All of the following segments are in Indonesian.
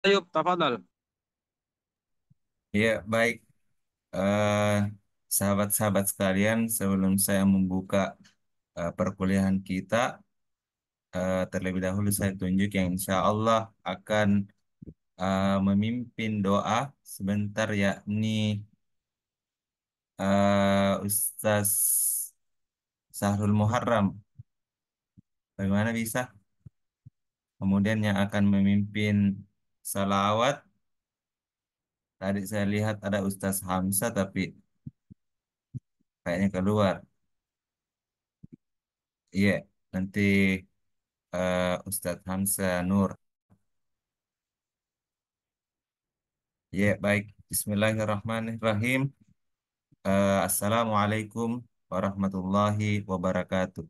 Ayub, tafadhal. Ya, baik. eh Sahabat-sahabat sekalian, sebelum saya membuka perkuliahan kita, terlebih dahulu saya tunjuk yang insya Allah akan memimpin doa sebentar, yakni Ustaz Sahrul Muharram. Bagaimana bisa? Kemudian yang akan memimpin salawat, tadi saya lihat ada Ustaz Hamzah, tapi kayaknya keluar. Iya, nanti Ustadz Hamzah Nur. Ya, baik. Bismillahirrahmanirrahim. Assalamualaikum warahmatullahi wabarakatuh.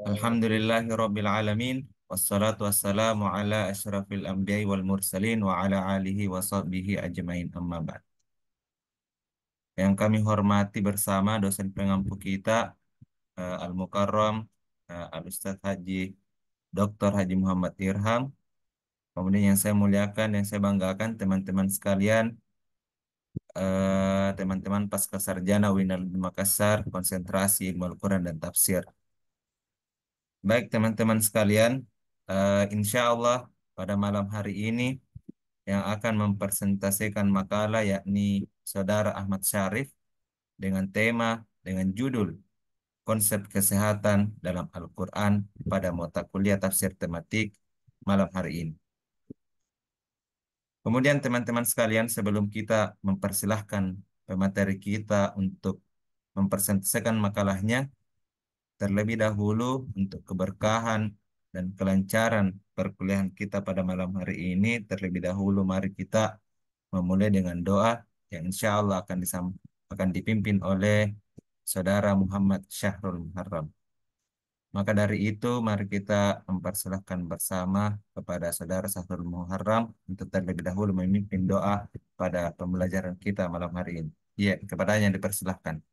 Alhamdulillahirabbil alamin. Wassalatu wassalamu ala asyrafil anbiya'i wal mursalin wa ala alihi wa sahbihi ajmain amma ba'd. Yang kami hormati bersama dosen pengampu kita, Al-Mukarram, Al-Ustadz Haji Dr. Haji Muhammad Irham. Kemudian yang saya muliakan, yang saya banggakan teman-teman sekalian, teman-teman pasca sarjana UIN di Makassar, konsentrasi ilmu Al-Quran dan tafsir. Baik teman-teman sekalian, insya Allah pada malam hari ini yang akan mempresentasikan makalah yakni Saudara Ahmad Syarif dengan tema, dengan judul Konsep Kesehatan dalam Al-Quran pada mata kuliah tafsir tematik malam hari ini. Kemudian teman-teman sekalian, sebelum kita mempersilahkan pemateri kita untuk mempresentasikan makalahnya, terlebih dahulu untuk keberkahan dan kelancaran perkuliahan kita pada malam hari ini, terlebih dahulu mari kita memulai dengan doa yang insya Allah akan dipimpin oleh Saudara Muhammad Syahrul Muharram. Maka dari itu, mari kita mempersilahkan bersama kepada Saudara Syahrul Muharram untuk terlebih dahulu memimpin doa pada pembelajaran kita malam hari ini. Iya, kepadanya dipersilahkan.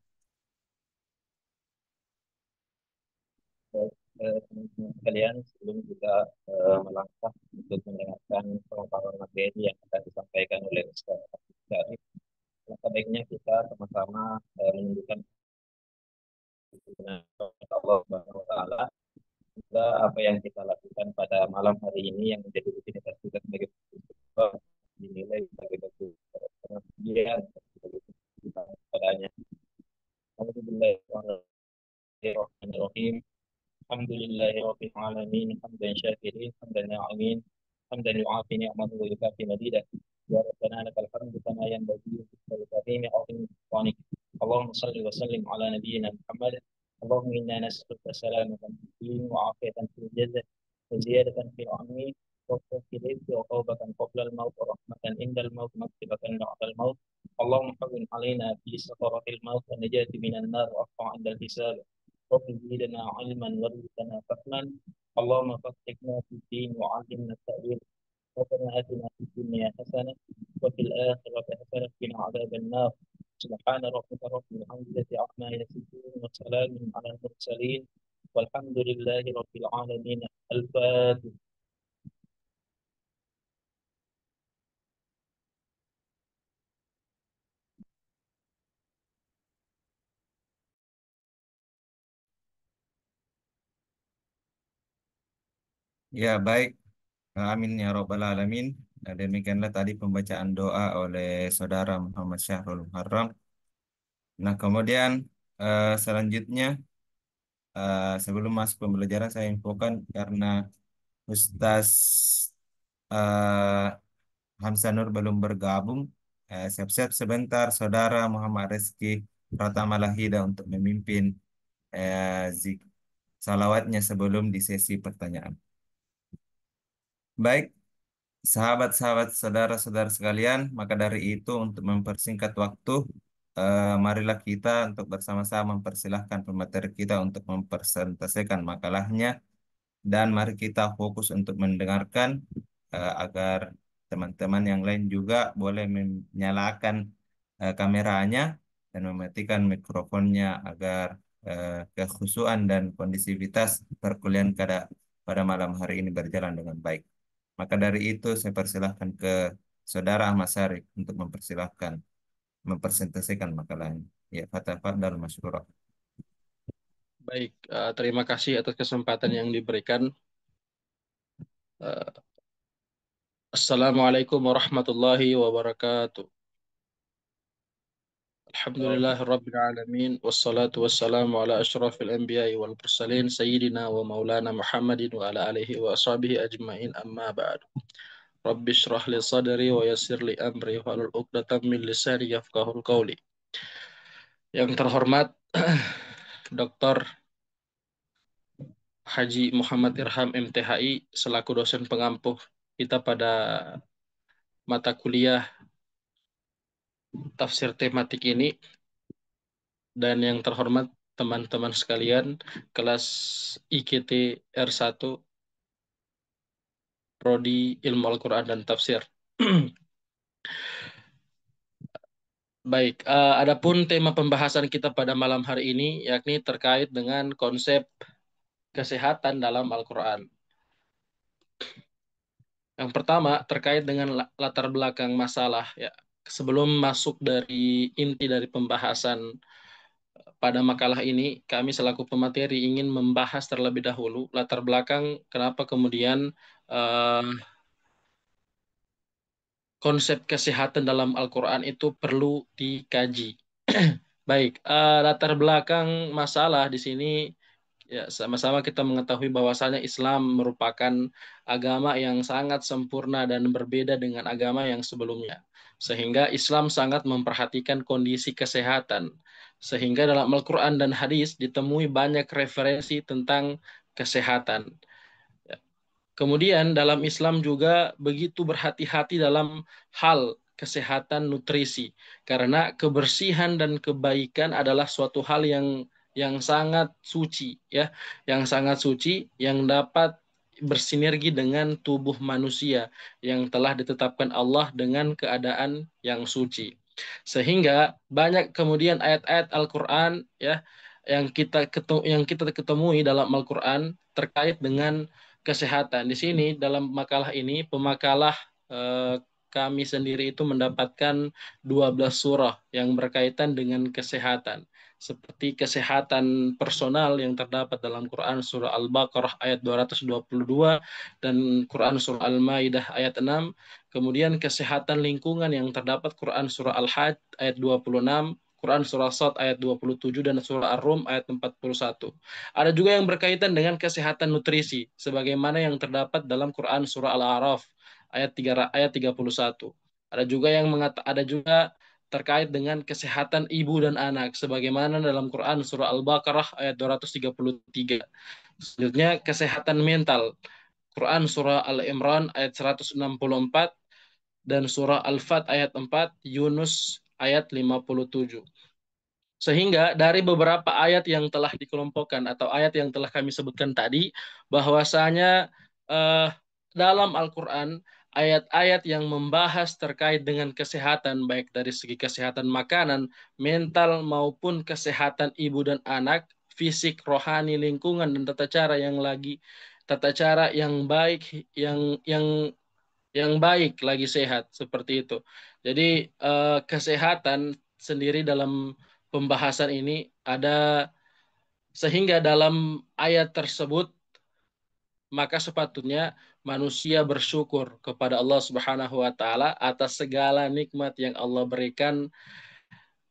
Baik, teman-teman sekalian, sebelum kita melangkah untuk mendengarkan pemaparan materi yang akan disampaikan oleh Ustaz Syarif, maka baiknya kita sama-sama menunjukkan kepada Allah Subhanahu wa Ta'ala. Semoga apa yang kita lakukan pada malam hari ini yang menjadi rutinitas kita sebagai mahasiswa dinilai sebagai batu pengabdian sebagai kita padanya. Alhamdulillahirrahmanirrahim. الحمد لله رب العالمين حمدا شاكرين حمدا ناعمين حمدا يعافي نعمه ويكافي مزيدا يا ربنا لك الحمد كما ينبغي لكريم عظيم سلطانك اللهم صل وسلم على نبينا محمد اللهم انا نسالك سلامة في الدين وعافية في الجسد وزيادة في العلم وفق في الرزق وتوبة قبل الموت ورحمة عند الموت مغفرة بعد الموت اللهم حول علينا في سكرة الموت والنجاة من النار وارفع عند الحساب رب زدنا علما وارزقنا فهما اللهم فقهنا في الدين وعلمنا التأويل ربنا آتنا في الدنيا حسنة وفي الآخرة حسنة وقنا عذاب النار سبحان ربك رب العزة عما يصفون وسلام على المرسلين والحمد لله رب العالمين الفاتحة. Ya, baik. Amin ya Rabbal Alamin. Demikianlah tadi pembacaan doa oleh Saudara Muhammad Syahrul Muharram. Nah, kemudian selanjutnya, sebelum masuk pembelajaran, saya infokan karena Ustaz eh, Hamzah Nur belum bergabung. Siap-siap sebentar, Saudara Muhammad Rizki Pratama Lahida untuk memimpin salawatnya sebelum di sesi pertanyaan. Baik, sahabat-sahabat, saudara-saudara sekalian, maka dari itu untuk mempersingkat waktu, marilah kita untuk bersama-sama mempersilahkan pemateri kita untuk mempresentasikan makalahnya dan mari kita fokus untuk mendengarkan agar teman-teman yang lain juga boleh menyalakan kameranya dan mematikan mikrofonnya agar kekhusyuan dan kondisivitas perkuliahan pada malam hari ini berjalan dengan baik. Maka dari itu saya persilahkan ke Saudara Ahmad Syarif untuk mempresentasikan makalahnya. Ya, fatafadhal masykurah. Baik, terima kasih atas kesempatan yang diberikan. Eh, Assalamualaikum warahmatullahi wabarakatuh. Alhamdulillahirabbil alamin wassalatu wassalamu ala asyrafil anbiya'i wal mursalin sayyidina wa maulana Muhammadin wa ala alihi wa ashabihi ajmain amma ba'du. Rabbi shrah li sadri wa yassir li amri wahlul 'uqdatam min lisani yafqahul qawli. Yang terhormat Dr. Haji Muhammad Irham MTHI selaku dosen pengampu kita pada mata kuliah tafsir tematik ini, dan yang terhormat teman-teman sekalian kelas IKT R1 Prodi Ilmu Al-Quran dan Tafsir. Baik, adapun tema pembahasan kita pada malam hari ini yakni terkait dengan konsep kesehatan dalam Al-Quran. Yang pertama terkait dengan latar belakang masalah ya. Sebelum masuk dari inti dari pembahasan pada makalah ini, kami selaku pemateri ingin membahas terlebih dahulu latar belakang kenapa kemudian eh, konsep kesehatan dalam Al-Quran itu perlu dikaji. Baik, latar belakang masalah di sini ya sama-sama kita mengetahui bahwasanya Islam merupakan agama yang sangat sempurna dan berbeda dengan agama yang sebelumnya. Sehingga Islam sangat memperhatikan kondisi kesehatan. Sehingga dalam Al-Quran dan hadis ditemui banyak referensi tentang kesehatan. Kemudian dalam Islam juga begitu berhati-hati dalam hal kesehatan nutrisi, karena kebersihan dan kebaikan adalah suatu hal yang sangat suci ya, yang sangat suci yang dapat bersinergi dengan tubuh manusia yang telah ditetapkan Allah dengan keadaan yang suci. Sehingga banyak kemudian ayat-ayat Al-Qur'an ya yang kita ketemui dalam Al-Qur'an terkait dengan kesehatan. Di sini dalam makalah ini pemakalah eh, kami sendiri itu mendapatkan 12 surah yang berkaitan dengan kesehatan. Seperti kesehatan personal yang terdapat dalam Quran surah Al-Baqarah ayat 222 dan Quran surah Al-Maidah ayat 6. Kemudian kesehatan lingkungan yang terdapat Quran surah Al-Hajj ayat 26, Quran surah Sad ayat 27 dan surah Ar-Rum ayat 41. Ada juga yang berkaitan dengan kesehatan nutrisi sebagaimana yang terdapat dalam Quran surah Al-A'raf ayat 31. Ada juga terkait dengan kesehatan ibu dan anak sebagaimana dalam Quran surah Al-Baqarah ayat 233. Selanjutnya kesehatan mental. Quran surah Al-Imran ayat 164 dan surah Al-Fat ayat 4, Yunus ayat 57. Sehingga dari beberapa ayat yang telah dikelompokkan atau ayat yang telah kami sebutkan tadi, bahwasanya eh, dalam Al-Quran ayat-ayat yang membahas terkait dengan kesehatan, baik dari segi kesehatan makanan, mental maupun kesehatan ibu dan anak, fisik, rohani, lingkungan, dan tata cara yang baik, yang baik lagi sehat seperti itu. Jadi kesehatan sendiri dalam pembahasan ini ada, sehingga dalam ayat tersebut maka sepatutnya manusia bersyukur kepada Allah Subhanahu wa taala atas segala nikmat yang Allah berikan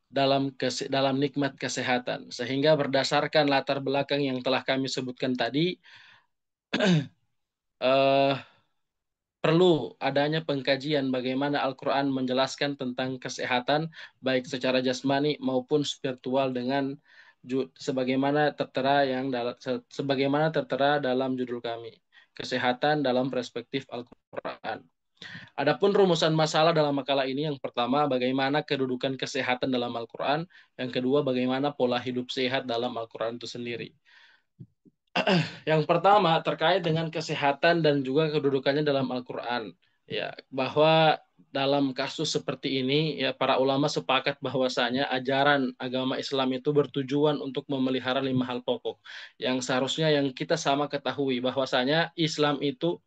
dalam nikmat kesehatan. Sehingga berdasarkan latar belakang yang telah kami sebutkan tadi, eh, perlu adanya pengkajian bagaimana Al-Quran menjelaskan tentang kesehatan baik secara jasmani maupun spiritual dengan sebagaimana tertera dalam judul kami, kesehatan dalam perspektif Al-Quran. Adapun rumusan masalah dalam makalah ini, yang pertama bagaimana kedudukan kesehatan dalam Al-Quran, yang kedua bagaimana pola hidup sehat dalam Al-Quran itu sendiri. Yang pertama terkait dengan kesehatan dan juga kedudukannya dalam Al-Quran. Ya, bahwa dalam kasus seperti ini ya para ulama sepakat bahwasanya ajaran agama Islam itu bertujuan untuk memelihara 5 hal pokok yang seharusnya yang kita sama ketahui bahwasanya Islam itu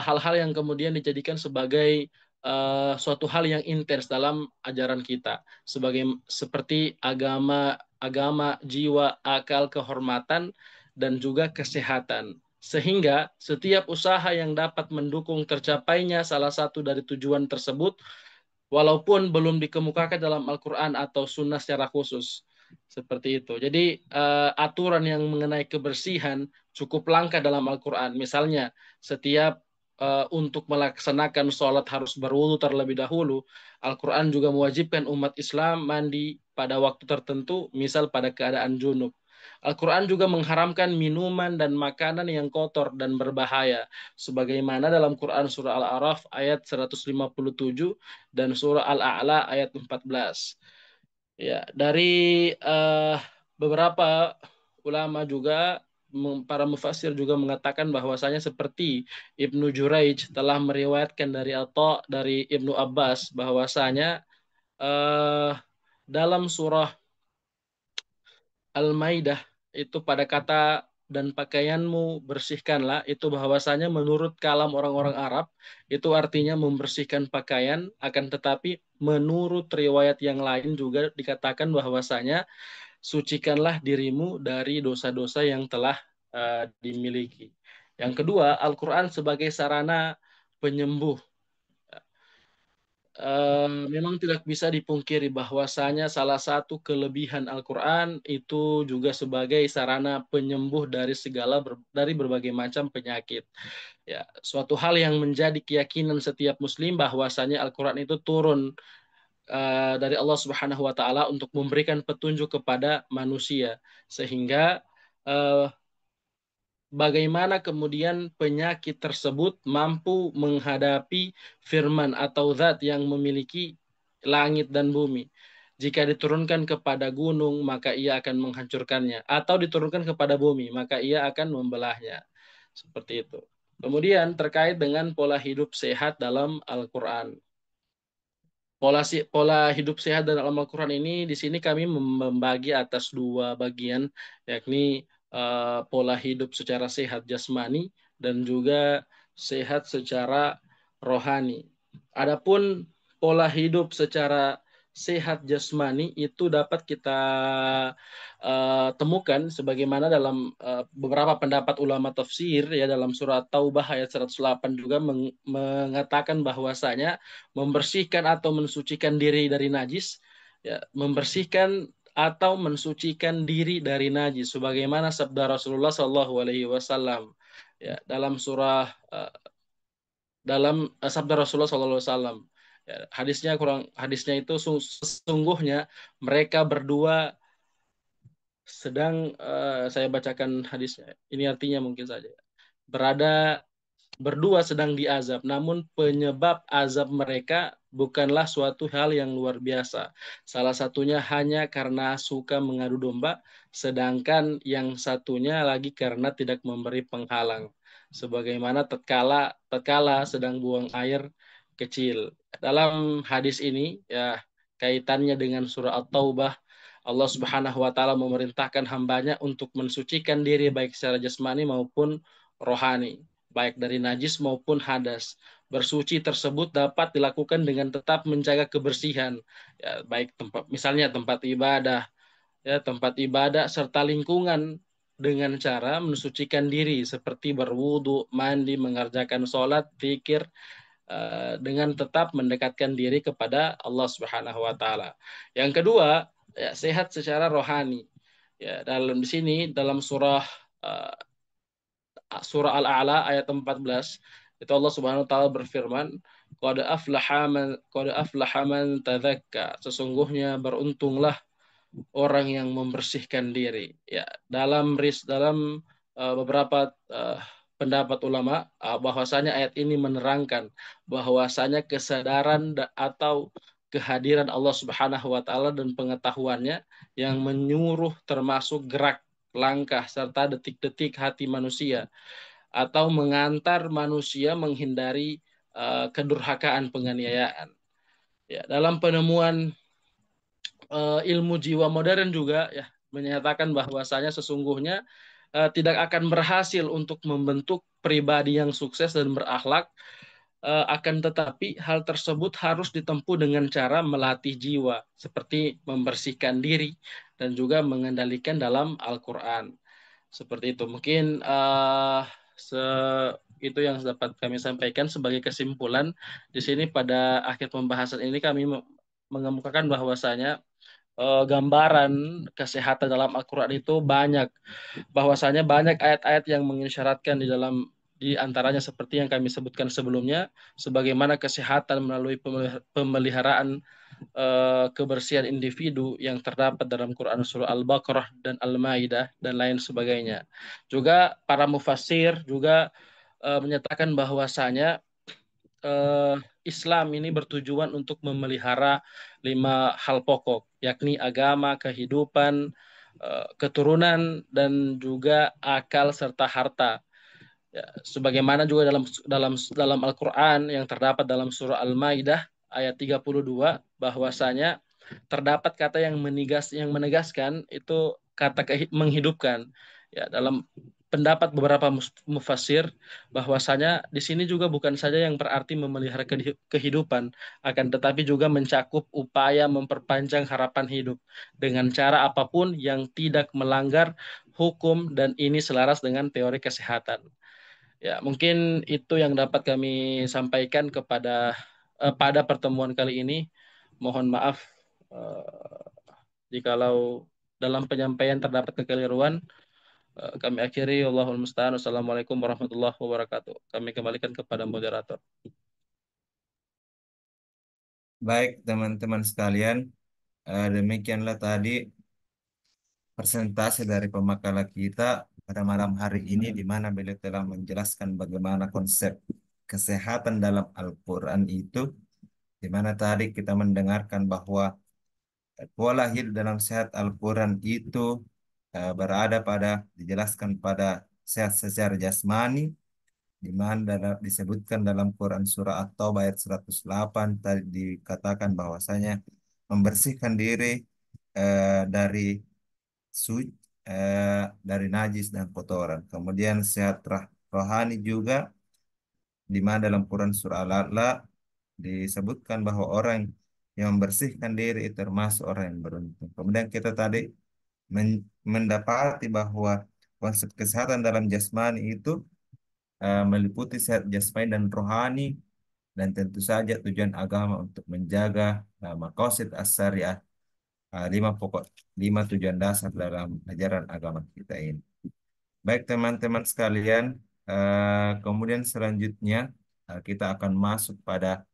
hal-hal yang kemudian dijadikan sebagai suatu hal yang intens dalam ajaran kita seperti agama, jiwa, akal, kehormatan dan juga kesehatan. Sehingga setiap usaha yang dapat mendukung tercapainya salah satu dari tujuan tersebut, walaupun belum dikemukakan dalam Al-Quran atau Sunnah secara khusus. Seperti itu. Jadi aturan yang mengenai kebersihan cukup langka dalam Al-Quran. Misalnya, setiap untuk melaksanakan sholat harus berwudu terlebih dahulu. Al-Quran juga mewajibkan umat Islam mandi pada waktu tertentu, misal pada keadaan junub. Al-Quran juga mengharamkan minuman dan makanan yang kotor dan berbahaya. Sebagaimana dalam Quran surah Al-A'raf ayat 157 dan surah Al-A'la ayat 14. Ya, dari beberapa ulama juga para mufassir juga mengatakan bahwasanya seperti Ibnu Juraij telah meriwayatkan dari Atha dari Ibnu Abbas bahwasanya eh, dalam surah Al-Maidah itu pada kata dan pakaianmu bersihkanlah itu bahwasanya menurut kalam orang-orang Arab itu artinya membersihkan pakaian akan tetapi menurut riwayat yang lain juga dikatakan bahwasanya sucikanlah dirimu dari dosa-dosa yang telah dimiliki. Yang kedua, Al-Quran sebagai sarana penyembuh. Memang tidak bisa dipungkiri bahwasanya salah satu kelebihan Al-Quran itu juga sebagai sarana penyembuh dari berbagai macam penyakit. Ya, suatu hal yang menjadi keyakinan setiap Muslim bahwasanya Al-Quran itu turun dari Allah Subhanahu Wa Taala untuk memberikan petunjuk kepada manusia, sehingga uh, bagaimana kemudian penyakit tersebut mampu menghadapi firman atau zat yang memiliki langit dan bumi. Jika diturunkan kepada gunung, maka ia akan menghancurkannya. Atau diturunkan kepada bumi, maka ia akan membelahnya. Seperti itu. Kemudian terkait dengan pola hidup sehat dalam Al-Quran. Pola hidup sehat dalam Al-Quran ini di sini kami membagi atas 2 bagian, yakni pola hidup secara sehat jasmani dan juga sehat secara rohani. Adapun pola hidup secara sehat jasmani itu dapat kita temukan sebagaimana dalam beberapa pendapat ulama tafsir ya dalam surat Taubah ayat 108 juga mengatakan bahwasanya membersihkan atau mensucikan diri dari najis, ya, membersihkan atau mensucikan diri dari najis sebagaimana sabda Rasulullah Shallallahu alaihi wasallam ya dalam sabda Rasulullah Shallallahu alaihi wasallam ya, hadisnya itu sesungguhnya mereka berdua sedang saya bacakan hadisnya. Ini artinya mungkin saja berdua sedang diazab, namun penyebab azab mereka bukanlah suatu hal yang luar biasa. Salah satunya hanya karena suka mengadu domba, sedangkan yang satunya lagi karena tidak memberi penghalang. Sebagaimana tatkala sedang buang air kecil. Dalam hadis ini ya kaitannya dengan surah At-Taubah, Allah Subhanahu wa taala memerintahkan hambanya untuk mensucikan diri baik secara jasmani maupun rohani, baik dari najis maupun hadas. Bersuci tersebut dapat dilakukan dengan tetap menjaga kebersihan, ya, baik misalnya tempat ibadah serta lingkungan dengan cara mensucikan diri seperti berwudu, mandi, mengerjakan sholat, zikir, dengan tetap mendekatkan diri kepada Allah Subhanahu wa taala. Yang kedua, ya, sehat secara rohani. Ya, dalam di sini dalam uh, surah Al-A'la ayat 14 itu Allah Subhanahu wa taala berfirman, qad aflaha man tadzakka. Sesungguhnya beruntunglah orang yang membersihkan diri. Ya, dalam beberapa pendapat ulama bahwasanya ayat ini menerangkan bahwasanya kesadaran atau kehadiran Allah Subhanahu wa taala dan pengetahuannya yang menyuruh termasuk gerak, langkah serta detik-detik hati manusia atau mengantar manusia menghindari kedurhakaan, penganiayaan. Ya, dalam penemuan ilmu jiwa modern juga ya menyatakan bahwasanya sesungguhnya tidak akan berhasil untuk membentuk pribadi yang sukses dan berakhlak, akan tetapi hal tersebut harus ditempuh dengan cara melatih jiwa seperti membersihkan diri dan juga mengendalikan dalam Al-Qur'an. Seperti itu. Mungkin itu yang dapat kami sampaikan sebagai kesimpulan. Di sini pada akhir pembahasan ini kami mengemukakan bahwasanya gambaran kesehatan dalam Al-Quran itu banyak. Bahwasanya banyak ayat-ayat yang mengisyaratkan di antaranya seperti yang kami sebutkan sebelumnya, sebagaimana kesehatan melalui pemeliharaan kebersihan individu yang terdapat dalam Quran Surah Al-Baqarah dan Al-Maidah dan lain sebagainya. Juga para mufassir juga menyatakan bahwasanya Islam ini bertujuan untuk memelihara 5 hal pokok, yakni agama, kehidupan, keturunan, dan juga akal serta harta. Ya, sebagaimana juga dalam Al-Qur'an yang terdapat dalam surah Al-Maidah ayat 32 bahwasanya terdapat kata yang menegaskan itu kata menghidupkan. Ya, dalam pendapat beberapa mufassir bahwasanya di sini juga bukan saja yang berarti memelihara kehidupan, akan tetapi juga mencakup upaya memperpanjang harapan hidup dengan cara apapun yang tidak melanggar hukum dan ini selaras dengan teori kesehatan. Ya, mungkin itu yang dapat kami sampaikan pada pertemuan kali ini. Mohon maaf jikalau dalam penyampaian terdapat kekeliruan. Kami akhiri. Allahul musta'an. Wassalamualaikum warahmatullahi wabarakatuh. Kami kembalikan kepada moderator. Baik, teman-teman sekalian, demikianlah tadi persentase dari pemakalan kita pada malam hari ini, di mana beliau telah menjelaskan bagaimana konsep kesehatan dalam Al-Quran itu, di mana tadi kita mendengarkan bahwa pola hidup dalam sehat Al-Quran itu berada pada, dijelaskan pada sehat secara jasmani, di mana disebutkan dalam Quran Surah At-Taubah ayat 108 tadi dikatakan bahwasanya membersihkan diri dari suci, dari najis dan kotoran. Kemudian sehat rohani juga, di mana dalam Quran Surah Al-A'la disebutkan bahwa orang yang membersihkan diri itu termasuk orang yang beruntung. Kemudian kita tadi mendapati bahwa konsep kesehatan dalam jasmani itu meliputi sehat jasmani dan rohani, dan tentu saja tujuan agama untuk menjaga maqasid as-syariah, lima tujuan dasar dalam ajaran agama kita ini. Baik teman-teman sekalian, kemudian selanjutnya kita akan masuk pada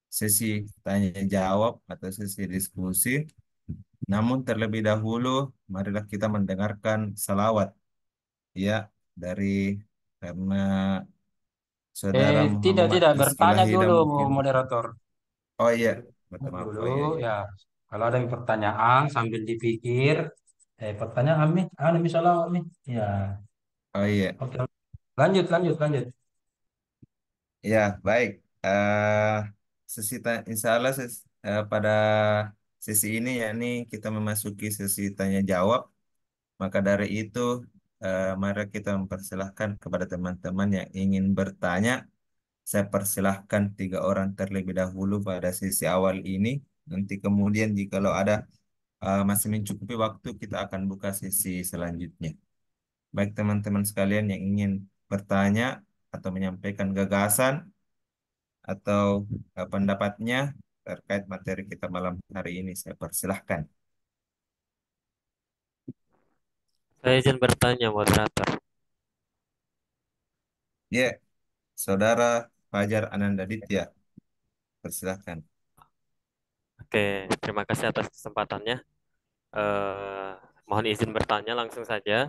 sesi tanya jawab atau sesi diskusi. Namun terlebih dahulu, marilah kita mendengarkan salawat ya dari, karena saudara Tidak, Muhammad tidak. Rizky Bertanya Lahida dulu, mungkin. moderator. Oh iya, Tanya betul, maaf. dulu, Oh iya, iya. ya. Kalau ada pertanyaan sambil dipikir, pertanyaan, Mi. Ada misalnya, Mi. Ya, Oh iya, oke. Lanjut, lanjut, lanjut. ya baik. Insya Allah pada sesi ini yakni kita memasuki sesi tanya jawab. Maka dari itu, mari kita mempersilahkan kepada teman-teman yang ingin bertanya. Saya persilahkan 3 orang terlebih dahulu pada sesi awal ini. Nanti kemudian jikalau ada masih mencukupi waktu, kita akan buka sesi selanjutnya. Baik teman-teman sekalian yang ingin bertanya atau menyampaikan gagasan atau pendapatnya terkait materi kita malam hari ini, saya persilahkan. Saya izin bertanya, moderator. Ya, Saudara Fajar Anandaditya, persilahkan. Oke, terima kasih atas kesempatannya. Eh, Mohon izin bertanya langsung saja.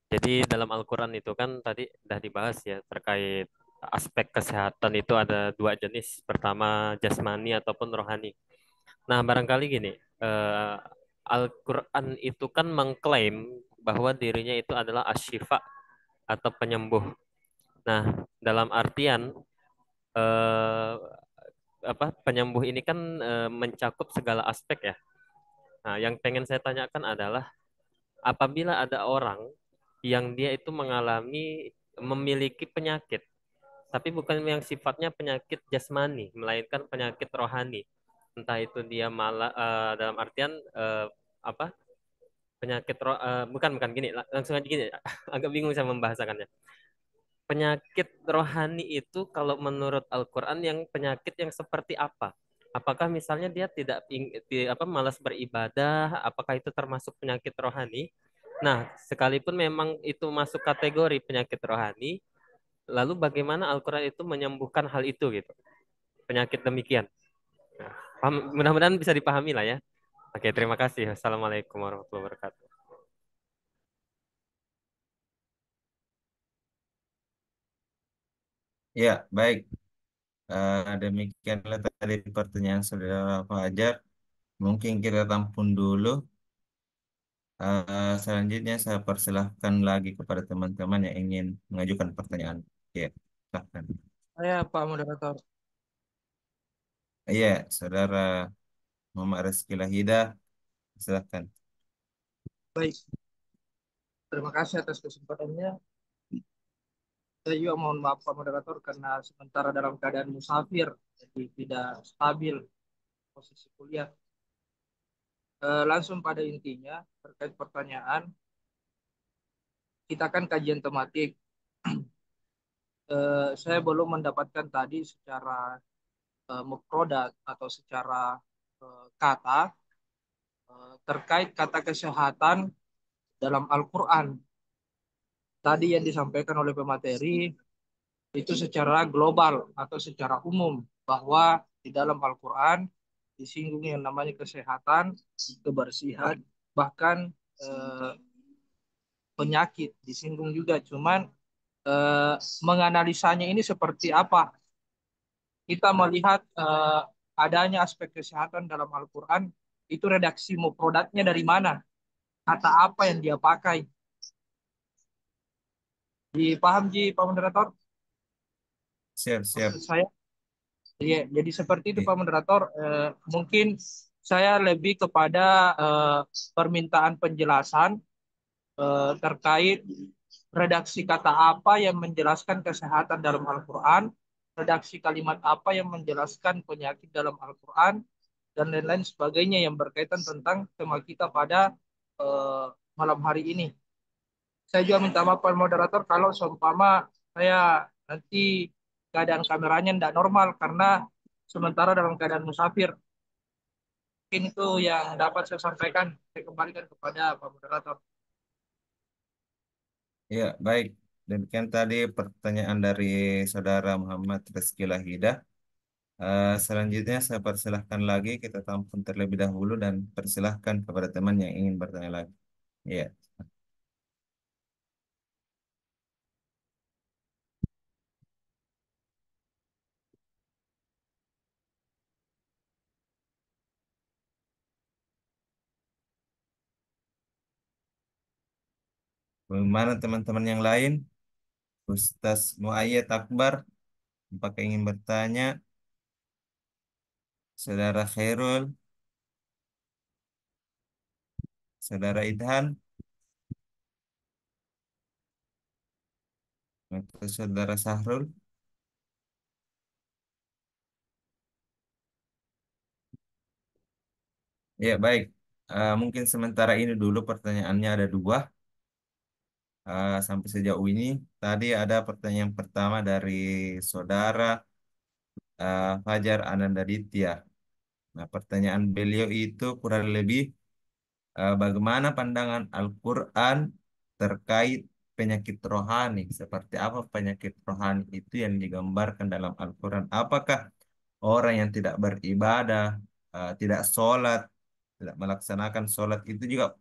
Jadi dalam Al-Quran itu kan tadi sudah dibahas ya terkait aspek kesehatan itu ada 2 jenis. Pertama jasmani ataupun rohani. Nah, barangkali gini, eh, Al-Quran itu kan mengklaim bahwa dirinya itu adalah asyifa atau penyembuh. Nah, dalam artian eh, apa penyembuh ini kan mencakup segala aspek ya. Nah, yang pengen saya tanyakan adalah apabila ada orang yang dia itu memiliki penyakit, tapi bukan yang sifatnya penyakit jasmani, melainkan penyakit rohani. Entah itu dia malah dalam artian apa bukan gini, langsung aja gini, agak bingung saya membahasakannya. Penyakit rohani itu kalau menurut Al-Quran yang penyakit yang seperti apa? Apakah misalnya dia malas beribadah, apakah itu termasuk penyakit rohani? Nah, sekalipun memang itu masuk kategori penyakit rohani, lalu bagaimana Al-Quran itu menyembuhkan hal itu gitu? Penyakit demikian. Nah, mudah-mudahan bisa dipahami lah ya. Oke, terima kasih. Assalamualaikum warahmatullahi wabarakatuh. Ya, baik. Demikianlah tadi pertanyaan saudara Fajar. Mungkin kita tampung dulu. Selanjutnya saya persilahkan lagi kepada teman-teman yang ingin mengajukan pertanyaan. Ya, silahkan. Saya Pak Moderator. Iya, saudara Muhammad Rizky Lahidah, silahkan. Baik, terima kasih atas kesempatannya. Saya juga mohon maaf Pak Moderator karena sementara dalam keadaan musafir, jadi tidak stabil posisi kuliah. Langsung pada intinya terkait pertanyaan, kita kan kajian tematik. Saya belum mendapatkan tadi secara mufrodat atau secara kata terkait kata kesehatan dalam Al-Quran. Tadi yang disampaikan oleh pemateri itu secara global atau secara umum bahwa di dalam Al-Quran disinggung yang namanya kesehatan, kebersihan, bahkan penyakit disinggung juga. Cuman menganalisanya ini seperti apa? Kita melihat adanya aspek kesehatan dalam Al-Quran itu redaksi mufradatnya dari mana? Kata apa yang dia pakai? Dipaham Ji, Pak Moderator? Siap, siap. Maksud saya, ya, jadi seperti itu Iya. Pak Moderator. Mungkin saya lebih kepada permintaan penjelasan terkait redaksi kata apa yang menjelaskan kesehatan dalam Al-Quran, redaksi kalimat apa yang menjelaskan penyakit dalam Al-Quran, dan lain-lain sebagainya yang berkaitan tentang tema kita pada eh, malam hari ini. Saya juga minta maaf Pak Moderator kalau seumpama saya nanti keadaan kameranya tidak normal karena sementara dalam keadaan musafir. Mungkin itu yang dapat saya sampaikan. Saya kembalikan kepada Pak Moderator. Ya, baik. Demikian tadi pertanyaan dari saudara Muhammad Rizky Lahidah. Selanjutnya saya persilahkan lagi, kita tampung terlebih dahulu dan persilahkan kepada teman yang ingin bertanya lagi. Ya. Bagaimana teman-teman yang lain? Ustaz Muayyad Akbar, apakah ingin bertanya? Saudara Khairul, Saudara Idhan, atau Saudara Sahrul? Ya, baik. Mungkin sementara ini dulu pertanyaannya ada dua. Sampai sejauh ini, tadi ada pertanyaan pertama dari Saudara Fajar Anandaditya. Nah, pertanyaan beliau itu kurang lebih bagaimana pandangan Al-Quran terkait penyakit rohani? Seperti apa penyakit rohani itu yang digambarkan dalam Al-Quran? Apakah orang yang tidak beribadah, tidak sholat, tidak melaksanakan sholat itu juga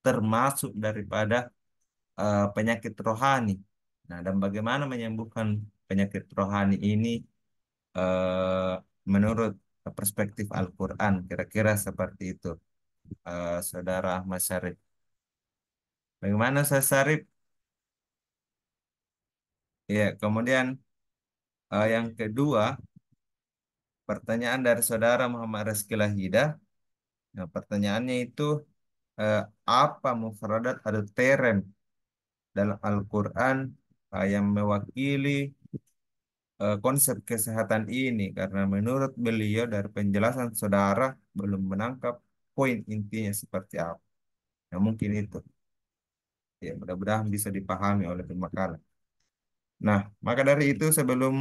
termasuk daripada penyakit rohani? Nah, dan bagaimana menyembuhkan penyakit rohani ini eh, menurut perspektif Al-Quran? Kira-kira seperti itu, Saudara Ahmad Syarif. Bagaimana, Ustaz Syarif? Ya, kemudian Yang kedua, pertanyaan dari saudara Muhammad Rizky Lahidah. Nah, pertanyaannya itu eh, apa mufradat atau terem dalam Al-Quran yang mewakili konsep kesehatan ini? Karena menurut beliau dari penjelasan saudara belum menangkap poin intinya seperti apa. Nah, mungkin itu. Ya, mudah-mudahan bisa dipahami oleh pemakalan. Nah, maka dari itu sebelum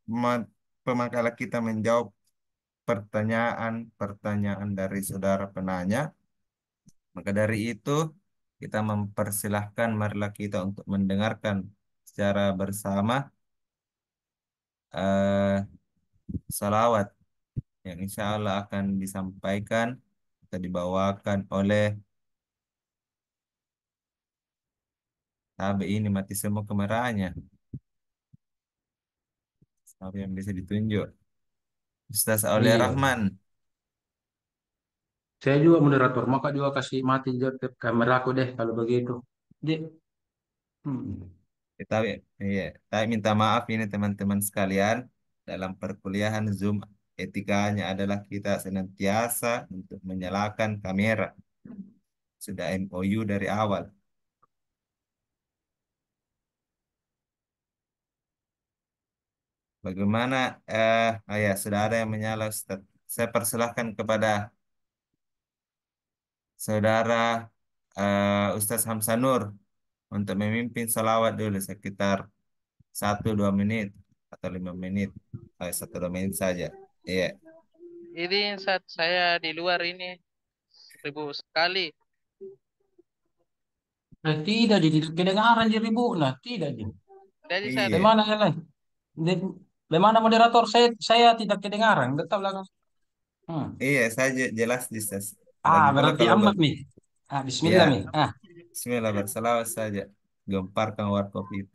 ma- pemakalan kita menjawab pertanyaan-pertanyaan dari saudara penanya, maka dari itu kita mempersilahkan marilah kita untuk mendengarkan secara bersama eh, salawat yang insya Allah akan disampaikan atau dibawakan oleh tabi ini mati semua kemerahannya. Siapa yang bisa ditunjuk? Ustaz Aulia Iya. Rahman. Saya juga moderator, maka juga kasih mati kamera aku deh kalau begitu. Dek. Hmm. Tapi, iya, tapi minta maaf ini teman-teman sekalian, dalam perkuliahan Zoom etikanya adalah kita senantiasa untuk menyalakan kamera. Sudah MOU dari awal. Bagaimana, ya, sudah ada yang menyala Ustaz. Saya persilahkan kepada saudara Ustaz Hamsanur untuk memimpin salawat dulu sekitar 1-2 menit atau 5 menit. 1-2 menit saja. Iya. Ini saat saya di luar ini 1000 sekali. Nah, tidak jadi kedengaran jadi bu. Nah, tidak jadi. Jadi saat Iya. Bagaimana ya lain? Bagaimana moderator? Saya tidak kedengaran. Betul lah. Hmm. Iya, saya jelas di ses. Ah, Lagi pula berarti kalau ambek nih. Ah, Bismillah ya, nih. Ah, Bismillah berselawat saja. Gemparkan warkop itu.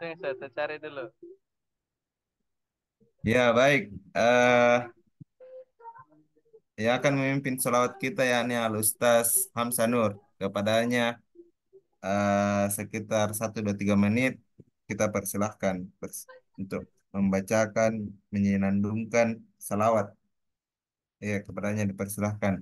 saya cari dulu. Ya, baik. eh yang akan memimpin selawat kita yakni Al Ustaz Hamsanur. Kepadanya sekitar 1, 2, 3 menit kita persilahkan untuk membacakan, menyenandungkan salawat. Ya, kepadanya dipersilahkan.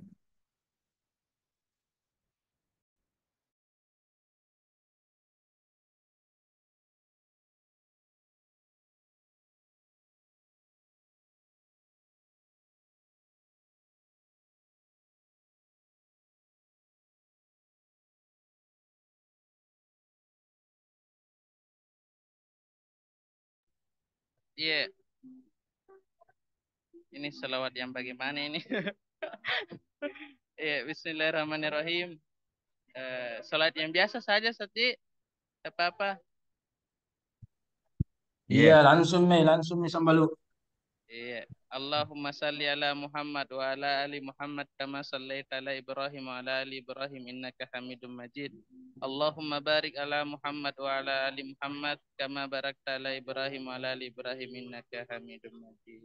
Iya, ini selawat yang bagaimana ini? Iya, Bismillahirrahmanirrahim. Salat yang biasa saja, Sati. Apa-apa. iya Iya. langsung nih Sambalu. Iya. Allahumma salli ala Muhammad wa ala ali Muhammad kama sallaita ala Ibrahim wa ala ali Ibrahim innaka Hamidum Majid. Allahumma barik ala Muhammad wa ala ali Muhammad kama barakta ala Ibrahim wa ala ali Ibrahim innaka Hamidum Majid.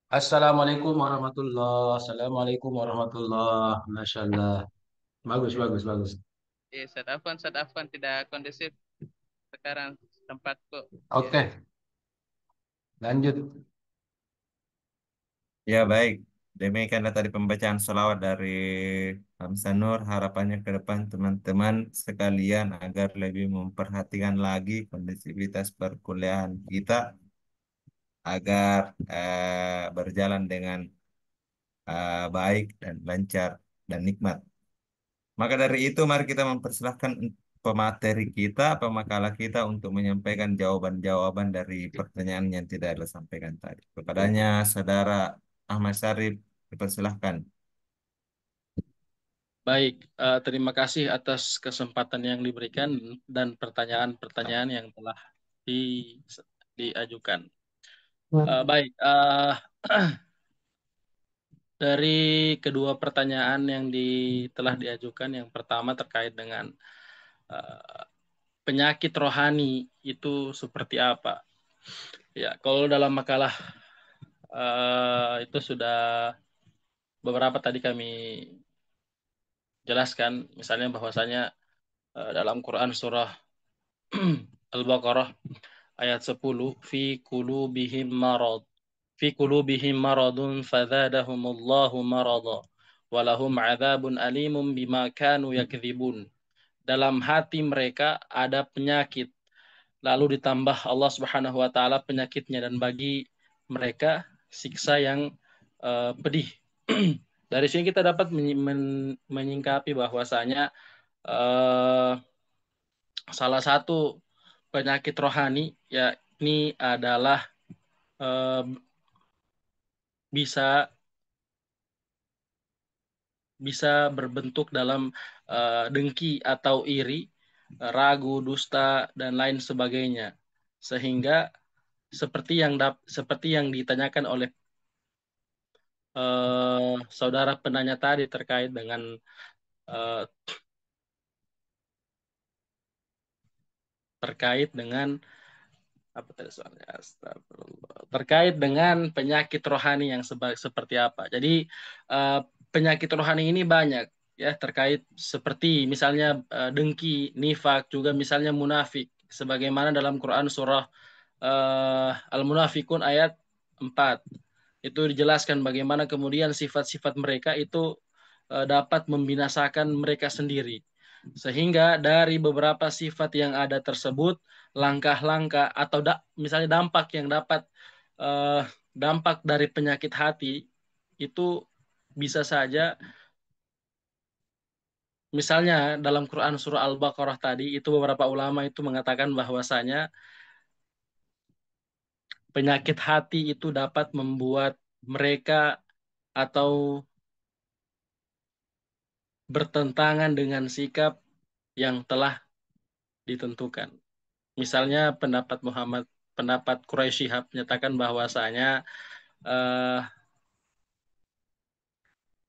Assalamualaikum warahmatullah. Assalamualaikum warahmatullah. Masya Allah. Bagus, bagus, bagus. Sad Afwan tidak kondusif sekarang tempatku. Ya. Oke, lanjut. Ya, baik. Demikianlah tadi pembacaan sholawat dari Hamsanur. Harapannya ke depan teman-teman sekalian agar lebih memperhatikan lagi kondisivitas perkuliahan kita agar berjalan dengan baik dan lancar dan nikmat. Maka dari itu mari kita mempersilahkan pemateri kita, pemakalah kita untuk menyampaikan jawaban-jawaban dari pertanyaan yang tidak disampaikan tadi. Kepadanya Saudara Ahmad Syarif, dipersilahkan. Baik, terima kasih atas kesempatan yang diberikan dan pertanyaan-pertanyaan yang telah di, diajukan. Baik, dari kedua pertanyaan yang telah diajukan, yang pertama terkait dengan uh, penyakit rohani itu seperti apa? Ya, kalau dalam makalah itu sudah beberapa tadi kami jelaskan, misalnya bahwasanya dalam Quran surah Al-Baqarah ayat 10, fi qulubihim maradun fazadahumullahu marada walahum adzabun alimun bima kanu yakdzibun. Dalam hati mereka ada penyakit, lalu ditambah Allah Subhanahu wa taala penyakitnya, dan bagi mereka siksa yang pedih. Dari sini kita dapat menyingkapi bahwasanya salah satu penyakit rohani yakni adalah eh, bisa bisa berbentuk dalam dengki atau iri, ragu, dusta, dan lain sebagainya. Sehingga seperti yang ditanyakan oleh saudara penanya tadi uh, terkait dengan apa tadi soalnya? Astagfirullah. Terkait dengan penyakit rohani yang seperti apa. Jadi penyakit rohani ini banyak ya, terkait seperti misalnya dengki, nifak, juga misalnya munafik. Sebagaimana dalam Quran surah Al-Munafikun ayat 4. Itu dijelaskan bagaimana kemudian sifat-sifat mereka itu dapat membinasakan mereka sendiri. Sehingga dari beberapa sifat yang ada tersebut, langkah-langkah atau misalnya dampak yang dapat dampak dari penyakit hati itu bisa saja, misalnya dalam Quran surah Al-Baqarah tadi, itu beberapa ulama itu mengatakan bahwasanya penyakit hati itu dapat membuat mereka atau bertentangan dengan sikap yang telah ditentukan. Misalnya pendapat Quraisy Shihab menyatakan bahwasanya eh,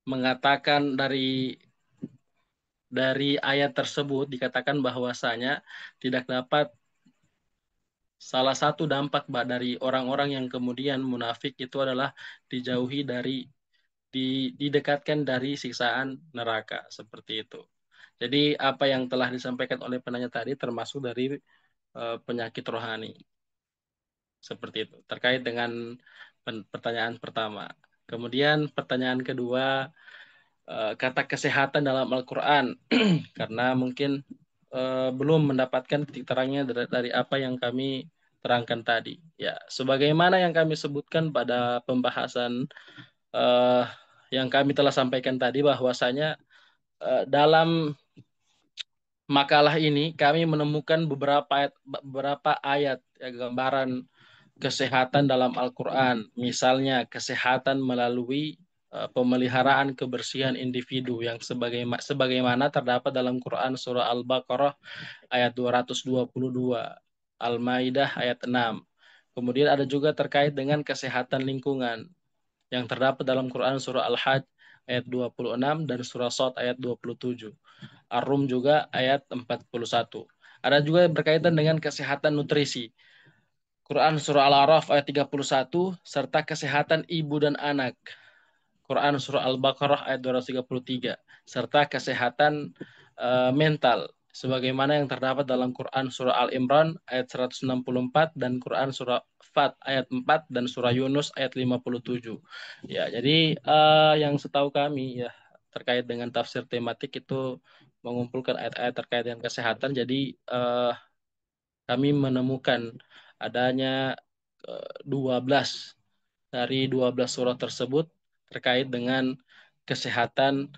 mengatakan dari ayat tersebut dikatakan bahwasanya tidak dapat, salah satu dampak dari orang-orang yang kemudian munafik itu adalah dijauhi dari didekatkan dari siksaan neraka, seperti itu. Jadi apa yang telah disampaikan oleh penanya tadi termasuk dari penyakit rohani. Seperti itu. Terkait dengan pertanyaan pertama. Kemudian pertanyaan kedua, kata kesehatan dalam Al-Quran. Karena mungkin belum mendapatkan titik terangnya dari apa yang kami terangkan tadi. Ya, sebagaimana yang kami sebutkan pada pembahasan eh, yang kami telah sampaikan tadi, bahwasanya dalam makalah ini kami menemukan beberapa ayat ya, gambaran kesehatan dalam Al-Quran. Misalnya kesehatan melalui pemeliharaan kebersihan individu yang sebagaimana terdapat dalam Quran surah Al-Baqarah ayat 222, Al-Maidah ayat 6. Kemudian ada juga terkait dengan kesehatan lingkungan yang terdapat dalam Quran surah Al-Hajj ayat 26 dan surah Shad ayat 27. Ar-Rum juga ayat 41. Ada juga berkaitan dengan kesehatan nutrisi. Quran surah Al-A'raf ayat 31 serta kesehatan ibu dan anak. Quran surah Al-Baqarah ayat 233 serta kesehatan mental sebagaimana yang terdapat dalam Quran surah Al-Imran ayat 164 dan Quran surah Fat ayat 4 dan surah Yunus ayat 57. Ya, jadi yang setahu kami ya terkait dengan tafsir tematik itu mengumpulkan ayat-ayat terkait dengan kesehatan. Jadi kami menemukan adanya 12 dari 12 surah tersebut terkait dengan kesehatan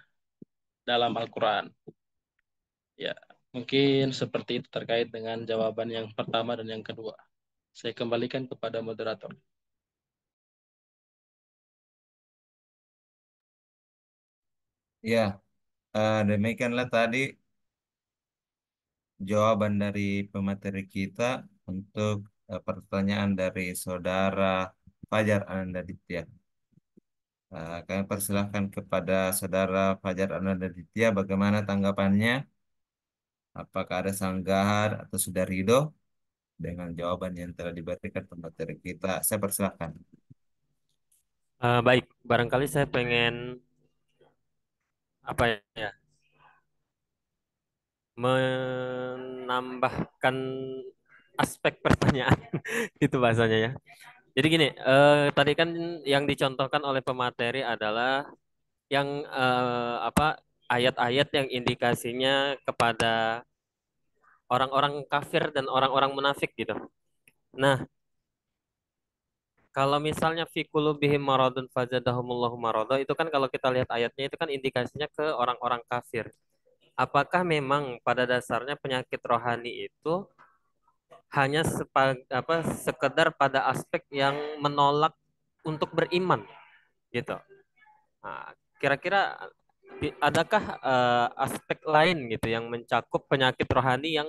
dalam Al-Quran. Ya, mungkin seperti itu terkait dengan jawaban yang pertama dan yang kedua. Saya kembalikan kepada moderator. Ya, demikianlah tadi jawaban dari pemateri kita untuk pertanyaan dari saudara Fajar Anandaditya. Kami persilahkan kepada saudara Fajar Anandaditya bagaimana tanggapannya? Apakah ada sanggahan atau sudah ridho dengan jawaban yang telah diberikan pemateri kita? Saya persilahkan. Baik, barangkali saya pengen apa ya, menambahkan aspek pertanyaan itu bahasanya ya. Jadi gini, tadi kan yang dicontohkan oleh pemateri adalah yang apa ayat-ayat yang indikasinya kepada orang-orang kafir dan orang-orang munafik gitu. Nah, kalau misalnya fi qulubihim maradun fazadahumullahu marada itu kan kalau kita lihat ayatnya itu kan indikasinya ke orang-orang kafir. Apakah memang pada dasarnya penyakit rohani itu hanya sekedar pada aspek yang menolak untuk beriman gitu. Nah, kira-kira adakah aspek lain gitu yang mencakup penyakit rohani yang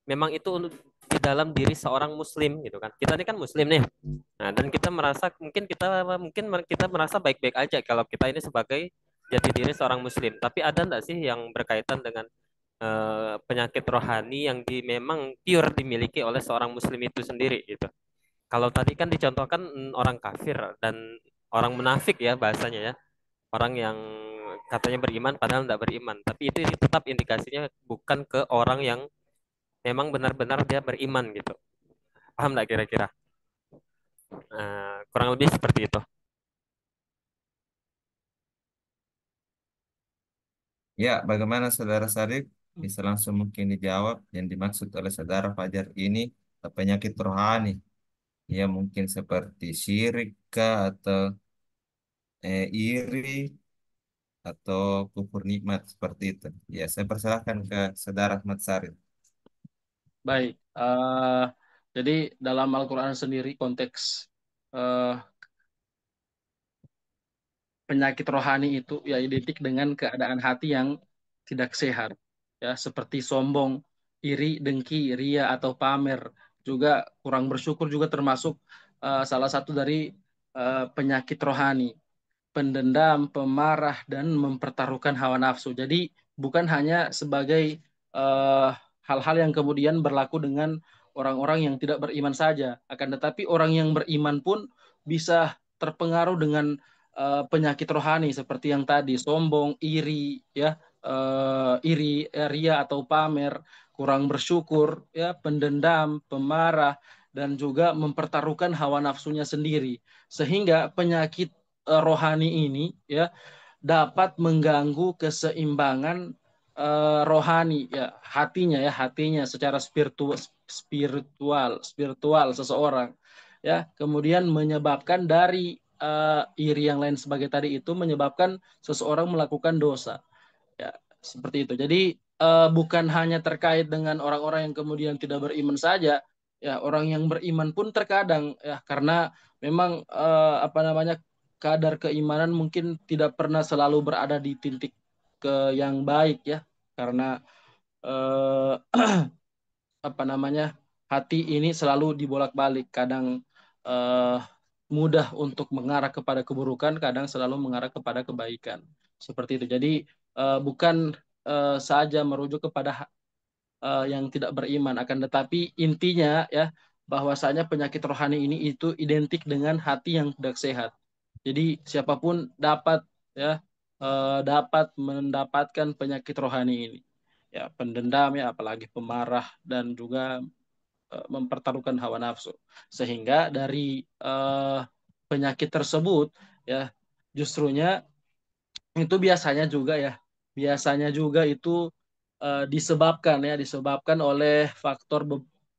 memang itu di dalam diri seorang muslim gitu kan. Kita ini kan muslim nih. Nah, dan kita merasa mungkin kita merasa baik-baik aja kalau kita ini sebagai jati diri seorang muslim. Tapi ada enggak sih yang berkaitan dengan penyakit rohani yang memang pure dimiliki oleh seorang muslim itu sendiri gitu. Kalau tadi kan dicontohkan orang kafir dan orang munafik ya bahasanya ya. Orang yang katanya beriman padahal tidak beriman. Tapi itu tetap indikasinya bukan ke orang yang memang benar-benar dia beriman gitu. Paham nggak kira-kira? Kurang lebih seperti itu. Ya, bagaimana Saudara Sarif? Bisa langsung mungkin dijawab yang dimaksud oleh Saudara Fajar ini penyakit rohani. Ya, mungkin seperti syirik kah, atau iri atau kufur nikmat seperti itu. Ya, saya persilahkan ke Saudara Ahmad Sarif. Baik, jadi dalam Al-Quran sendiri konteks eh, penyakit rohani itu ya identik dengan keadaan hati yang tidak sehat, ya seperti sombong, iri, dengki, ria atau pamer, juga kurang bersyukur juga termasuk salah satu dari penyakit rohani, pendendam, pemarah, dan mempertaruhkan hawa nafsu. Jadi bukan hanya sebagai uh, hal-hal yang kemudian berlaku dengan orang-orang yang tidak beriman saja, akan tetapi orang yang beriman pun bisa terpengaruh dengan penyakit rohani seperti yang tadi, sombong, iri, ya, iri, ria atau pamer, kurang bersyukur, ya, pendendam, pemarah, dan juga mempertaruhkan hawa nafsunya sendiri, sehingga penyakit rohani ini ya dapat mengganggu keseimbangan rohani ya hatinya secara spiritual seseorang ya, kemudian menyebabkan dari iri yang lain sebagai tadi itu menyebabkan seseorang melakukan dosa ya, seperti itu. Jadi bukan hanya terkait dengan orang-orang yang kemudian tidak beriman saja, ya orang yang beriman pun terkadang ya karena memang apa namanya kadar keimanan mungkin tidak pernah selalu berada di titik ke yang baik ya, karena eh, apa namanya hati ini selalu dibolak-balik, kadang eh, mudah untuk mengarah kepada keburukan, kadang selalu mengarah kepada kebaikan seperti itu. Jadi bukan saja merujuk kepada yang tidak beriman, akan tetapi intinya ya bahwasanya penyakit rohani ini itu identik dengan hati yang tidak sehat. Jadi siapapun dapat ya dapat mendapatkan penyakit rohani ini. Ya, pendendam ya, apalagi pemarah dan juga mempertaruhkan hawa nafsu. Sehingga dari penyakit tersebut ya justrunya itu biasanya juga itu disebabkan oleh faktor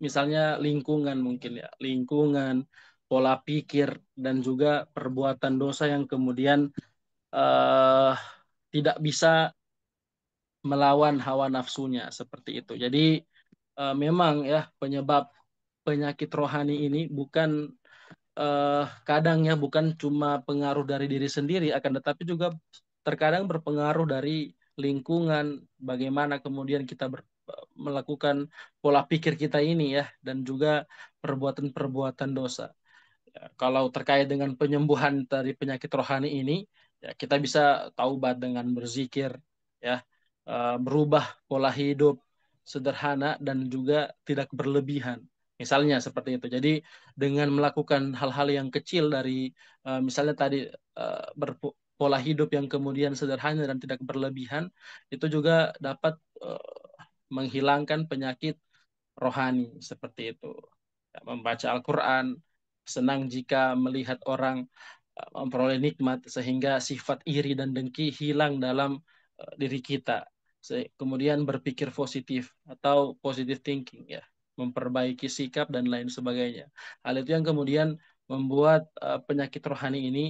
misalnya lingkungan, mungkin ya lingkungan, pola pikir, dan juga perbuatan dosa yang kemudian eh, tidak bisa melawan hawa nafsunya seperti itu. Jadi memang ya penyebab penyakit rohani ini bukan kadang ya bukan cuma pengaruh dari diri sendiri, akan tetapi juga terkadang berpengaruh dari lingkungan, bagaimana kemudian kita melakukan pola pikir kita ini ya, dan juga perbuatan-perbuatan dosa. Ya, kalau terkait dengan penyembuhan dari penyakit rohani ini, ya kita bisa taubat dengan berzikir, ya, berubah pola hidup sederhana dan juga tidak berlebihan. Misalnya seperti itu. Jadi dengan melakukan hal-hal yang kecil dari misalnya tadi berpola hidup yang kemudian sederhana dan tidak berlebihan, itu juga dapat menghilangkan penyakit rohani seperti itu. Ya, membaca Al-Quran, senang jika melihat orang memperoleh nikmat sehingga sifat iri dan dengki hilang dalam diri kita. Kemudian berpikir positif atau positive thinking ya, memperbaiki sikap dan lain sebagainya. Hal itu yang kemudian membuat penyakit rohani ini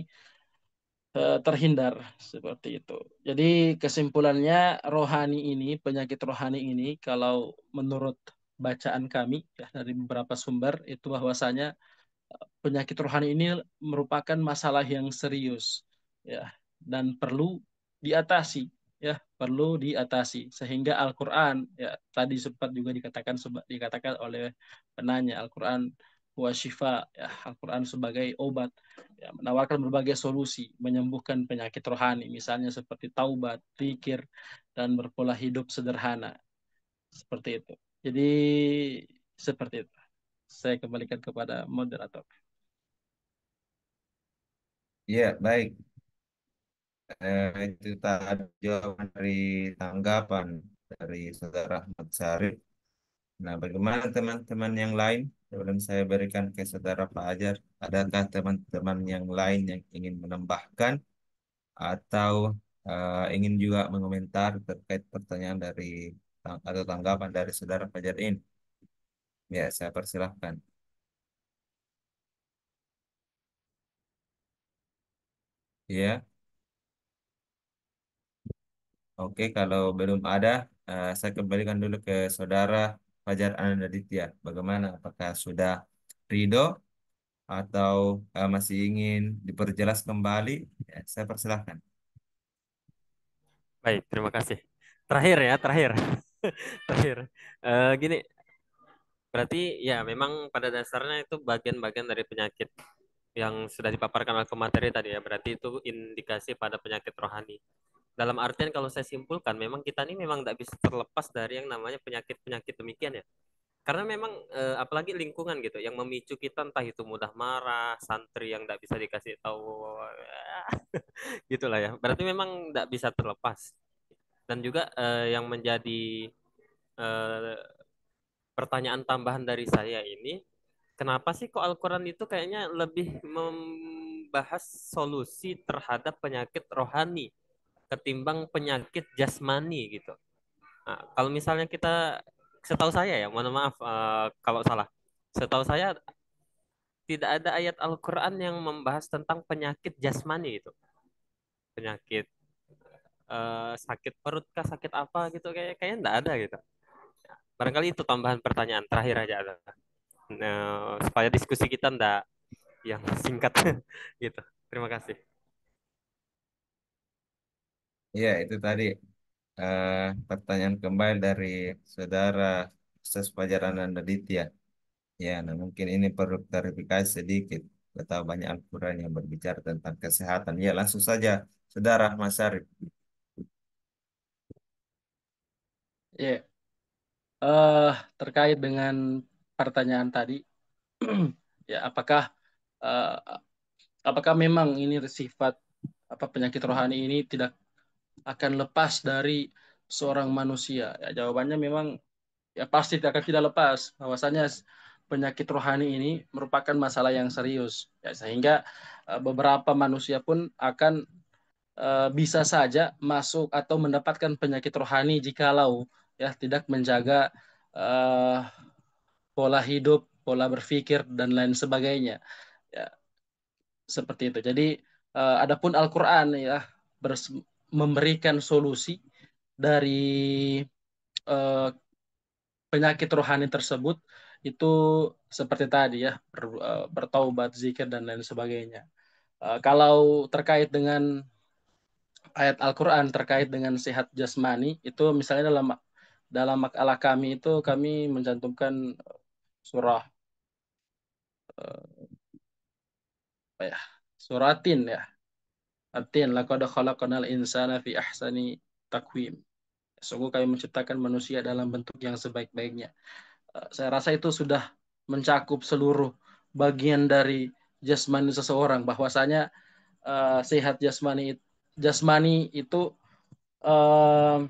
terhindar seperti itu. Jadi kesimpulannya rohani ini, penyakit rohani ini kalau menurut bacaan kami ya dari beberapa sumber itu bahwasanya penyakit rohani ini merupakan masalah yang serius ya dan perlu diatasi ya, perlu diatasi sehingga Al-Qur'an ya tadi sempat juga dikatakan oleh penanya Al-Qur'an wa syifa ya, Al-Qur'an sebagai obat ya, menawarkan berbagai solusi menyembuhkan penyakit rohani misalnya seperti taubat, zikir dan berpola hidup sederhana seperti itu. Jadi seperti itu. Saya kembalikan kepada moderator. Iya, baik. Itu tadi jawaban dari tanggapan dari Saudara Ahmad Syarif. Nah, bagaimana teman-teman yang lain? Sebelum saya berikan ke Saudara Fajar, adakah teman-teman yang lain yang ingin menambahkan atau ingin juga mengomentar terkait pertanyaan dari atau tanggapan dari Saudara Fajar ini? Ya, saya persilahkan. Ya, oke. Kalau belum ada, saya kembalikan dulu ke Saudara Fajar Anandaditya. Bagaimana? Apakah sudah ridho atau masih ingin diperjelas kembali? Ya, saya persilahkan. Baik, terima kasih. Terakhir ya, terakhir. Terakhir. Gini, berarti ya memang pada dasarnya itu bagian-bagian dari penyakit yang sudah dipaparkan oleh pemateri tadi ya. Berarti itu indikasi pada penyakit rohani. Dalam artian kalau saya simpulkan, memang kita ini memang tidak bisa terlepas dari yang namanya penyakit-penyakit demikian ya. Karena memang apalagi lingkungan gitu yang memicu kita entah itu mudah marah, santri yang tidak bisa dikasih tahu, gitulah ya. Berarti memang tidak bisa terlepas. Dan juga yang menjadi eh, pertanyaan tambahan dari saya ini, kenapa sih kok Al-Quran itu kayaknya lebih membahas solusi terhadap penyakit rohani ketimbang penyakit jasmani gitu. Nah, kalau misalnya kita, setahu saya ya, mohon maaf kalau salah, setahu saya tidak ada ayat Al-Quran yang membahas tentang penyakit jasmani itu, penyakit sakit perut kah, sakit apa gitu, kayaknya enggak ada gitu. Barangkali itu tambahan pertanyaan terakhir aja ada. Supaya diskusi kita enggak yang singkat gitu. Terima kasih. Ya, itu tadi eh, pertanyaan kembali dari Saudara Ustaz Fajar Anandaditya. Ya, nah mungkin ini perlu klarifikasi sedikit. Betapa banyak Al-Quran yang berbicara tentang kesehatan. Ya, langsung saja, Saudara Mas Syarif. Ya, terkait dengan pertanyaan tadi, ya eh, apakah memang ini sifat penyakit rohani ini tidak akan lepas dari seorang manusia? Ya, jawabannya memang ya pasti akan tidak lepas. Bahwasanya penyakit rohani ini merupakan masalah yang serius, ya, sehingga beberapa manusia pun akan bisa saja masuk atau mendapatkan penyakit rohani jikalau ya tidak menjaga uh, pola hidup, pola berpikir dan lain sebagainya. Ya, seperti itu. Jadi adapun Al-Qur'an ya memberikan solusi dari uh, penyakit rohani tersebut itu seperti tadi ya bertaubat, zikir dan lain sebagainya. Kalau terkait dengan ayat Al-Qur'an terkait dengan sehat jasmani itu misalnya dalam makalah kami itu kami mencantumkan surah apa ya? Suratin ya. Atin laqad khalaqnal insana fi ahsani takwim. Sungguh kami menciptakan manusia dalam bentuk yang sebaik-baiknya. Saya rasa itu sudah mencakup seluruh bagian dari jasmani seseorang bahwasanya sehat jasmani itu uh,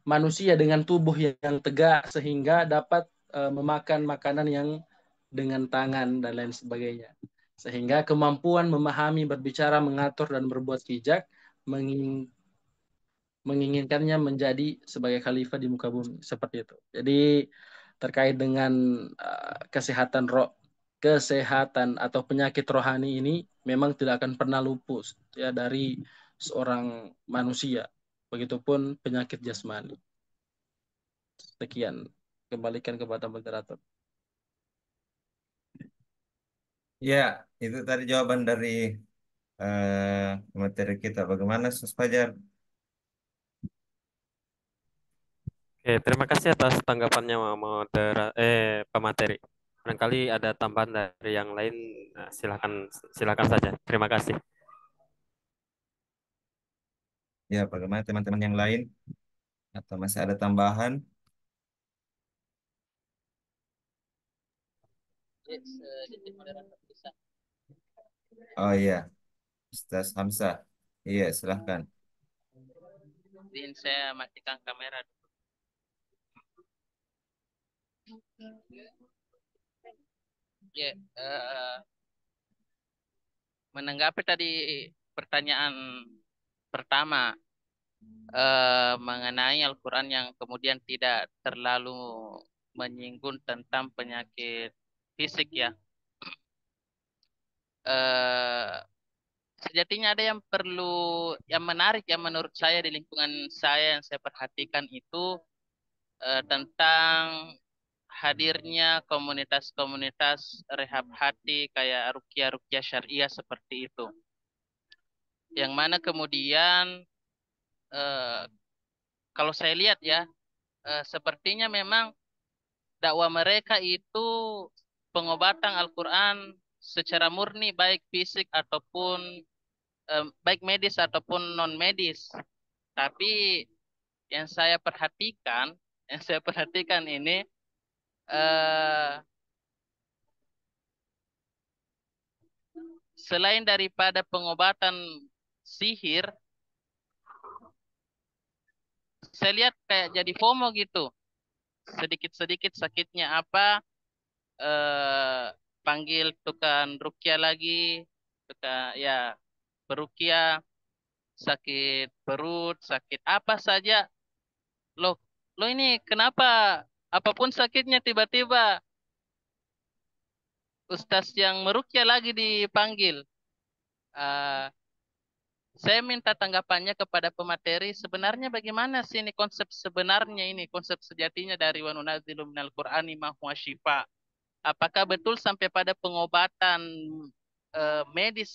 manusia dengan tubuh yang tegak sehingga dapat memakan makanan yang dengan tangan dan lain sebagainya. Sehingga kemampuan memahami, berbicara, mengatur, dan berbuat bijak menginginkannya menjadi sebagai khalifah di muka bumi. Seperti itu. Jadi terkait dengan kesehatan atau penyakit rohani ini memang tidak akan pernah lupus ya dari seorang manusia. Begitupun penyakit jasmani. Sekian, kembalikan kepada moderator. Ya, itu tadi jawaban dari materi kita. Bagaimana, Sus Fajar? Oke, terima kasih atas tanggapannya pemateri. Barangkali ada tambahan dari yang lain, nah, silakan silakan saja. Terima kasih. Ya, bagaimana teman-teman yang lain? Atau masih ada tambahan? Oh iya, Ustaz Hamzah. Iya, silahkan. Izin saya matikan kamera. Ya, menanggapi tadi pertanyaan pertama mengenai Al-Quran yang kemudian tidak terlalu menyinggung tentang penyakit fisik ya. Sejatinya ada yang yang menarik yang menurut saya di lingkungan saya yang saya perhatikan itu tentang hadirnya komunitas-komunitas rehab hati kayak ruqyah-ruqyah syariah seperti itu. Yang mana kemudian eh, kalau saya lihat ya, sepertinya memang dakwah mereka itu pengobatan Al-Quran secara murni baik fisik ataupun baik medis ataupun non medis. Tapi yang saya perhatikan, yang saya perhatikan ini eh, selain daripada pengobatan sihir, saya lihat kayak jadi FOMO gitu. Sedikit-sedikit sakitnya apa, panggil tukang rukia lagi, tukang ya perukia, sakit perut, sakit apa saja. Loh, lo ini kenapa apapun sakitnya tiba-tiba ustaz yang merukia lagi dipanggil. Eh, saya minta tanggapannya kepada pemateri. Sebenarnya bagaimana sih ini konsep sebenarnya ini, konsep sejatinya dari wa nunazzilu minal Qur'ani ma huwa syifa. Apakah betul sampai pada pengobatan medis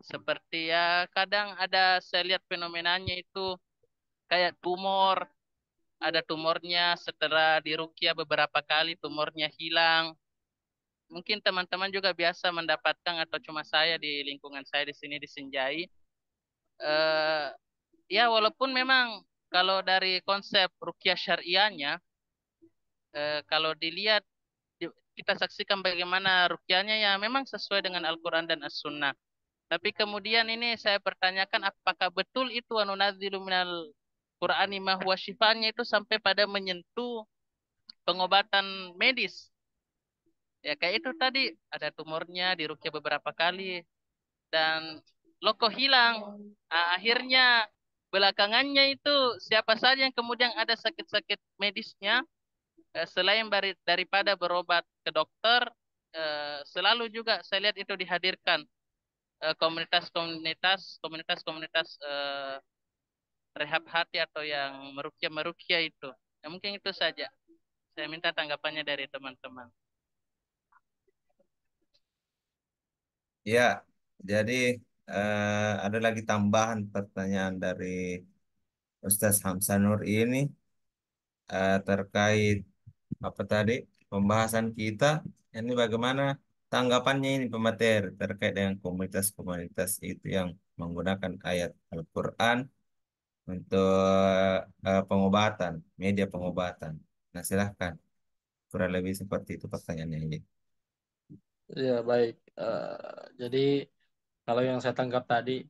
seperti ya kadang ada saya lihat fenomenanya itu kayak tumor, ada tumornya setelah dirukia beberapa kali tumornya hilang. Mungkin teman-teman juga biasa mendapatkan atau cuma saya di lingkungan saya di sini di Sinjai. Eh, ya walaupun memang kalau dari konsep rukyah syariahnya, kalau dilihat kita saksikan bagaimana rukyahnya ya memang sesuai dengan Al-Quran dan As-Sunnah. Tapi kemudian ini saya pertanyakan apakah betul itu anunadzilu minal Qur'ani ma huwa syifanya itu sampai pada menyentuh pengobatan medis. Ya kayak itu tadi ada tumornya dirukyah beberapa kali dan loko hilang. Akhirnya belakangannya itu siapa saja yang kemudian ada sakit-sakit medisnya selain daripada berobat ke dokter selalu juga saya lihat itu dihadirkan komunitas-komunitas rehab hati atau yang merukyah itu. Ya, mungkin itu saja. Saya minta tanggapannya dari teman-teman. Ya, jadi ada lagi tambahan pertanyaan dari Ustaz Hamzah Nur ini terkait apa tadi pembahasan kita. Ini bagaimana tanggapannya ini pemateri terkait dengan komunitas-komunitas itu yang menggunakan ayat Al-Quran untuk pengobatan, media pengobatan. Nah, silahkan. Kurang lebih seperti itu pertanyaannya ini. Ya, baik. Jadi kalau yang saya tangkap tadi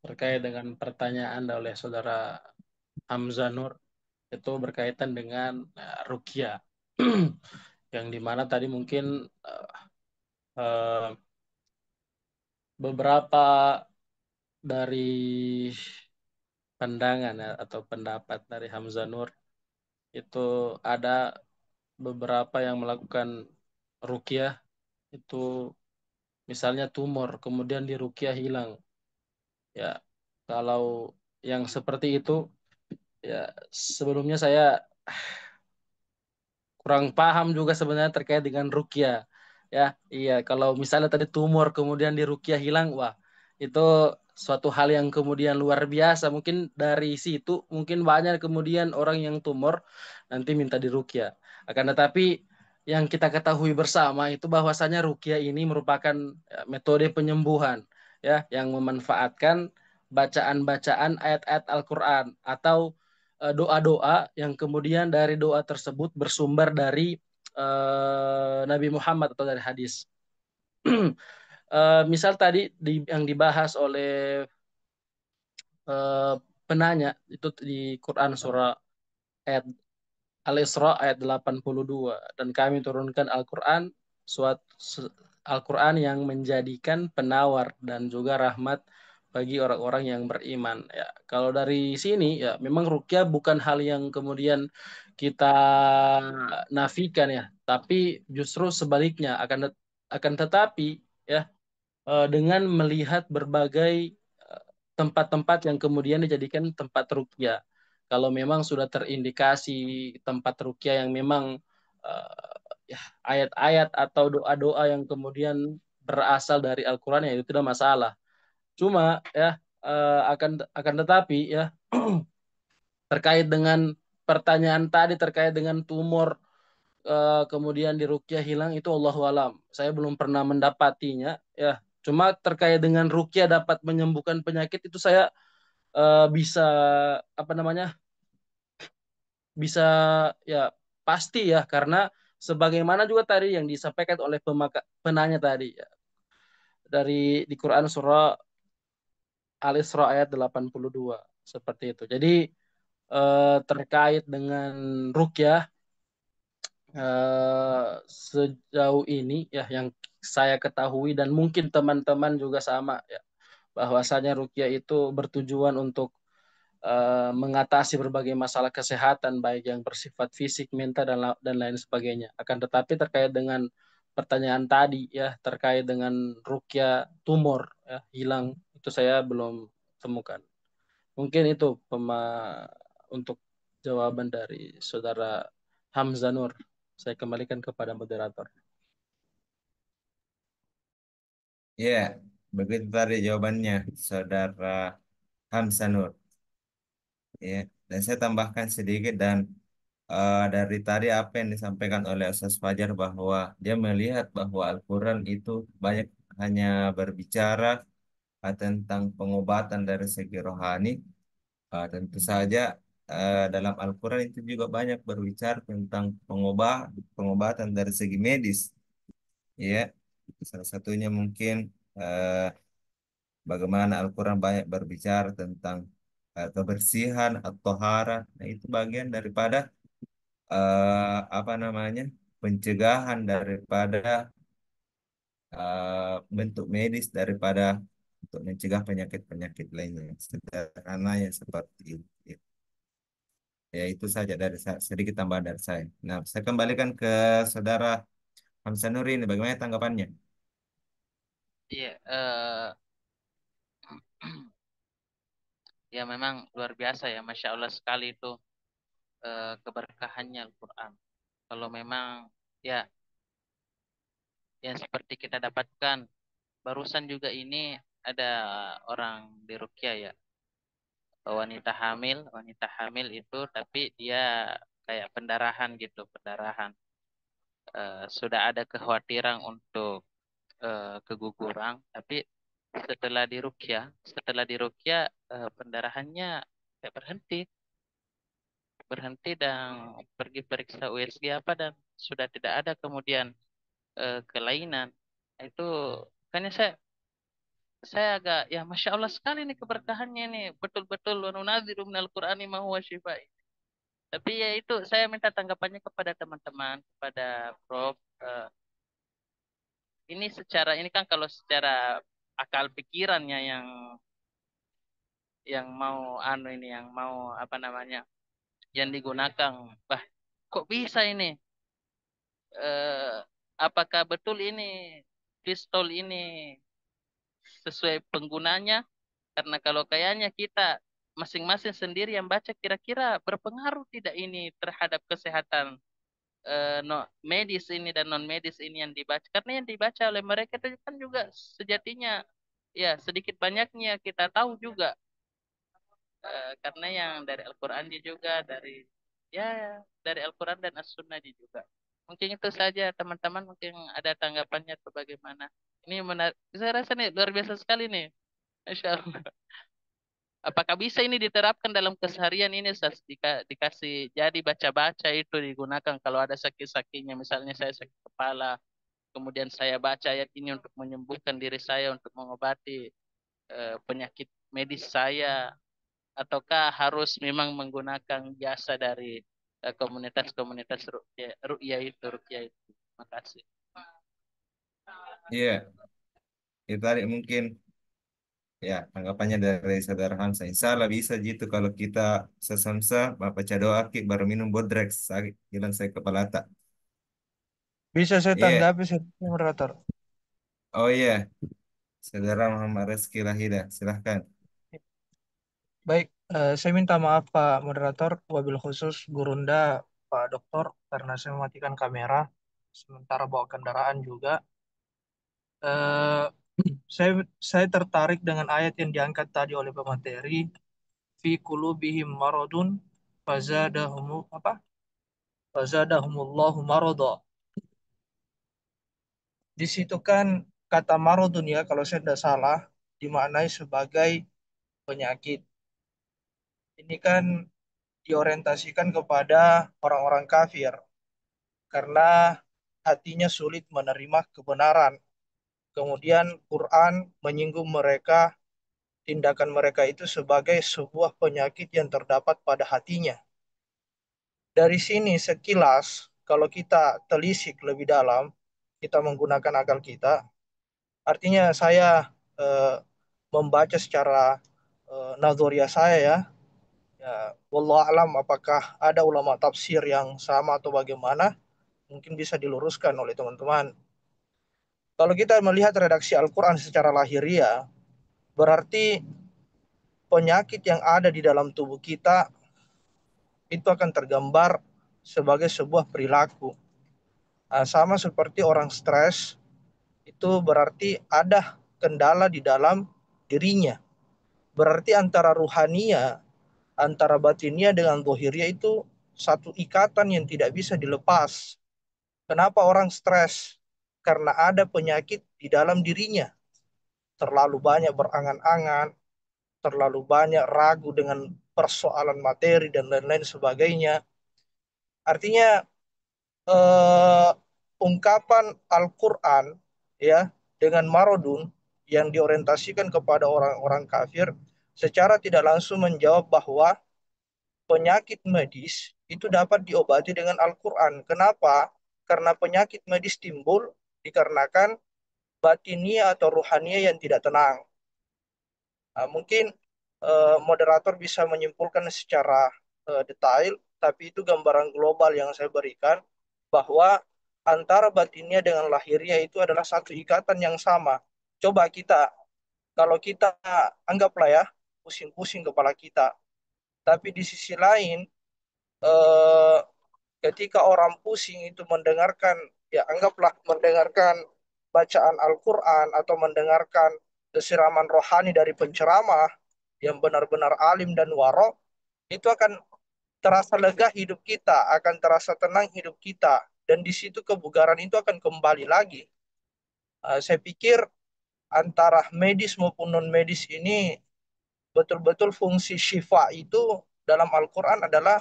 terkait dengan pertanyaan oleh saudara Hamzah Nur itu berkaitan dengan ruqyah. yang dimana tadi mungkin eh, beberapa dari pandangan ya, atau pendapat dari Hamzah Nur itu ada beberapa yang melakukan ruqyah itu misalnya tumor kemudian di ruqyah hilang ya. Kalau yang seperti itu ya, sebelumnya saya kurang paham juga sebenarnya terkait dengan ruqyah ya. Iya, kalau misalnya tadi tumor kemudian di ruqyah hilang, wah itu suatu hal yang kemudian luar biasa. Mungkin dari situ mungkin banyak kemudian orang yang tumor nanti minta di ruqyah. Akan tetapi yang kita ketahui bersama itu bahwasanya ruqyah ini merupakan ya, metode penyembuhan ya yang memanfaatkan bacaan-bacaan ayat-ayat Al-Qur'an atau doa-doa yang kemudian dari doa tersebut bersumber dari Nabi Muhammad atau dari hadis. Misal tadi yang dibahas oleh penanya itu di Quran surah ayat Al-Isra ayat 82 dan kami turunkan Al-Qur'an suatu Al-Qur'an yang menjadikan penawar dan juga rahmat bagi orang-orang yang beriman ya. Kalau dari sini ya memang ruqyah bukan hal yang kemudian kita nafikan ya, tapi justru sebaliknya akan tetapi ya dengan melihat berbagai tempat-tempat yang kemudian dijadikan tempat ruqyah. Kalau memang sudah terindikasi tempat ruqyah yang memang ya, ayat-ayat atau doa-doa yang kemudian berasal dari Al-Qur'an ya itu tidak masalah. Cuma ya akan tetapi ya terkait dengan pertanyaan tadi terkait dengan tumor kemudian di ruqyah hilang itu Allahu alam. Saya belum pernah mendapatinya ya. Cuma terkait dengan ruqyah dapat menyembuhkan penyakit itu saya bisa apa namanya? Bisa ya pasti ya karena sebagaimana juga tadi yang disampaikan oleh penanya tadi ya, dari di Quran surah Al-Isra ayat 82 seperti itu. Jadi terkait dengan ruqyah sejauh ini ya yang saya ketahui dan mungkin teman-teman juga sama ya bahwasanya ruqyah itu bertujuan untuk mengatasi berbagai masalah kesehatan baik yang bersifat fisik, mental dan lain sebagainya. Akan tetapi terkait dengan pertanyaan tadi ya terkait dengan ruqyah tumor ya hilang itu saya belum temukan. Mungkin itu untuk jawaban dari saudara Hamzah Nur. Saya kembalikan kepada moderator. Ya, begitu tadi jawabannya, Saudara Hamsanur. Ya, dan saya tambahkan sedikit dan dari tadi apa yang disampaikan oleh Ustaz Fajar bahwa dia melihat bahwa Al-Quran itu banyak hanya berbicara tentang pengobatan dari segi rohani. Tentu saja dalam Al-Quran itu juga banyak berbicara tentang pengobatan dari segi medis. Ya, salah satunya mungkin eh, bagaimana Al-Quran banyak berbicara tentang kebersihan atau tohara. Nah, itu bagian daripada apa namanya pencegahan daripada bentuk medis daripada untuk mencegah penyakit-penyakit lainnya. Sederhananya seperti itu. Ya, itu saja dari sedikit tambahan dari saya. Nah, saya kembalikan ke Saudara Hamsanuri ini. Bagaimana tanggapannya? Iya, ya memang luar biasa ya, Masya Allah sekali itu keberkahannya Al-Quran. Kalau memang ya yang seperti kita dapatkan barusan juga ini ada orang di Rukia ya, wanita hamil itu tapi dia kayak pendarahan gitu, pendarahan. Sudah ada kekhawatiran untuk keguguran, tapi setelah dirukia pendarahannya kayak berhenti dan pergi periksa USG apa dan sudah tidak ada kemudian kelainan. Itu makanya saya agak ya Masya Allah sekali nih keberkahannya nih betul-betul wa nunadziru minal Qur'ani ma huwa syifaa. Tapi ya itu saya minta tanggapannya kepada teman-teman, kepada Prof. Ini secara ini kan kalau secara akal pikirannya yang mau anu ini yang mau apa namanya yang digunakan, bah kok bisa ini? Eh, apakah betul ini pistol ini sesuai penggunanya? Karena kalau kayaknya kita masing-masing sendiri yang baca kira-kira berpengaruh tidak ini terhadap kesehatan no, medis ini dan non medis ini yang dibaca. Karena yang dibaca oleh mereka itu kan juga sejatinya ya sedikit banyaknya kita tahu juga. Karena yang dari Al-Quran dia juga ya dari Al-Quran dan As-Sunnah dia juga. Mungkin itu saja teman-teman, mungkin ada tanggapannya atau bagaimana. Ini menarik. Saya rasa nih luar biasa sekali nih. Masya Allah. Apakah bisa ini diterapkan dalam keseharian ini Sas? Dikasih jadi baca-baca itu digunakan kalau ada sakit-sakitnya, misalnya saya sakit kepala, kemudian saya baca ayat ini untuk menyembuhkan diri saya, untuk mengobati penyakit medis saya, ataukah harus memang menggunakan jasa dari komunitas-komunitas rukyah itu. Terima kasih. Iya, itu tadi mungkin ya tanggapannya dari saudara Hamsa. Insya Allah bisa gitu kalau kita sesamsa baca doa baru minum bodrex sakit hilang saya kepala tak. Bisa saya Iya, tanggapi, moderator? oh iya, saudara Muhammad Rizky Lahida, silahkan. Baik, saya minta maaf Pak Moderator, wabil khusus Gurunda, Pak Doktor, karena saya mematikan kamera, sementara bawa kendaraan juga. Eh, saya saya tertarik dengan ayat yang diangkat tadi oleh pemateri, fi qulubihim maradun, fazadahumu apa? Fazadahumullahu marada. Di situ kan kata maradun ya, kalau saya tidak salah, dimaknai sebagai penyakit. Ini kan diorientasikan kepada orang-orang kafir karena hatinya sulit menerima kebenaran. Kemudian Quran menyinggung mereka, tindakan mereka itu sebagai sebuah penyakit yang terdapat pada hatinya. Dari sini sekilas, kalau kita telisik lebih dalam, kita menggunakan akal kita, artinya saya eh, membaca secara nazariah saya ya, ya, wallahu alam apakah ada ulama tafsir yang sama atau bagaimana, mungkin bisa diluruskan oleh teman-teman. Kalau kita melihat redaksi Al-Quran secara lahiriah, berarti penyakit yang ada di dalam tubuh kita itu akan tergambar sebagai sebuah perilaku. Sama seperti orang stres, itu berarti ada kendala di dalam dirinya. Berarti antara ruhania, antara batinia dengan dohiria itu satu ikatan yang tidak bisa dilepas. Kenapa orang stres? Karena ada penyakit di dalam dirinya. Terlalu banyak berangan-angan, terlalu banyak ragu dengan persoalan materi dan lain-lain sebagainya. Artinya eh, ungkapan Al-Quran ya dengan marodun yang diorientasikan kepada orang-orang kafir secara tidak langsung menjawab bahwa penyakit medis itu dapat diobati dengan Al-Quran. Kenapa? Karena penyakit medis timbul dikarenakan batinia atau ruhania yang tidak tenang. Mungkin moderator bisa menyimpulkan secara detail, tapi itu gambaran global yang saya berikan bahwa antara batinnya dengan lahirnya itu adalah satu ikatan yang sama. Coba kalau kita anggaplah ya, pusing-pusing kepala kita, tapi di sisi lain eh, ketika orang pusing itu mendengarkan, ya anggaplah mendengarkan bacaan Al-Quran atau mendengarkan desiraman rohani dari penceramah yang benar-benar alim dan warok, itu akan terasa lega hidup kita, akan terasa tenang hidup kita, dan di situ kebugaran itu akan kembali lagi. Saya pikir antara medis maupun non medis ini betul-betul fungsi syifa itu dalam Al-Quran adalah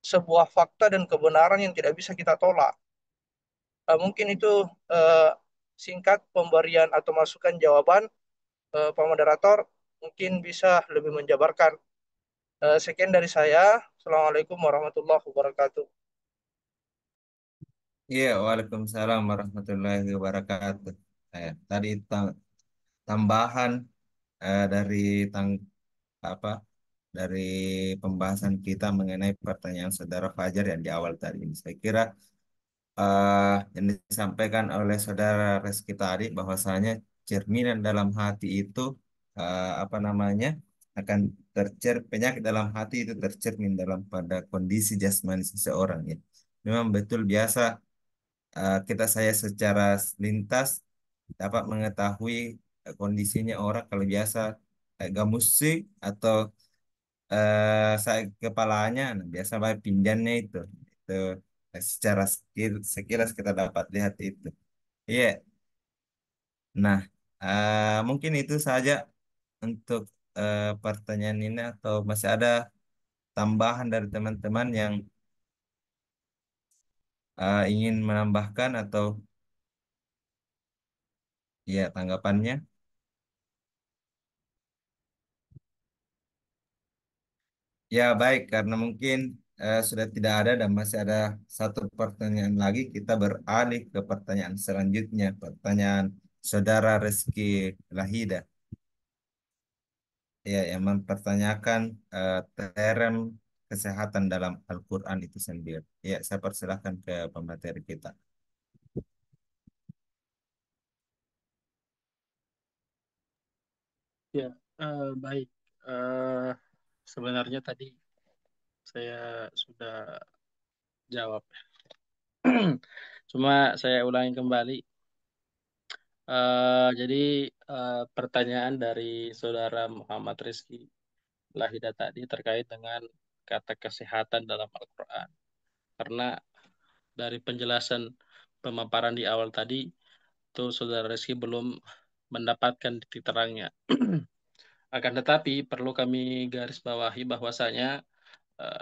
sebuah fakta dan kebenaran yang tidak bisa kita tolak. Mungkin itu eh, singkat pemberian atau masukan jawaban. Pak Moderator mungkin bisa lebih menjabarkan. Sekian dari saya. Assalamualaikum warahmatullahi wabarakatuh. Iya, Waalaikumsalam warahmatullahi wabarakatuh. Tadi tambahan dari tang apa dari pembahasan kita mengenai pertanyaan saudara Fajar yang di awal tadi ini. Saya kira yang disampaikan oleh saudara Reski tadi bahwasanya cerminan dalam hati itu apa namanya akan penyakit dalam hati itu tercermin dalam pada kondisi jasmani seseorang ya. Memang betul biasa saya secara lintas dapat mengetahui kondisinya orang kalau biasa agak musik atau saya kepalanya nah, biasa banyak pinjannya itu secara sekilas kita dapat lihat itu. Iya. Nah, mungkin itu saja untuk pertanyaan ini atau masih ada tambahan dari teman-teman yang ingin menambahkan atau ya tanggapannya. Ya, baik, karena mungkin sudah tidak ada dan masih ada satu pertanyaan lagi, kita beralih ke pertanyaan selanjutnya, pertanyaan Saudara Reski Lahida, ya, yang mempertanyakan term kesehatan dalam Al-Quran itu sendiri. Ya, saya persilahkan ke pemateri kita. Ya, baik. Eh, Sebenarnya tadi saya sudah jawab. Cuma saya ulangi kembali. Jadi pertanyaan dari saudara Muhammad Rizky Lahida tadi terkait dengan kata kesehatan dalam Al-Quran. Karena dari penjelasan pemaparan di awal tadi, itu saudara Rizky belum mendapatkan titik terangnya. Akan tetapi perlu kami garis bawahi bahwasanya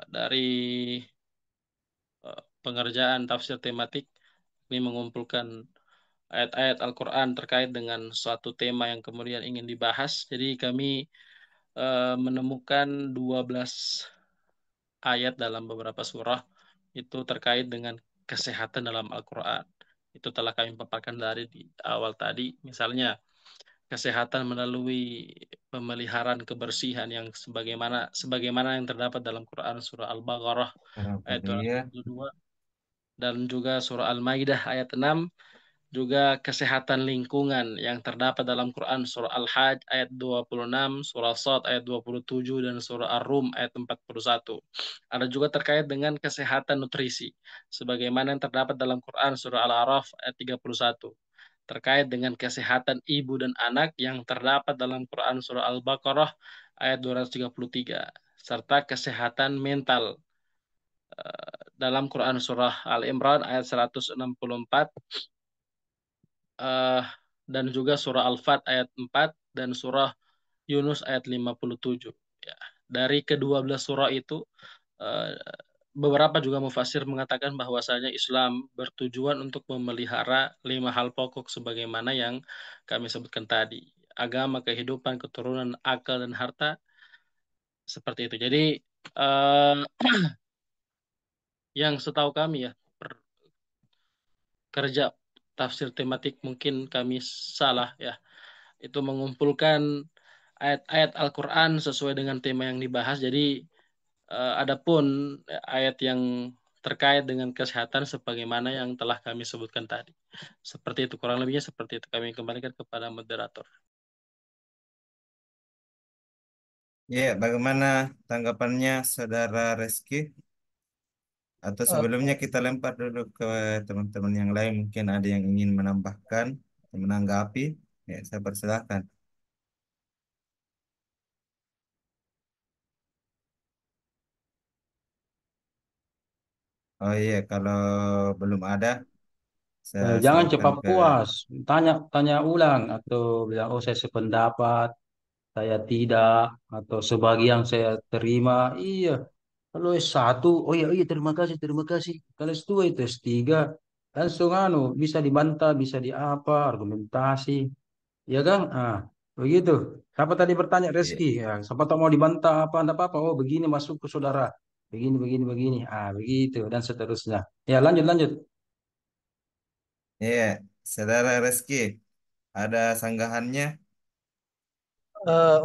dari pengerjaan tafsir tematik ini mengumpulkan ayat-ayat Al-Quran terkait dengan suatu tema yang kemudian ingin dibahas. Jadi kami menemukan 12 ayat dalam beberapa surah itu terkait dengan kesehatan dalam Al-Quran. Itu telah kami paparkan dari di awal tadi. Misalnya kesehatan melalui pemeliharaan kebersihan yang sebagaimana yang terdapat dalam Quran surah Al-Baqarah ayat Alhamdulillah. 272 dan juga surah Al-Maidah ayat 6, juga kesehatan lingkungan yang terdapat dalam Quran surah Al-Hajj ayat 26, surah Shad ayat 27 dan surah Ar-Rum ayat 41. Ada juga terkait dengan kesehatan nutrisi sebagaimana yang terdapat dalam Quran surah Al-A'raf ayat 31, terkait dengan kesehatan ibu dan anak yang terdapat dalam Quran surah Al-Baqarah ayat 233, serta kesehatan mental dalam Quran surah Al-Imran ayat 164, eh, dan juga surah Al-Fat ayat 4 dan surah Yunus ayat 57. Ya. Dari kedua belas surah itu eh, beberapa juga mufasir mengatakan bahwasanya Islam bertujuan untuk memelihara 5 hal pokok sebagaimana yang kami sebutkan tadi. Agama, kehidupan, keturunan, akal, dan harta, seperti itu. Jadi eh, yang setahu kami ya, kerja tafsir tematik mungkin kami salah ya. Itu mengumpulkan ayat-ayat Al-Quran sesuai dengan tema yang dibahas. Jadi adapun ayat yang terkait dengan kesehatan sebagaimana yang telah kami sebutkan tadi. Seperti itu, kurang lebihnya seperti itu. Kami kembalikan kepada moderator. Ya, bagaimana tanggapannya Saudara Reski? Atau sebelumnya kita lempar dulu ke teman-teman yang lain, mungkin ada yang ingin menambahkan, menanggapi. Ya, saya persilahkan. Oh iya, kalau belum ada, saya Jangan serahkan cepat ke. puas, tanya tanya ulang atau bilang oh saya sependapat, saya tidak atau sebagian saya terima. Iya, kalau S1, oh iya iya terima kasih. Kalau S2 itu S3 langsung bisa dibantah, bisa di apa, argumentasi, ya kan? Ah. Begitu. Siapa tadi bertanya Iya, Reski? Ya, siapa tahu mau dibantah apa, enggak apa-apa. Oh, begini masuk ke saudara. Begini, begini, begini. Ah, begitu dan seterusnya. Ya, lanjut, lanjut. iya, saudara Reski, ada sanggahannya?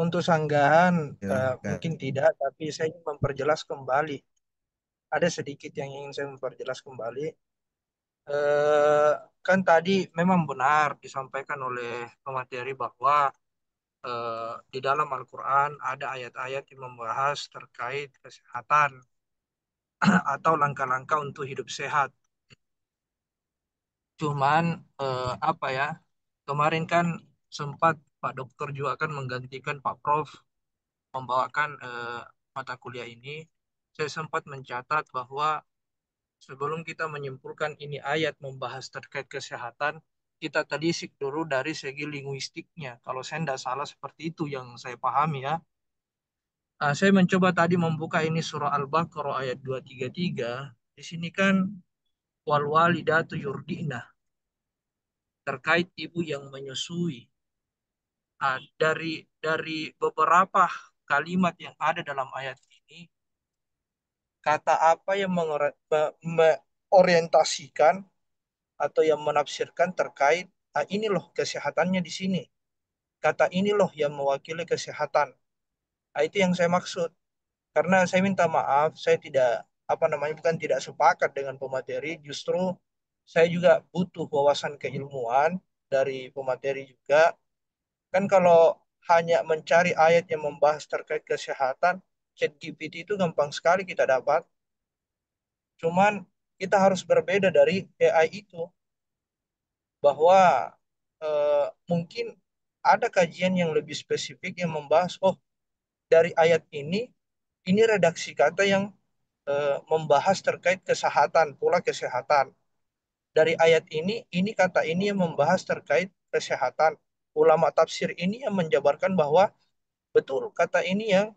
Untuk sanggahan Silahkan. mungkin tidak, tapi saya ingin memperjelas kembali. Ada sedikit yang ingin saya memperjelas kembali. Eh, kan tadi memang benar disampaikan oleh pemateri bahwa di dalam Al-Quran ada ayat-ayat yang membahas terkait kesehatan atau langkah-langkah untuk hidup sehat. Cuman apa ya, kemarin kan sempat Pak Dokter juga kan menggantikan Pak Prof membawakan mata kuliah ini. Saya sempat mencatat bahwa sebelum kita menyimpulkan ini ayat membahas terkait kesehatan, kita tadi sik dulu dari segi linguistiknya. Kalau saya tidak salah seperti itu yang saya pahami ya. Saya mencoba tadi membuka ini surah Al-Baqarah ayat 233. Di sini kan wal walidatu yurdina terkait ibu yang menyusui. Dari beberapa kalimat yang ada dalam ayat ini, kata apa yang mengorientasikan atau yang menafsirkan terkait ini loh kesehatannya di sini. Kata ini loh yang mewakili kesehatan. Itu yang saya maksud. Karena saya minta maaf, saya tidak apa namanya bukan tidak sepakat dengan pemateri, justru saya juga butuh wawasan keilmuan dari pemateri juga. Kan kalau hanya mencari ayat yang membahas terkait kesehatan, ChatGPT itu gampang sekali kita dapat. Cuman kita harus berbeda dari AI itu, bahwa mungkin ada kajian yang lebih spesifik yang membahas, oh dari ayat ini redaksi kata yang membahas terkait kesehatan, pola kesehatan. Dari ayat ini kata ini yang membahas terkait kesehatan. Ulama tafsir ini yang menjabarkan bahwa betul kata ini yang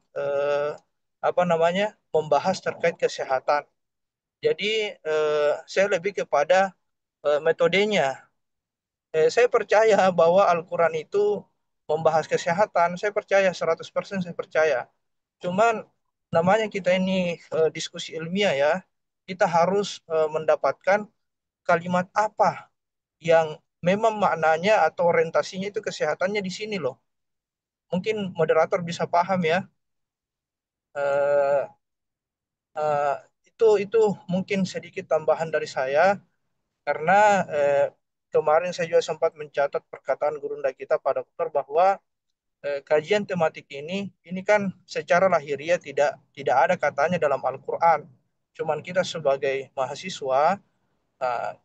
apa namanya membahas terkait kesehatan. Jadi saya lebih kepada metodenya. Saya percaya bahwa Al-Quran itu membahas kesehatan. Saya percaya 100% saya percaya. Cuman namanya kita ini diskusi ilmiah ya. Kita harus mendapatkan kalimat apa yang memang maknanya atau orientasinya itu kesehatannya di sini loh. Mungkin moderator bisa paham ya. Eh, eh, itu mungkin sedikit tambahan dari saya karena eh, kemarin saya juga sempat mencatat perkataan gurunda kita Pak Dokter bahwa kajian tematik ini kan secara lahiriah tidak ada katanya dalam Al-Qur'an. Cuman kita sebagai mahasiswa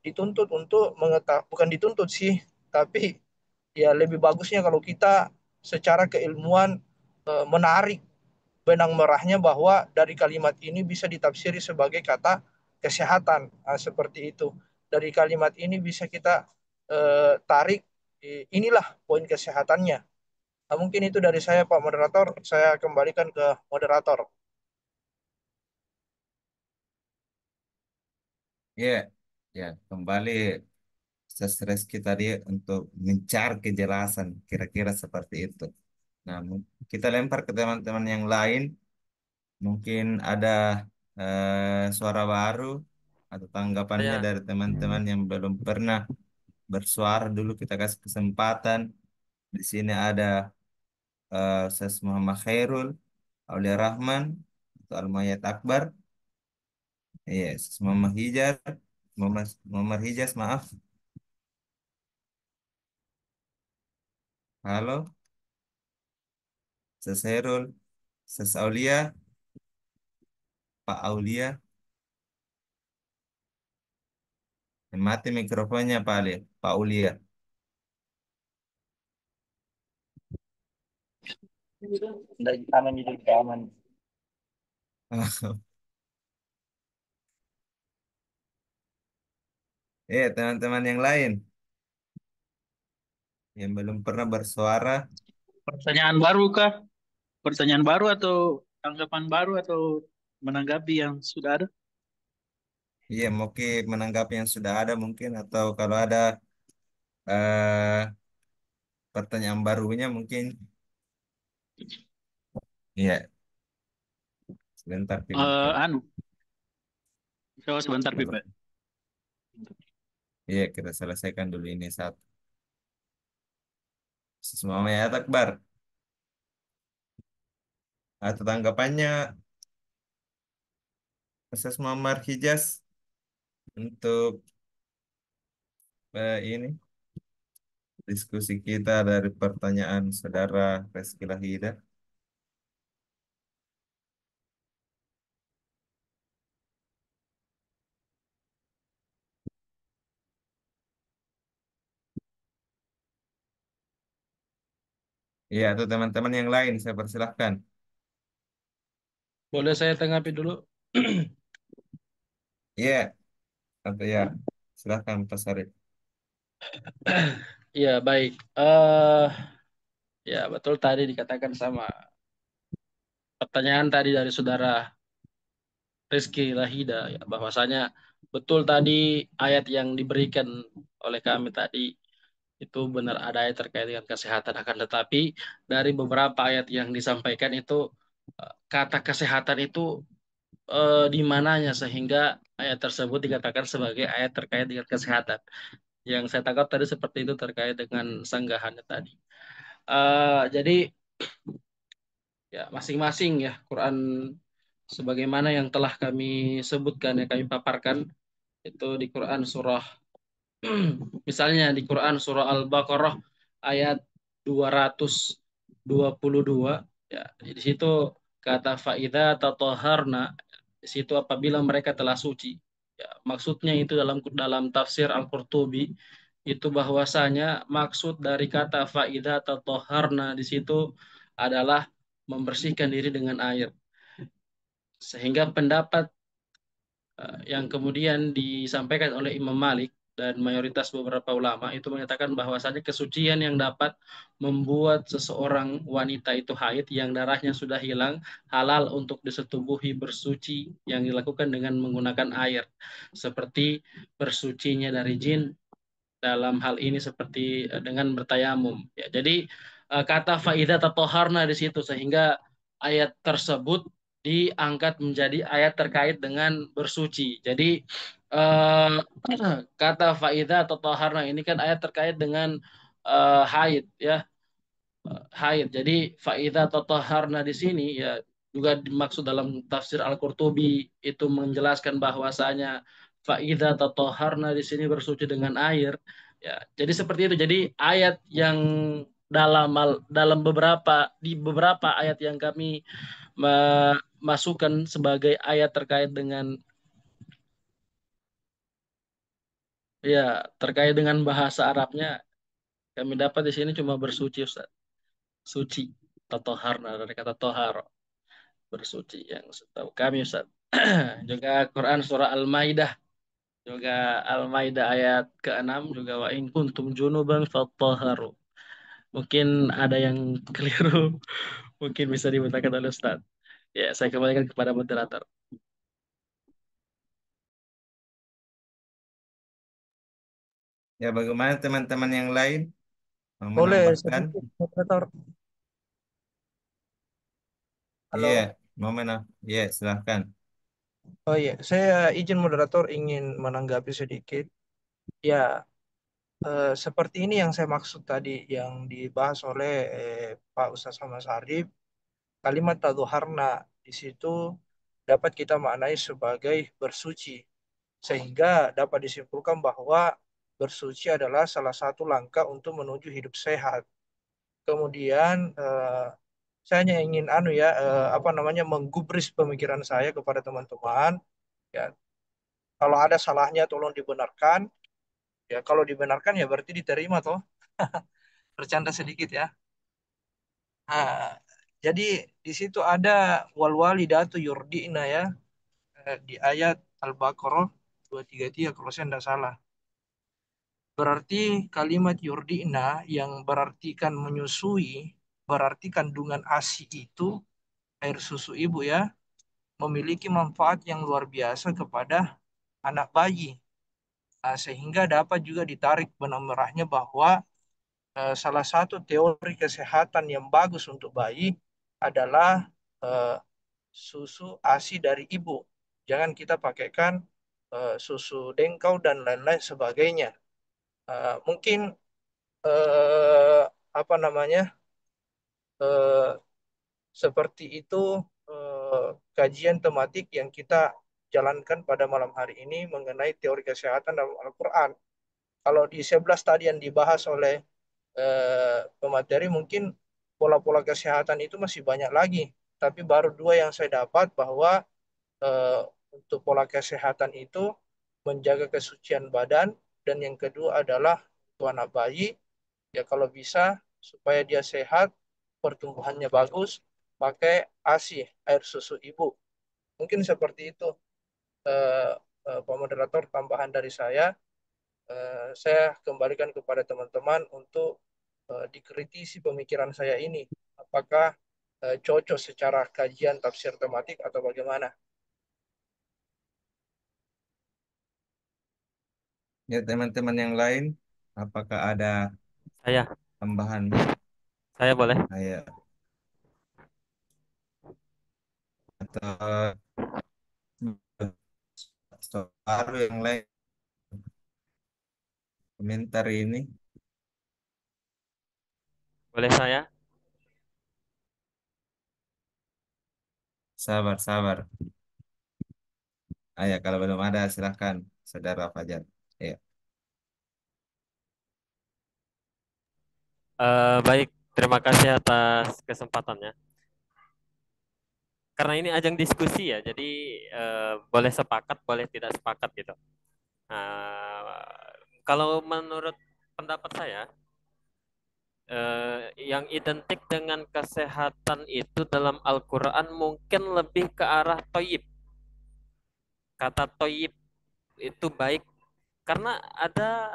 dituntut untuk mengetahui, bukan dituntut sih, tapi ya lebih bagusnya kalau kita secara keilmuan menarik benang merahnya bahwa dari kalimat ini bisa ditafsiri sebagai kata kesehatan. Seperti itu. Dari kalimat ini bisa kita tarik inilah poin kesehatannya. Mungkin itu dari saya Pak Moderator. Saya kembalikan ke moderator. Iya, ya, kembali Reski tadi untuk mencari kejelasan kira-kira seperti itu. Nah, kita lempar ke teman-teman yang lain. Mungkin ada suara baru atau tanggapannya Saya dari teman-teman yang belum pernah bersuara dulu. Kita kasih kesempatan. Di sini ada Ustaz Muhammad Khairul, Aulia Rahman, atau Almayat Akbar. Iya, Ustaz Muhammad Hijar, Muhammad Hijaz, maaf. Halo, Ustaz Khairul, Ustaz Aulia, Pak Aulia. Mati mikrofonnya Pak Ali, Pak Aulia. Tidak aman jadi aman. Iya, teman-teman yang lain yang belum pernah bersuara. Pertanyaan baru kah? Pertanyaan baru atau tanggapan baru atau menanggapi yang sudah ada? Iya, mungkin menanggapi yang sudah ada mungkin atau kalau ada eh, pertanyaan barunya mungkin. Iya, sebentar Pi, mungkin. Anu, coba sebentar, Pip. Kalau iya kita selesaikan dulu ini satu. Semua ya Akbar. Atau tanggapannya Ustaz Muhammad Hijaz untuk ini diskusi kita dari pertanyaan saudara Reski Lahida. Iya, atau teman-teman yang lain saya persilahkan. Boleh saya tanggapi dulu? Iya, atau ya silahkan Pak Sarip. Iya, baik. Ya, betul tadi dikatakan sama pertanyaan tadi dari saudara Rizky Lahida, ya, bahwasanya betul tadi ayat yang diberikan oleh kami tadi itu benar ada ayat terkait dengan kesehatan, akan tetapi dari beberapa ayat yang disampaikan itu kata kesehatan itu di mananya sehingga ayat tersebut dikatakan sebagai ayat terkait dengan kesehatan. Yang saya tangkap tadi seperti itu terkait dengan sanggahannya tadi. Jadi ya masing-masing ya Quran sebagaimana yang telah kami sebutkan ya kami paparkan itu di Quran surah misalnya di Quran surah Al-Baqarah ayat 222 ya di situ kata faida tatoharna di situ apabila mereka telah suci ya maksudnya itu dalam dalam tafsir Al-Qurtubi itu bahwasanya maksud dari kata faida tatoharna di situ adalah membersihkan diri dengan air sehingga pendapat yang kemudian disampaikan oleh Imam Malik dan mayoritas beberapa ulama itu menyatakan bahwasanya kesucian yang dapat membuat seseorang wanita itu haid yang darahnya sudah hilang halal untuk disetubuhi bersuci yang dilakukan dengan menggunakan air seperti bersucinya dari jin dalam hal ini seperti dengan bertayamum ya jadi kata faidah atau toharna di situ sehingga ayat tersebut diangkat menjadi ayat terkait dengan bersuci jadi eh, kata faidah atau toharna ini kan ayat terkait dengan haid ya haid. Jadi faidah atau taharna di sini ya juga dimaksud dalam tafsir Al-Qurtubi itu menjelaskan bahwasanya faidah atau taharna di sini bersuci dengan air. Ya, jadi seperti itu. Jadi ayat yang dalam beberapa ayat yang kami masukkan sebagai ayat terkait dengan ya terkait dengan bahasa Arabnya kami dapat di sini cuma bersuci Ustaz. Suci tatoharna dari kata tohar bersuci yang setahu kami Ustaz. Juga Quran surah Al-Maidah juga Al-Maidah ayat ke-6 juga wa in kuntum junuban fattaharu. Mungkin ada yang keliru, mungkin bisa dibutakan oleh Ustaz. Ya, saya kembalikan kepada moderator. Ya, bagaimana teman-teman yang lain mau Boleh menambahkan? sedikit, moderator. Iya, Halo. mau menambah. Iya, silahkan. Oh iya, saya izin moderator ingin menanggapi sedikit. Ya, seperti ini yang saya maksud tadi yang dibahas oleh Pak Ustaz Ahmad Sarif. Kalimat taduharna di situ dapat kita maknai sebagai bersuci, sehingga dapat disimpulkan bahwa bersuci adalah salah satu langkah untuk menuju hidup sehat. Kemudian saya hanya ingin apa namanya menggubris pemikiran saya kepada teman-teman. Ya, kalau ada salahnya tolong dibenarkan. Ya, kalau dibenarkan ya berarti diterima toh. Bercanda sedikit ya. Nah, jadi di situ ada wal walidatu yurdina ya di ayat Al-Baqarah 233 kalau saya tidak salah. Berarti kalimat yurdina yang berartikan menyusui, berarti kandungan ASI itu air susu ibu ya, memiliki manfaat yang luar biasa kepada anak bayi. Nah, sehingga dapat juga ditarik benang merahnya bahwa salah satu teori kesehatan yang bagus untuk bayi adalah eh, susu ASI dari ibu. Jangan kita pakaikan susu dengkau dan lain-lain sebagainya. Mungkin eh, apa namanya eh, seperti itu eh, kajian tematik yang kita jalankan pada malam hari ini mengenai teori kesehatan dalam Al-Quran. Kalau di 11 tadi yang dibahas oleh pemateri mungkin pola-pola kesehatan itu masih banyak lagi. Tapi baru dua yang saya dapat bahwa eh, untuk pola kesehatan itu menjaga kesucian badan dan yang kedua adalah untuk anak bayi ya kalau bisa supaya dia sehat, pertumbuhannya bagus, pakai ASI, air susu ibu. Mungkin seperti itu, eh, Pak Moderator, tambahan dari saya. Saya kembalikan kepada teman-teman untuk dikritisi pemikiran saya ini. Apakah cocok secara kajian tafsir tematik atau bagaimana? Ya, teman-teman yang lain, apakah ada Saya, tambahannya? saya boleh. Ayo, atau baru yang lain komentar ini. Boleh saya? Sabar, sabar. Ayo, kalau belum ada silahkan, Saudara Fajar. Ya. Baik, terima kasih atas kesempatannya. Karena ini ajang diskusi ya, jadi boleh sepakat, boleh tidak sepakat gitu. Nah, kalau menurut pendapat saya, yang identik dengan kesehatan itu dalam Al-Quran mungkin lebih ke arah toyib. Kata toyib itu baik karena ada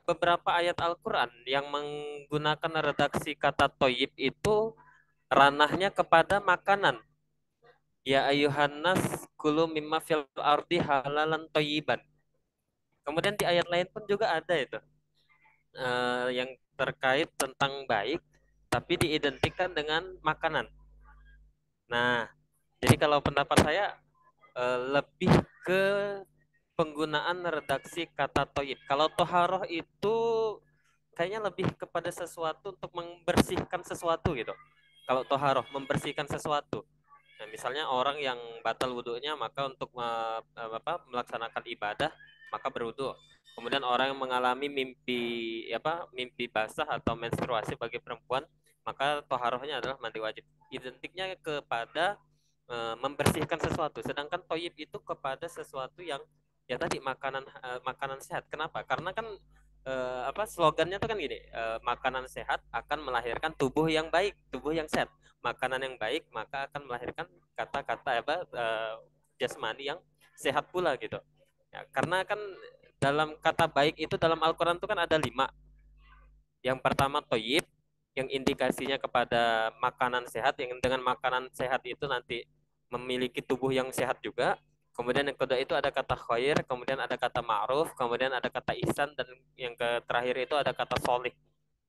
beberapa ayat Al-Quran yang menggunakan redaksi kata toyib itu ranahnya kepada makanan. Ya ayuhan nas kulu mimma fil ardi halalan toyiban. Kemudian di ayat lain pun juga ada itu yang terkait tentang baik, tapi diidentikan dengan makanan. Nah, jadi kalau pendapat saya lebih ke penggunaan redaksi kata toyib. Kalau toharoh itu kayaknya lebih kepada sesuatu untuk membersihkan sesuatu gitu. Kalau toharoh membersihkan sesuatu. Nah, misalnya orang yang batal wudhunya maka untuk melaksanakan ibadah maka berwudhu. Kemudian orang yang mengalami mimpi basah atau menstruasi bagi perempuan maka toharohnya adalah mandi wajib. Identiknya kepada membersihkan sesuatu. Sedangkan toyib itu kepada sesuatu yang ya tadi makanan sehat. Kenapa? Karena kan slogannya tuh kan gini, makanan sehat akan melahirkan tubuh yang baik, tubuh yang sehat. Makanan yang baik maka akan melahirkan kata-kata jasmani yang sehat pula gitu. Ya, karena kan dalam kata baik itu dalam Al-Quran itu kan ada 5. Yang pertama toyib, yang indikasinya kepada makanan sehat, yang dengan makanan sehat itu nanti memiliki tubuh yang sehat juga. Kemudian yang kedua itu ada kata khair, kemudian ada kata ma'ruf, kemudian ada kata ihsan, dan yang terakhir itu ada kata solih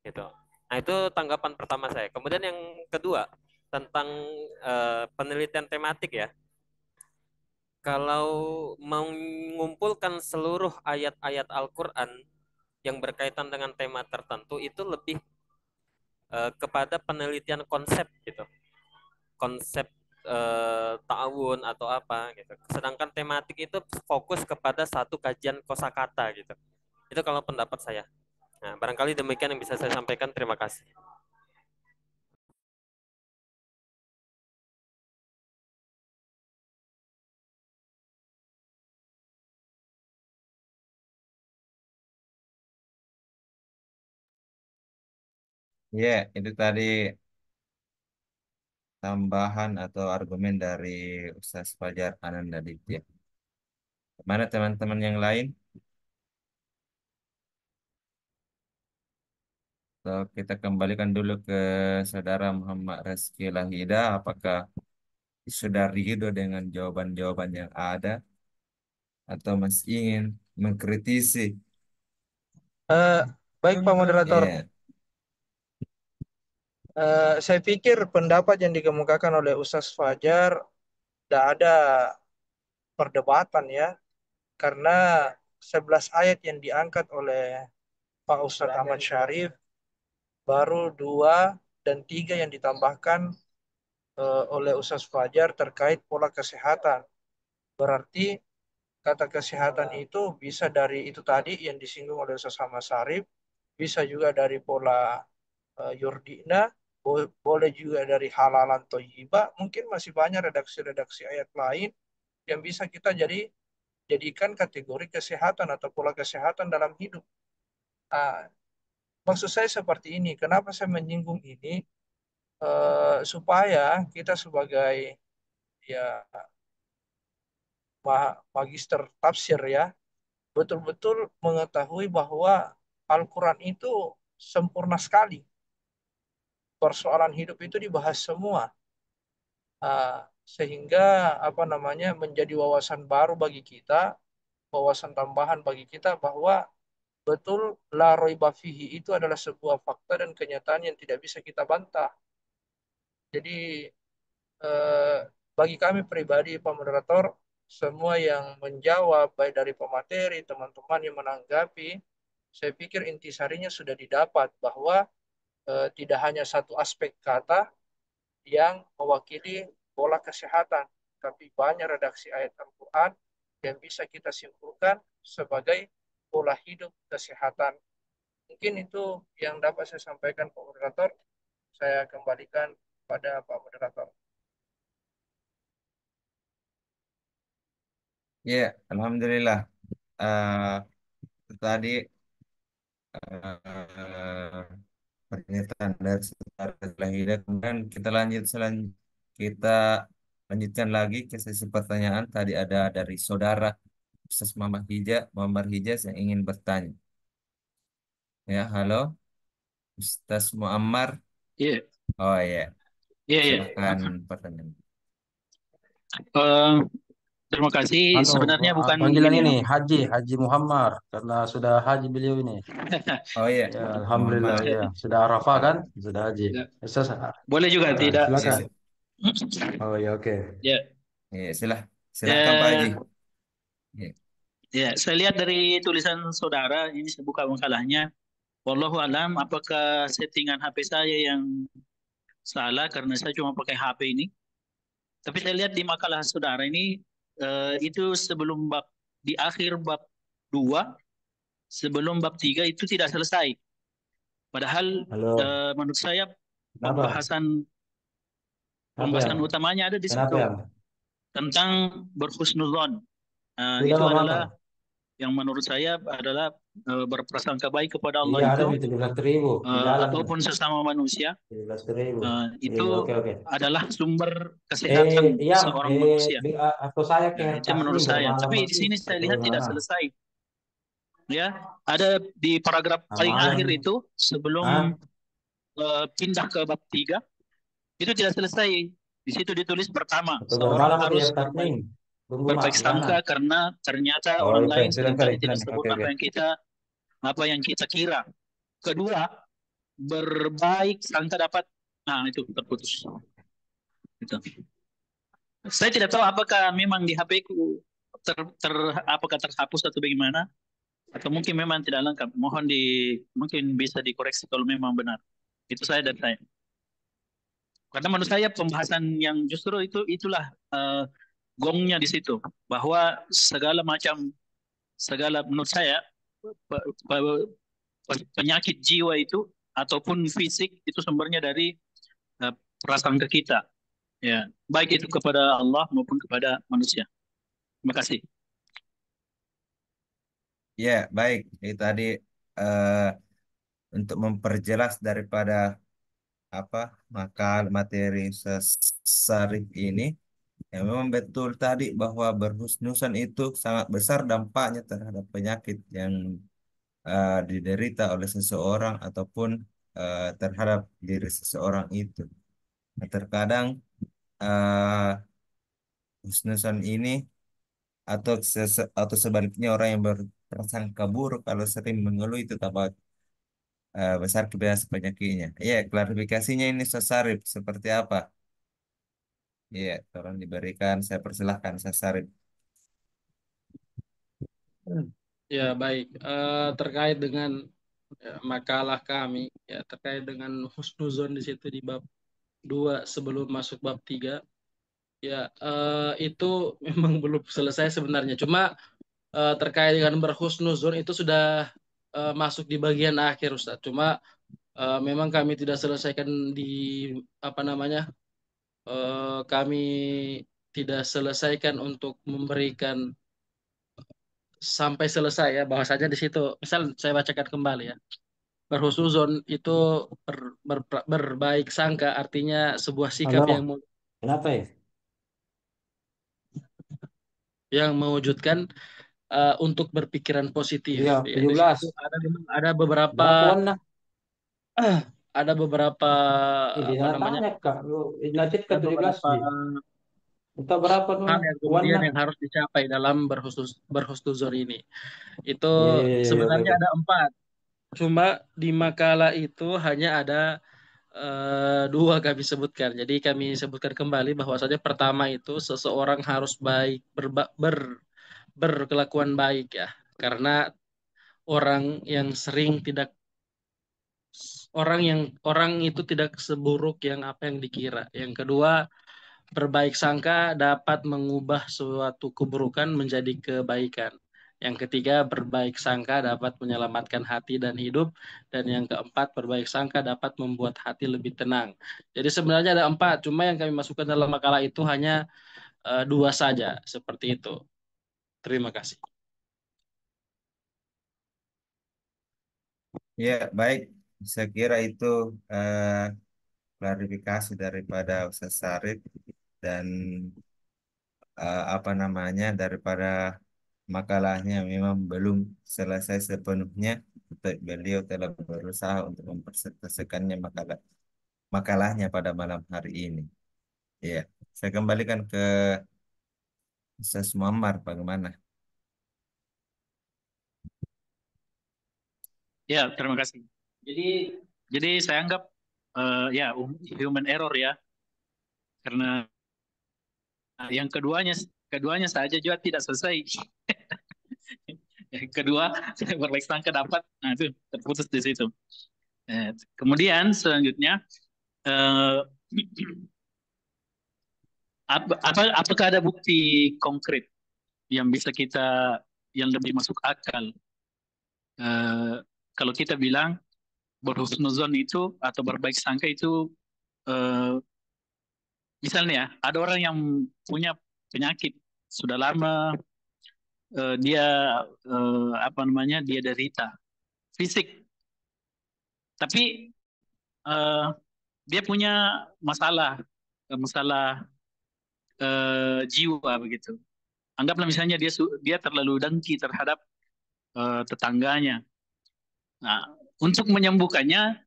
gitu. Nah itu tanggapan pertama saya. Kemudian yang kedua tentang penelitian tematik ya. Kalau mengumpulkan seluruh ayat-ayat Al-Quran yang berkaitan dengan tema tertentu itu lebih kepada penelitian konsep gitu, konsep ta'awun atau apa gitu. Sedangkan tematik itu fokus kepada satu kajian kosakata gitu. Itu kalau pendapat saya. Nah, barangkali demikian yang bisa saya sampaikan. Terima kasih. Ya, itu tadi tambahan atau argumen dari Ustaz Fajar Ananda Ditya. Mana teman-teman yang lain? So, kita kembalikan dulu ke Saudara Muhammad Rizky Lahida. Apakah sudah ridho dengan jawaban-jawaban yang ada atau masih ingin mengkritisi? Eh, Baik Pak Moderator, Iya, Saya pikir pendapat yang dikemukakan oleh Ustaz Fajar tidak ada perdebatan ya, karena 11 ayat yang diangkat oleh Pak Ustadz Ahmad Syarif, baru dua dan tiga yang ditambahkan oleh Ustaz Fajar terkait pola kesehatan. Berarti kata kesehatan itu bisa dari itu tadi yang disinggung oleh Ustaz Ahmad Syarif, bisa juga dari pola yurdina, boleh juga dari halalan toyibah, mungkin masih banyak redaksi-redaksi ayat lain yang bisa kita jadikan kategori kesehatan atau pola kesehatan dalam hidup. Ah, maksud saya seperti ini. Kenapa saya menyinggung ini? Supaya kita sebagai ya magister tafsir ya betul-betul mengetahui bahwa Al-Quran itu sempurna sekali. Persoalan hidup itu dibahas semua. Sehingga apa namanya menjadi wawasan baru bagi kita, wawasan tambahan bagi kita bahwa betul la raiba fihi itu adalah sebuah fakta dan kenyataan yang tidak bisa kita bantah. Jadi eh, bagi kami pribadi, Pak Moderator, semua yang menjawab, baik dari pemateri, teman-teman yang menanggapi, saya pikir intisarinya sudah didapat bahwa tidak hanya satu aspek kata yang mewakili pola kesehatan, tapi banyak redaksi ayat Al-Quran yang bisa kita simpulkan sebagai pola hidup kesehatan. Mungkin itu yang dapat saya sampaikan, Pak Moderator. Saya kembalikan pada Pak Moderator. Ya, Alhamdulillah. Tadi eh, pernyataan dari saudara Zahida. Kemudian kita lanjutkan lagi ke sesi pertanyaan. Tadi ada dari saudara Ustaz Muhammad Hijaz yang ingin bertanya. Ya, halo, Ustaz Muammar. Iya, Oh ya, iya, iya. silahkan pertanyaan. Eh, terima kasih. Anu, Sebenarnya bukan panggilan gini ya. ini Haji Muhammad karena sudah haji beliau ini. Oh ya, Ya, alhamdulillah Muhammad. ya. Sudah Arafah kan? Ah, Sudah haji. Ya. Ustaz, Boleh juga tidak. ya, silakan. Oh ya, oke. Ya, ya, silahkan Pak Haji. eh, Ya, ya. Saya lihat dari tulisan saudara ini saya buka makalahnya. Wallahu alam, apakah settingan HP saya yang salah karena saya cuma pakai HP ini. Tapi saya lihat di makalah saudara ini itu sebelum bab di akhir bab 2 sebelum bab 3 itu tidak selesai. Padahal Halo. menurut saya Kenapa? pembahasan Kenapa yang? pembahasan utamanya ada di Kenapa situ yang? tentang berhusnuzon. Sudah Itu lama apa? adalah yang menurut saya adalah berprasangka baik kepada Allah Iya, ada itu di 17.000 di jalan itu. ataupun sesama manusia 17.000. itu Iya, oke, oke. adalah sumber kesehatan Iya, seorang manusia. atau saya ke Ya, itu menurut taslim saya. bermalam Tapi di masih sini saya atau lihat tidak bagaimana? selesai. Ya, ada di paragraf paling Malam. akhir itu sebelum Hah? pindah ke bab 3 itu tidak selesai. Di situ ditulis pertama, Atau seorang bermalam atau ya harus taslim? Tunggu mak, berbaik gimana? sangka karena ternyata Oh, orang oke, lain sudah kali, seringkali tidak sudah. sebut Oke, oke. apa yang kita kira. Kedua, berbaik sangka dapat. Nah, itu terputus. Itu. Saya tidak tahu apakah memang di HP ku apakah terhapus atau bagaimana atau mungkin memang tidak lengkap. Mungkin bisa dikoreksi kalau memang benar. Itu saya dan saya. Karena menurut saya pembahasan yang justru itulah gongnya di situ bahwa segala menurut saya pe- pe- penyakit jiwa itu ataupun fisik itu sumbernya dari eh, prasangka kita, ya, baik itu kepada Allah maupun kepada manusia. Terima kasih. ya, baik. Jadi tadi eh, untuk memperjelas daripada apa materi Sarif ini, ya memang betul tadi bahwa berhusnusan itu sangat besar dampaknya terhadap penyakit yang diderita oleh seseorang ataupun terhadap diri seseorang itu. Nah, terkadang eh, husnusan ini atau sebaliknya orang yang berprasangka buruk kalau sering mengeluh itu besar kebiasaan penyakitnya. Iya, klarifikasinya ini Sasarif seperti apa? Iya, tolong diberikan. Saya persilahkan Sasarif. Ya, baik. Terkait dengan makalah kami, ya terkait dengan husnuzon di situ di bab 2 sebelum masuk bab 3, ya itu memang belum selesai sebenarnya. Cuma terkait dengan berhusnuzon itu sudah masuk di bagian akhir, Ustaz. Cuma memang kami tidak selesaikan di apa namanya? Kami tidak selesaikan untuk memberikan sampai selesai ya, bahwasanya di situ misal saya bacakan kembali ya, berhusnuzon itu berbaik sangka, artinya sebuah sikap Halo, kenapa ya? yang mewujudkan untuk berpikiran positif Iya, ya. Di 17. situ ada beberapa Berapa warna? ada beberapa Ini apa namanya, tanya Kak. Lu United ke ada 17 beberapa di. Entah berapa tuh hal yang warna? kemudian yang harus dicapai dalam berhusnuzon ini. Itu Iya, iya, iya, iya, oke, sebenarnya oke. ada 4. Cuma di makalah itu hanya ada 2 kami sebutkan. Jadi kami sebutkan kembali bahwasanya pertama itu seseorang harus baik, berkelakuan baik ya. Karena orang yang sering tidak orang itu tidak seburuk yang apa yang dikira. Yang kedua, berbaik sangka dapat mengubah suatu keburukan menjadi kebaikan. Yang ketiga, berbaik sangka dapat menyelamatkan hati dan hidup. Dan yang keempat, berbaik sangka dapat membuat hati lebih tenang. Jadi sebenarnya ada 4, cuma yang kami masukkan dalam makalah itu hanya 2 saja, seperti itu. Terima kasih. Ya, baik. Saya kira itu eh, klarifikasi daripada Ustaz Sarif dan apa namanya daripada makalahnya memang belum selesai sepenuhnya. Beliau telah berusaha untuk mempresentasikannya makalahnya pada malam hari ini. Iya, saya kembalikan ke Ustaz Muammar, bagaimana? Ya, terima kasih. Jadi jadi saya anggap ya human error ya, karena yang keduanya saja juga tidak selesai. Yang kedua berbaik sangka dapat, nah itu terputus di situ. Kemudian selanjutnya eh, apakah ada bukti konkret yang bisa kita yang lebih masuk akal eh, kalau kita bilang berhusnuzon itu atau berbaik sangka itu eh, misalnya ya, ada orang yang punya penyakit sudah lama dia apa namanya dia derita fisik tapi eh, dia punya masalah masalah jiwa begitu. Anggaplah misalnya dia terlalu dengki terhadap tetangganya. Nah, untuk menyembuhkannya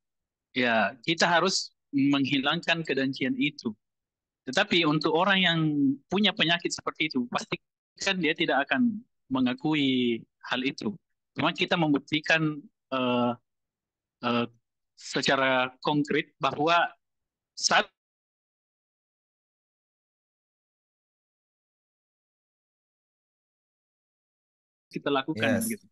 ya kita harus menghilangkan kedengkian itu. Tetapi untuk orang yang punya penyakit seperti itu, pastikan dia tidak akan mengakui hal itu. Cuma kita membuktikan uh, uh, secara konkret bahwa saat kita lakukan Yes. gitu.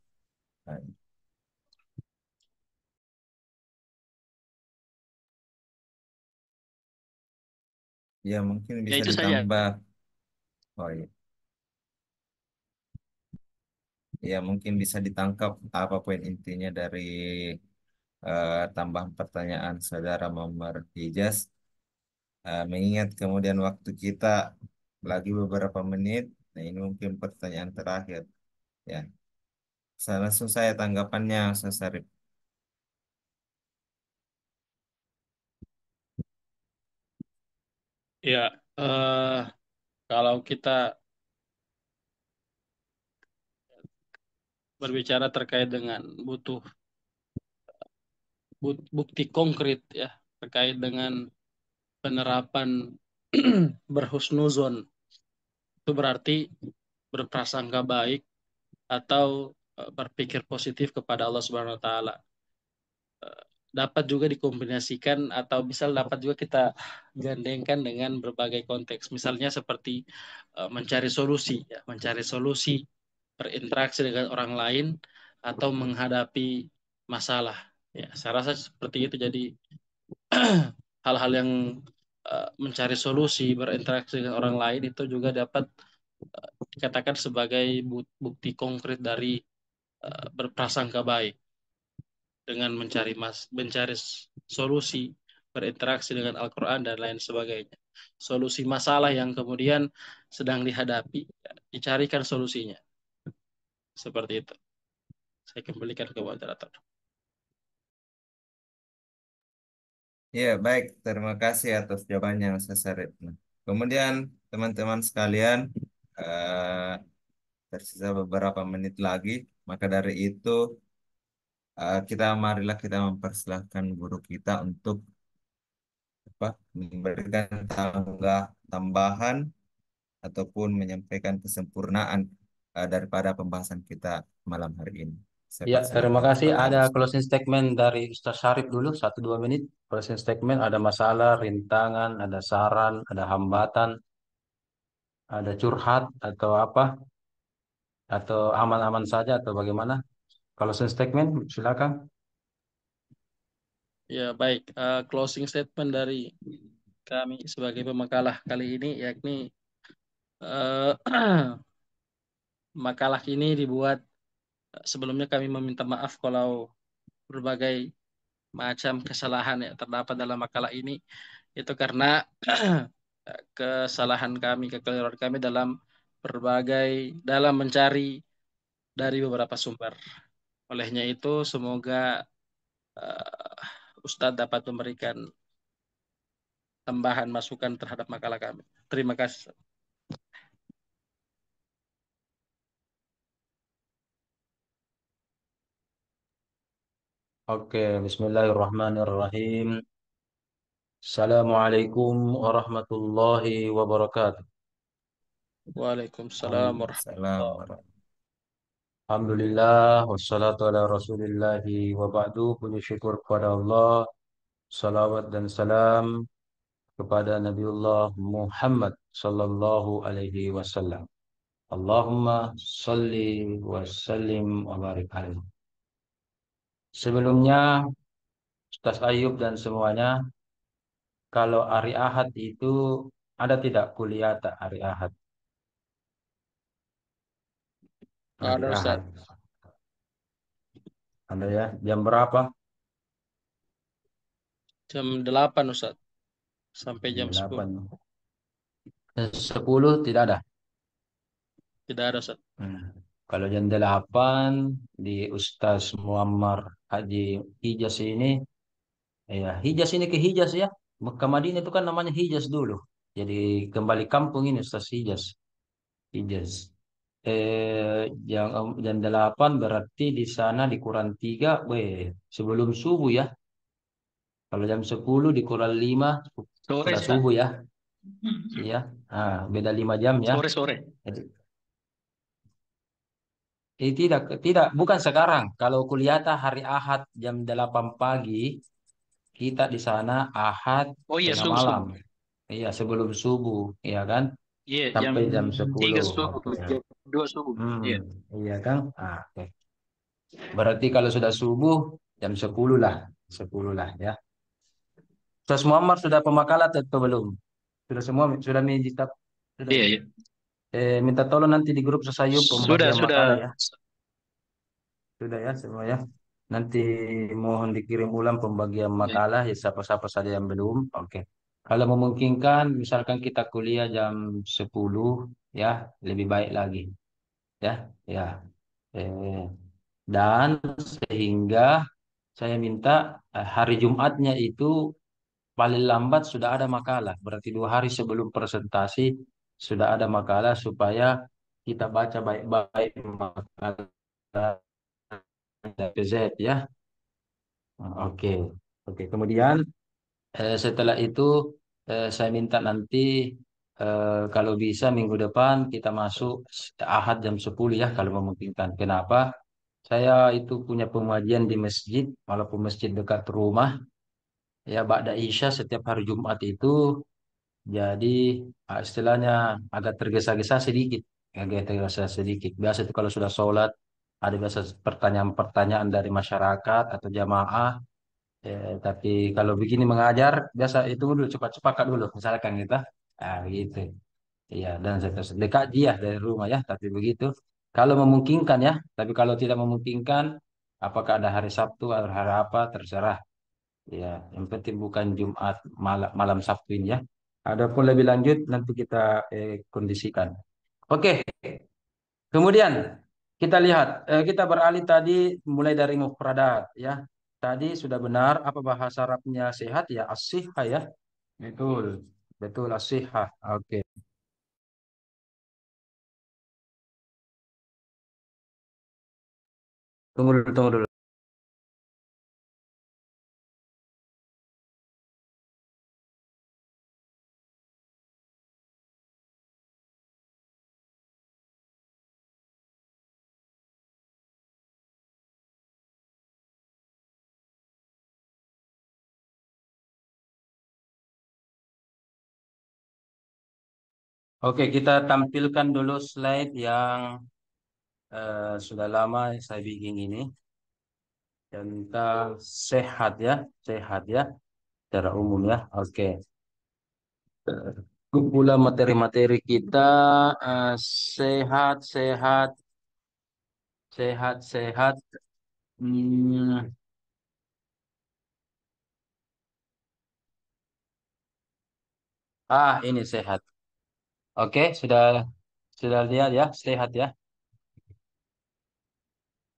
Ya, mungkin Ya bisa itu saja. ditambah. Oh iya. Ya, mungkin bisa ditangkap apa poin intinya dari tambahan pertanyaan Saudara Muhammad Hijaz. Mengingat kemudian waktu kita lagi beberapa menit, nah ini mungkin pertanyaan terakhir. Ya, langsung saya tanggapannya, Ustaz Sarip. Ya, kalau kita berbicara terkait dengan butuh bukti konkret ya terkait dengan penerapan berhusnuzon, itu berarti berprasangka baik atau berpikir positif kepada Allah Subhanahu wa taala. dapat juga dikombinasikan atau bisa dapat juga kita gandengkan dengan berbagai konteks. Misalnya seperti mencari solusi, ya, mencari solusi, berinteraksi dengan orang lain atau menghadapi masalah. Ya, saya rasa seperti itu. Jadi hal-hal yang mencari solusi, berinteraksi dengan orang lain itu juga dapat dikatakan sebagai bukti konkret dari berprasangka baik dengan mencari solusi, berinteraksi dengan Al-Quran dan lain sebagainya. Solusi masalah yang kemudian sedang dihadapi, ya, dicarikan solusinya. Seperti itu. Saya kembalikan ke moderator. Ya, baik. Terima kasih atas jawabannya, Mas Sarip. Nah, kemudian teman-teman sekalian, eh, tersisa beberapa menit lagi. Maka dari itu, marilah kita mempersilahkan guru kita untuk apa, memberikan tambahan ataupun menyampaikan kesempurnaan daripada pembahasan kita malam hari ini. Saya Ya, terima persilahkan kasih. kepada Ada Ustaz. closing statement dari Ustaz Syarif dulu, 1-2 menit. Closing statement, ada masalah, rintangan, ada saran, ada hambatan, ada curhat, atau apa, atau aman-aman saja, atau bagaimana? Closing statement, silakan. Ya, baik. Closing statement dari kami sebagai pemakalah kali ini yakni makalah ini dibuat sebelumnya kami meminta maaf kalau berbagai macam kesalahan yang terdapat dalam makalah ini itu karena kesalahan kami, kekeliruan kami dalam mencari dari beberapa sumber. Olehnya itu semoga Ustadz dapat memberikan tambahan masukan terhadap makalah kami. Terima kasih. Oke, Bismillahirrahmanirrahim. Assalamualaikum warahmatullahi wabarakatuh. Waalaikumsalam warahmatullahi wabarakatuh. Alhamdulillah, wassalatu ala rasulillahi wa ba'du. Puji syukur kepada Allah, salawat dan salam kepada Nabiullah Muhammad sallallahu alaihi wasallam. Allahumma salli wa sallim wa barik alaihi. Sebelumnya, Ustaz Ayub dan semuanya, kalau hari Ahad itu ada tidak kuliah tak hari Ahad? Hari Ada Ustaz. Ahad. Ada ya? Jam berapa? Jam 8 Ustaz. Sampai jam 10. 8. 10 tidak ada. Tidak ada Ustaz. Kalau jam 8 di Ustaz Muammar Haji Hijaz ini, ya Hijaz ini ke Hijaz ya. Mekah Madinah itu kan namanya Hijaz dulu. Jadi kembali kampung ini Ustaz Hijaz. Hijaz. Jam 8 berarti di sana di Quran 3, sebelum subuh ya. Kalau jam 10 di Quran 5 Sore, sudah Ustaz. subuh ya. Iya. Beda 5 jam ya. Sore. Jadi, tidak, tidak, bukan sekarang. Kalau kuliah hari Ahad jam 8 pagi, kita di sana Ahad Oh iya, tengah subuh. malam. Iya, sebelum subuh, iya kan? Iya, Sampai jam 3 10. subuh, Oke. jam 2 subuh. Iya. Iya kan? Oke. Berarti kalau sudah subuh, jam 10 lah. 10 lah ya. Ustaz Muhammad sudah pemakalat atau belum? Sudah semua, sudah minta, sudah. Iya. Minta tolong nanti di grup Sesayub Sudah. pembagian makalah ya. Sudah ya semua ya. Nanti mohon dikirim ulang pembagian makalah ya siapa-siapa saja yang belum. Oke. Kalau memungkinkan misalkan kita kuliah jam 10 ya, lebih baik lagi. Ya, ya. Dan sehingga saya minta hari Jumatnya itu paling lambat sudah ada makalah. Berarti 2 hari sebelum presentasi sudah ada makalah supaya kita baca baik-baik makalah PZ ya. Oke. Oke. Kemudian setelah itu saya minta nanti kalau bisa minggu depan kita masuk Ahad jam 10 ya kalau memungkinkan. Kenapa? Saya itu punya pengajian di masjid, walaupun masjid dekat rumah. Ya, Ba'da Isya setiap hari Jumat itu, jadi istilahnya agak tergesa-gesa sedikit. Agak tergesa sedikit. Biasa itu kalau sudah sholat, ada biasa pertanyaan-pertanyaan dari masyarakat atau jamaah. Tapi kalau begini mengajar, biasa itu dulu cepat-cepat dulu. Misalkan kita, gitu. Iya, dan saya terus dekat dia dari rumah ya, tapi begitu. Kalau memungkinkan ya, tapi kalau tidak memungkinkan, apakah ada hari Sabtu atau hari apa, terserah. Ya, yang penting bukan Jumat malam, malam Sabtu ini ya. Adapun lebih lanjut nanti kita kondisikan. Oke, kemudian kita lihat, kita beralih tadi mulai dari mufradat ya. Tadi sudah benar apa bahasa Arabnya sehat ya, as ya. Betul, betul as. Oke. Tunggu dulu, tunggu dulu. Oke, kita tampilkan dulu slide yang sudah lama saya bikin ini tentang sehat ya, secara umum ya. Oke. Kumpulan materi-materi kita sehat, sehat, sehat, sehat. Hmm, ini sehat. Oke, sudah lihat ya, sehat ya.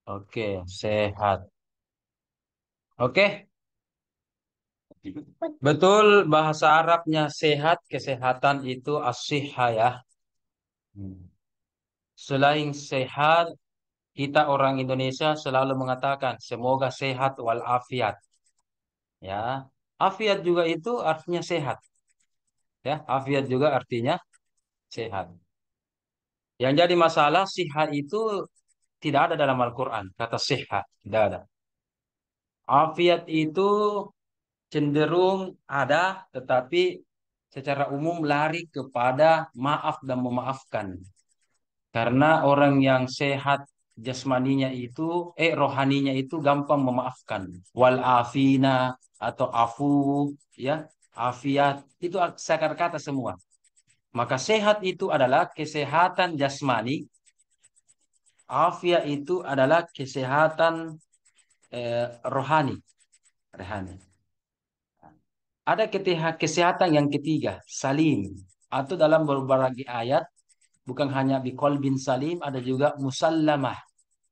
Oke, sehat. Oke, betul bahasa Arabnya sehat, kesehatan itu as ya. Hmm. Selain sehat, kita orang Indonesia selalu mengatakan semoga sehat walafiat. Ya, afiat juga itu artinya sehat. Ya, afiat juga artinya sehat. Yang jadi masalah sihat itu tidak ada dalam Al-Quran. Kata sehat tidak ada. Afiat itu cenderung ada, tetapi secara umum lari kepada maaf dan memaafkan. Karena orang yang sehat jasmaninya itu, rohaninya itu gampang memaafkan. Wal afina atau afu, ya, afiat itu akar kata semua. Maka sehat itu adalah kesehatan jasmani, afiat itu adalah kesehatan rohani. Rohani. Ada kesehatan yang ketiga, salim. Atau dalam beberapa ayat, bukan hanya biqalbin salim, ada juga musallamah.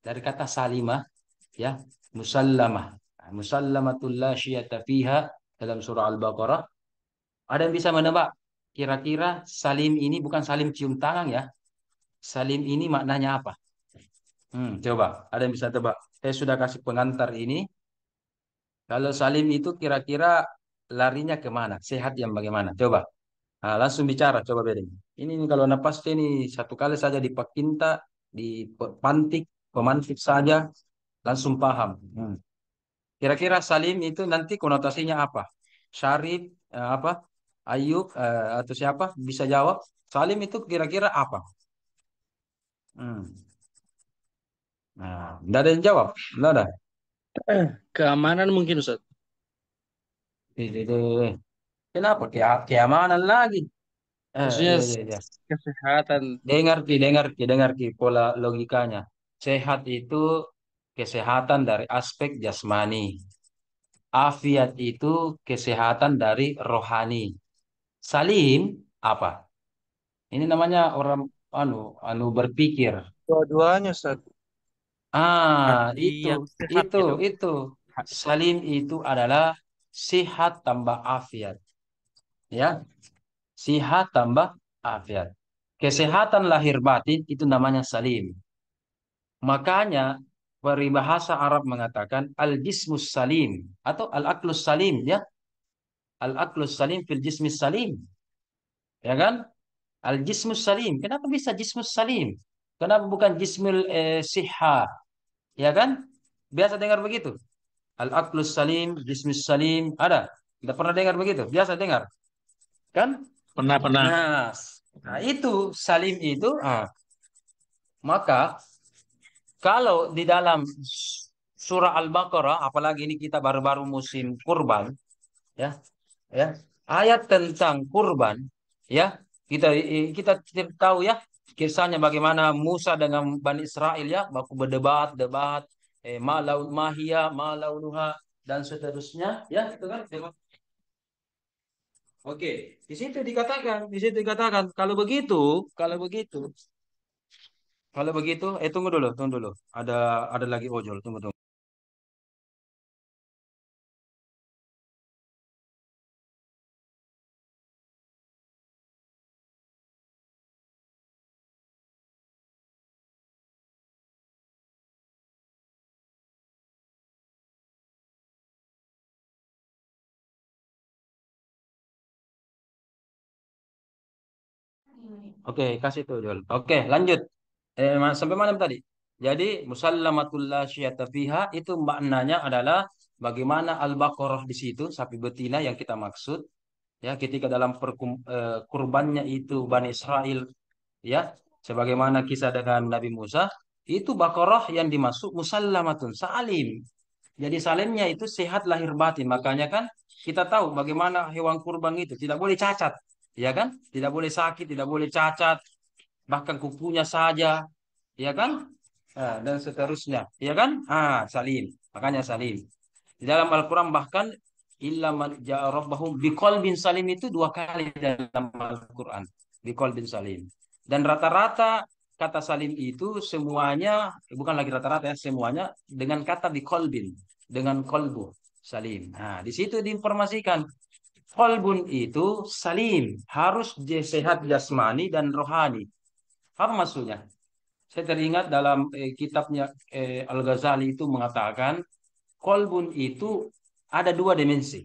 Dari kata salimah, ya, musallamah. Musallamatul la syiyata fiha dalam surah Al-Baqarah. Ada yang bisa menebak? Kira-kira salim ini bukan salim cium tangan ya. Salim ini maknanya apa? Coba, ada yang bisa tebak? Saya sudah kasih pengantar ini. Kalau salim itu kira-kira larinya kemana? Sehat yang bagaimana? Coba. Nah, langsung bicara, coba bedanya. Ini kalau napas ini satu kali saja dipakinta, dipantik, pemantik saja, langsung paham. Kira-kira salim itu nanti konotasinya apa? Syarif, apa? Ayub, atau siapa? Bisa jawab. Salim itu kira-kira apa? Hmm. Nah, tidak ada yang jawab. Tidak ada. Keamanan mungkin Ustaz. Kenapa? Keamanan lagi. Maksudnya Iya, iya, iya. kesehatan. Dengar ki pola logikanya. Sehat itu kesehatan dari aspek jasmani. Afiat itu kesehatan dari rohani. Salim apa? Ini namanya orang anu berpikir. Dua-duanya, Ustaz. Berarti Itu yang sehat itu gitu. itu. Salim itu adalah sehat tambah afiat. Ya, sehat tambah afiat. Kesehatan lahir batin itu namanya salim. Makanya peribahasa Arab mengatakan al-jismus salim atau al-aklus salim ya. Al-aklus salim fil jismis salim. Ya kan? Al-jismus salim. Kenapa bisa jismus salim? Kenapa bukan jismul siha? Ya kan? Biasa dengar begitu. Al-aqlus salim, jismus salim, ada. Tidak pernah dengar begitu? Biasa dengar, kan? Pernah, pernah. Nah, itu salim itu, maka kalau di dalam surah Al-Baqarah, apalagi ini kita baru-baru musim kurban, ya, ya, ayat tentang kurban, ya, kita kita tahu ya kisahnya bagaimana Musa dengan Bani Israel ya, baku berdebat, ma laun mahia, ma launuha dan seterusnya, ya, itu kan. Oke, di situ dikatakan kalau begitu, kalau begitu, tunggu dulu. Ada lagi ojol, tunggu tunggu. Oke, kasih tuh ojol. Oke, lanjut. Sampai mana tadi? Jadi musallamatul la syiata fiha itu maknanya adalah bagaimana al-baqarah di situ sapi betina yang kita maksud ya ketika dalam kurbannya itu Bani Israel ya sebagaimana kisah dengan Nabi Musa itu baqarah yang dimasuk musallamatun salim. Jadi salimnya itu sehat lahir batin. Makanya kan kita tahu bagaimana hewan kurban itu tidak boleh cacat, ya kan? Tidak boleh sakit, tidak boleh cacat, bahkan kukunya saja, ya kan? Dan seterusnya, ya kan? Salim. Makanya salim. Di dalam Al-Quran bahkan illa man ja'a rabbahum biqalbin salim itu 2 kali dalam Al-Quran. Biqalbin salim. Dan rata-rata kata salim itu semuanya, bukan lagi rata-rata ya, semuanya dengan kata biqalbin. Dengan kolbu salim. Nah, di situ diinformasikan. Kolbun itu salim. Harus sehat jasmani dan rohani. Apa maksudnya? Saya teringat dalam kitabnya Al-Ghazali itu mengatakan kolbun itu ada 2 dimensi.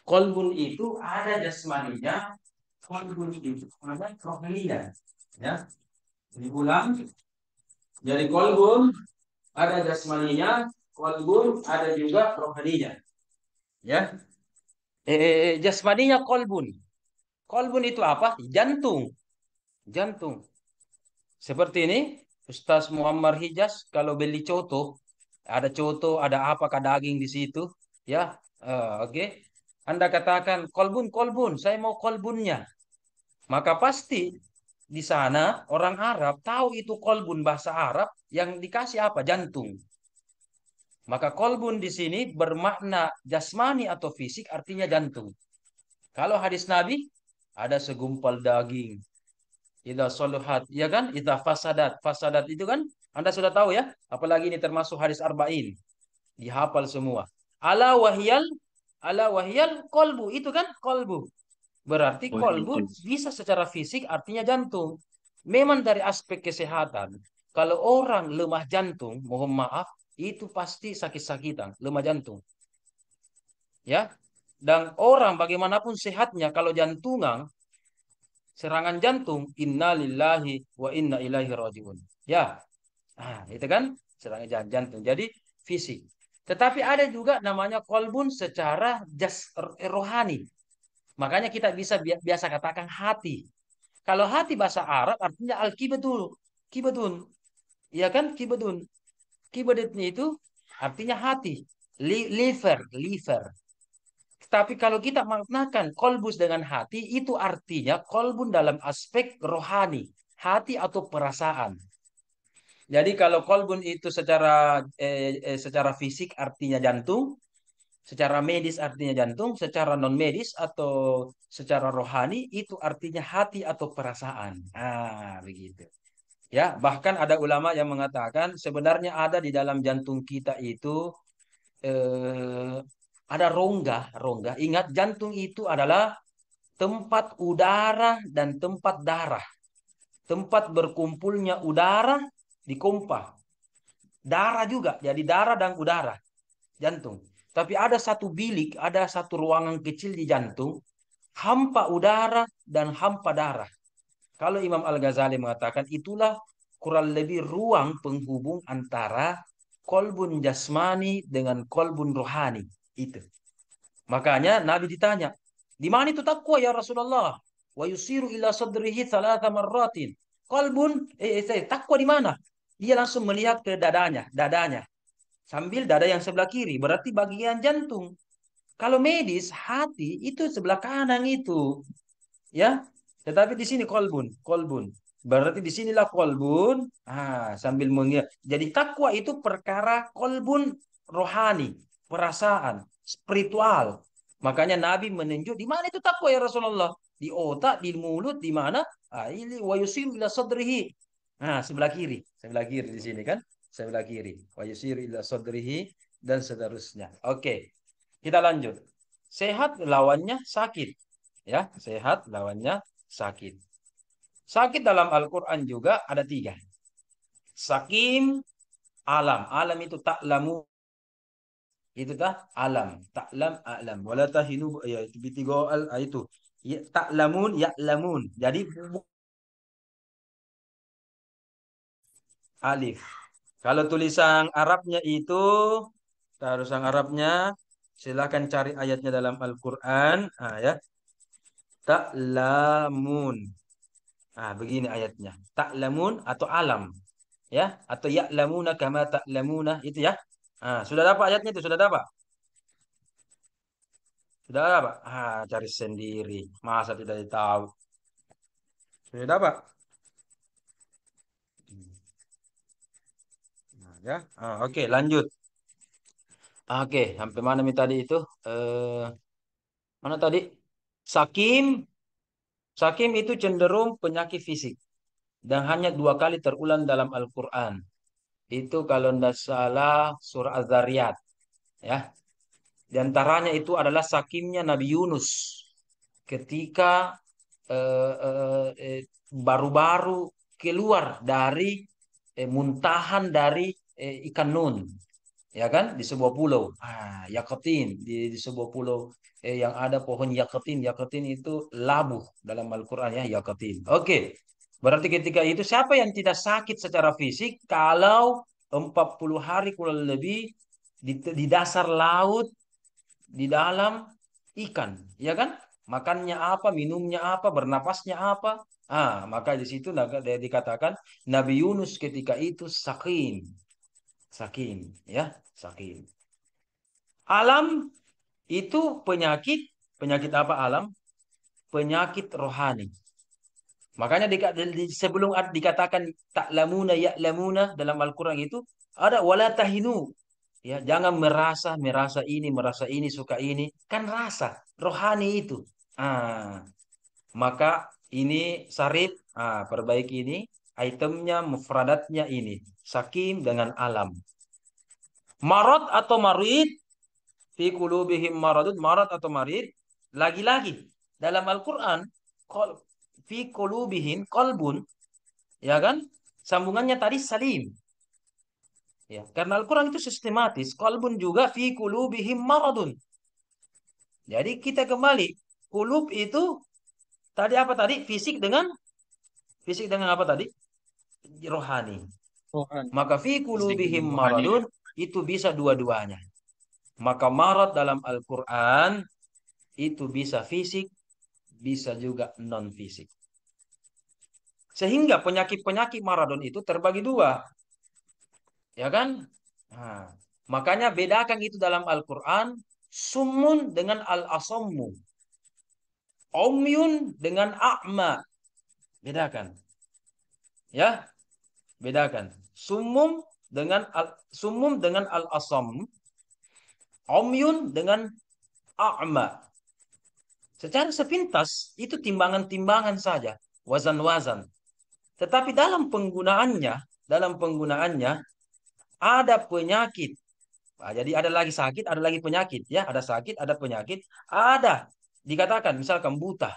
Kolbun itu ada jasmaninya, kolbun itu ada rohaninya. Ya, diulang. Jadi kolbun ada jasmaninya, kolbun ada juga rohaninya. Ya, jasmaninya kolbun. Kolbun itu apa? Jantung. Jantung. Seperti ini, Ustaz Muhammad Hijaz kalau beli coto, ada apakah daging di situ, ya, oke. Anda katakan kolbun, kolbun, saya mau kolbunnya. Maka pasti di sana orang Arab tahu itu kolbun bahasa Arab yang dikasih apa? Jantung. Maka kolbun di sini bermakna jasmani atau fisik artinya jantung. Kalau hadis Nabi ada segumpal daging. Idza soluhat, ya kan? Idza fasadat. Fasadat itu kan Anda sudah tahu ya, apalagi ini termasuk hadis arba'in. Dihafal semua. Ala wahyal ala wahyal kolbu, itu kan kolbu. Berarti kolbu bisa secara fisik artinya jantung. Memang dari aspek kesehatan, kalau orang lemah jantung, mohon maaf, itu pasti sakit-sakitan, lemah jantung. Ya. Dan orang bagaimanapun sehatnya kalau jantungan serangan jantung, inna lillahi wa inna ilaihi rajiun. Ya, itu kan serangan jantung. Jadi fisik. Tetapi ada juga namanya kolbun secara rohani. Makanya kita bisa biasa katakan hati. Kalau hati bahasa Arab artinya al-kibadun. Kibadun. Ya kan? Kibadun. Kibadun itu artinya hati. Liver. Tapi kalau kita maknakan kolbus dengan hati, itu artinya kolbun dalam aspek rohani, hati atau perasaan. Jadi kalau kolbun itu secara fisik artinya jantung, secara medis artinya jantung, secara non medis atau secara rohani itu artinya hati atau perasaan. Begitu. Ya, bahkan ada ulama yang mengatakan sebenarnya ada di dalam jantung kita itu eh, ada rongga. Ingat, jantung itu adalah tempat udara dan tempat darah. Tempat berkumpulnya udara di pompa. Darah juga, jadi darah dan udara. Jantung. Tapi ada satu bilik, ada satu ruangan kecil di jantung, hampa udara dan hampa darah. Kalau Imam Al-Ghazali mengatakan itulah kurang lebih ruang penghubung antara kolbun jasmani dengan kolbun rohani. Itu. Makanya Nabi ditanya, di mana itu takwa ya Rasulullah? Wa yusiru ila sadrihi thalatha marratin. Kolbun, takwa di mana? Dia langsung melihat ke dadanya. Sambil dada yang sebelah kiri, berarti bagian jantung. Kalau medis, hati itu sebelah kanan itu. Ya, tetapi di sini kolbun. Berarti di sinilah kolbun. Sambil mengingat. Jadi takwa itu perkara kolbun rohani, perasaan, spiritual. Makanya Nabi menunjuk di mana itu takwa ya Rasulullah? Di otak, di mulut, di mana? Ini wa yusiru ila sadrihi. Sebelah kiri di sini kan? Sebelah kiri. Wa yusiru ila sadrihi dan seterusnya. Oke. Kita lanjut. Sehat lawannya sakit. Ya, sehat lawannya sakit. Sakit dalam Al-Quran juga ada 3. Sakim, alam. Alam itu ta'lamu. Itu alam. Ta'lam, alam. Wala tahinu, ya, itu bitigo itu. Ya, ta'lamun, ya'lamun. Jadi alif. Kalau tulisan Arabnya itu, tulisan Arabnya, silakan cari ayatnya dalam Al-Quran. Ya. Ta'lamun. Begini ayatnya. Ta'lamun atau alam. Ya, atau ya'lamuna kama ta'lamuna itu ya. Sudah dapat ayatnya itu, sudah dapat? Sudah dapat? Cari sendiri. Masa tidak tahu? Sudah dapat? Ya. Oke, lanjut. Oke, sampai mana tadi itu? Mana tadi? Sakim. Sakim itu cenderung penyakit fisik. Dan hanya 2 kali terulang dalam Al-Quran. Itu kalau tidak salah surah Az-Zariyat. Ya. Di antaranya itu adalah sakimnya Nabi Yunus. Ketika baru-baru keluar dari muntahan dari ikan nun. Ya kan? Di sebuah pulau. Yaqatin. Di sebuah pulau yang ada pohon yaqatin. Yaqatin itu labu dalam Al-Quran ya. Yaqatin. Oke. Berarti ketika itu siapa yang tidak sakit secara fisik kalau 40 hari kurang lebih di dasar laut di dalam ikan, ya kan? Makannya apa, minumnya apa, bernapasnya apa? Maka di situ dikatakan Nabi Yunus ketika itu sakin, ya, sakin. Alam itu penyakit apa alam? Penyakit rohani. Makanya sebelum dikatakan ta'lamuna ya'lamuna dalam Al-Quran itu ada wala tahinu. Ya, jangan merasa ini, suka ini. Kan rasa, rohani itu. Maka ini Sarip, perbaiki ini. Itemnya, mufradatnya ini. Sakim dengan alam. Marad atau marid. Fi qulubihim maradun, marad atau marid. Lagi-lagi. Dalam Al-Quran, fi qulubihim, kolbun. Ya kan? Sambungannya tadi salim. Ya, karena Al-Quran itu sistematis. Qalbun juga fi qulubihim maradun. Jadi kita kembali. Kulub itu tadi apa tadi? Fisik dengan apa tadi? Rohani. Maka fi qulubihim maradun itu bisa dua-duanya. Maka marad dalam Al-Quran itu bisa fisik, bisa juga non-fisik. Sehingga penyakit-penyakit maradun itu terbagi 2. Ya kan? Makanya bedakan itu dalam Al-Quran. Summun dengan al-asammu. Umyun dengan a'ma. Bedakan. Ya, bedakan. Summum dengan al-asam. Umyun dengan a'ma. Secara sepintas itu timbangan-timbangan saja, wazan-wazan. Tetapi dalam penggunaannya ada penyakit. Jadi ada lagi sakit, ada lagi penyakit. Ya, ada sakit, ada penyakit. Ada dikatakan misalkan buta.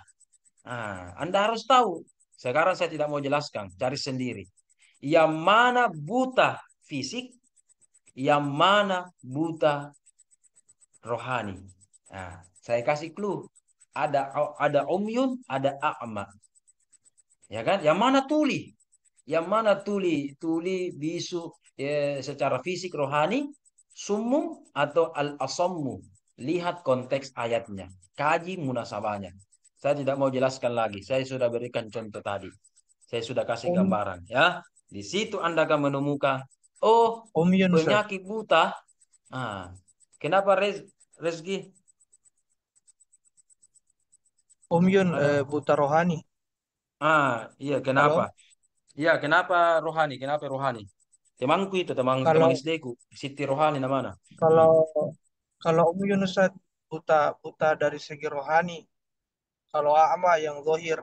Anda harus tahu. Sekarang saya tidak mau jelaskan, cari sendiri. Yang mana buta fisik, yang mana buta rohani. Saya kasih clue. Ada umyun, ada a'ma. Ya kan? Yang mana tuli? Yang mana tuli, bisu secara fisik rohani, sumum atau al-asammu. Lihat konteks ayatnya, kaji munasabahnya. Saya tidak mau jelaskan lagi. Saya sudah berikan contoh tadi. Saya sudah kasih Om, gambaran ya. Di situ Anda akan menemukan, oh, Om Yun, Ustaz. penyakit buta. Ah, kenapa Rezki? Om Yun, Halo. buta rohani. Iya, Halo. kenapa? Iya, kenapa rohani? Kenapa rohani? Temanku itu, teman Kalau SD ku, Siti Rohani namanya. kalau kalau Om Yun, Ustaz, buta buta dari segi rohani. Kalau ama yang zohir.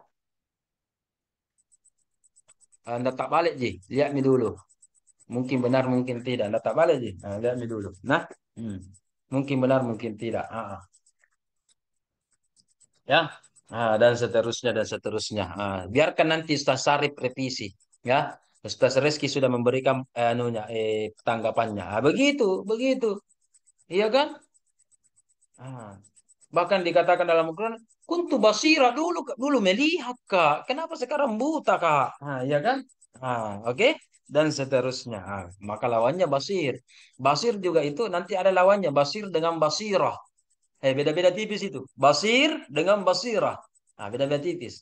Anda tak balik, Ji. Lihat mi dulu. Mungkin benar, mungkin tidak. Anda tak balik, Ji. Nah, lihat mi dulu. Nah, hmm. Mungkin benar, mungkin tidak. Ya. Dan seterusnya, dan seterusnya. Biarkan nanti Ustaz Sarip revisi. Ya. Ustaz Reski sudah memberikan tanggapannya. Begitu, begitu. Iya kan? Bahkan dikatakan dalam Al-Quran, kuntu basira dulu, dulu melihat kak. Kenapa sekarang buta kak? Iya kan? Oke. Dan seterusnya. Maka lawannya basir. Basir juga itu nanti ada lawannya. Basir dengan basirah. Beda-beda tipis itu. Basir dengan basirah. Beda-beda tipis.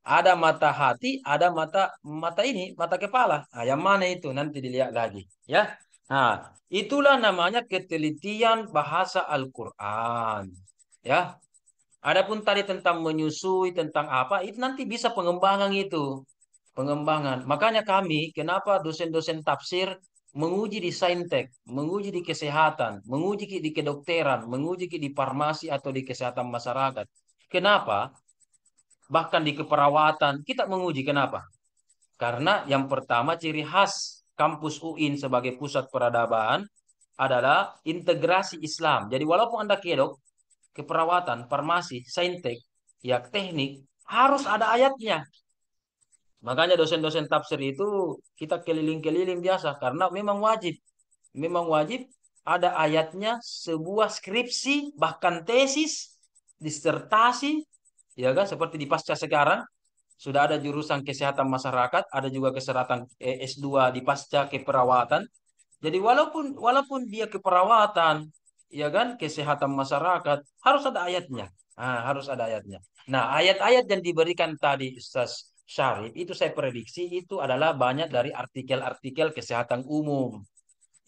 Ada mata hati, ada mata mata ini, mata kepala. Yang mana itu nanti dilihat lagi, ya. Itulah namanya ketelitian bahasa Al-Qur'an. Ya. Adapun tadi tentang menyusui, tentang apa, itu nanti bisa pengembangan itu. Pengembangan. Makanya kami, kenapa dosen-dosen tafsir menguji di saintek, menguji di kesehatan, menguji di kedokteran, menguji di farmasi atau di kesehatan masyarakat. Kenapa? Bahkan di keperawatan, kita menguji. Kenapa? Karena yang pertama ciri khas kampus UIN sebagai pusat peradaban adalah integrasi Islam. Jadi walaupun Anda kedok, keperawatan, farmasi, saintek, ya teknik, harus ada ayatnya. Makanya dosen-dosen tafsir itu kita keliling-keliling biasa karena memang wajib. Memang wajib ada ayatnya sebuah skripsi, bahkan tesis, disertasi, ya kan seperti di pasca sekarang sudah ada jurusan kesehatan masyarakat, ada juga kesehatan S2 di pasca keperawatan. Jadi walaupun dia keperawatan, ya kan, kesehatan masyarakat, harus ada ayatnya. Harus ada ayatnya. Nah, ayat-ayat yang diberikan tadi Ustaz Syarif itu saya prediksi itu adalah banyak dari artikel-artikel kesehatan umum.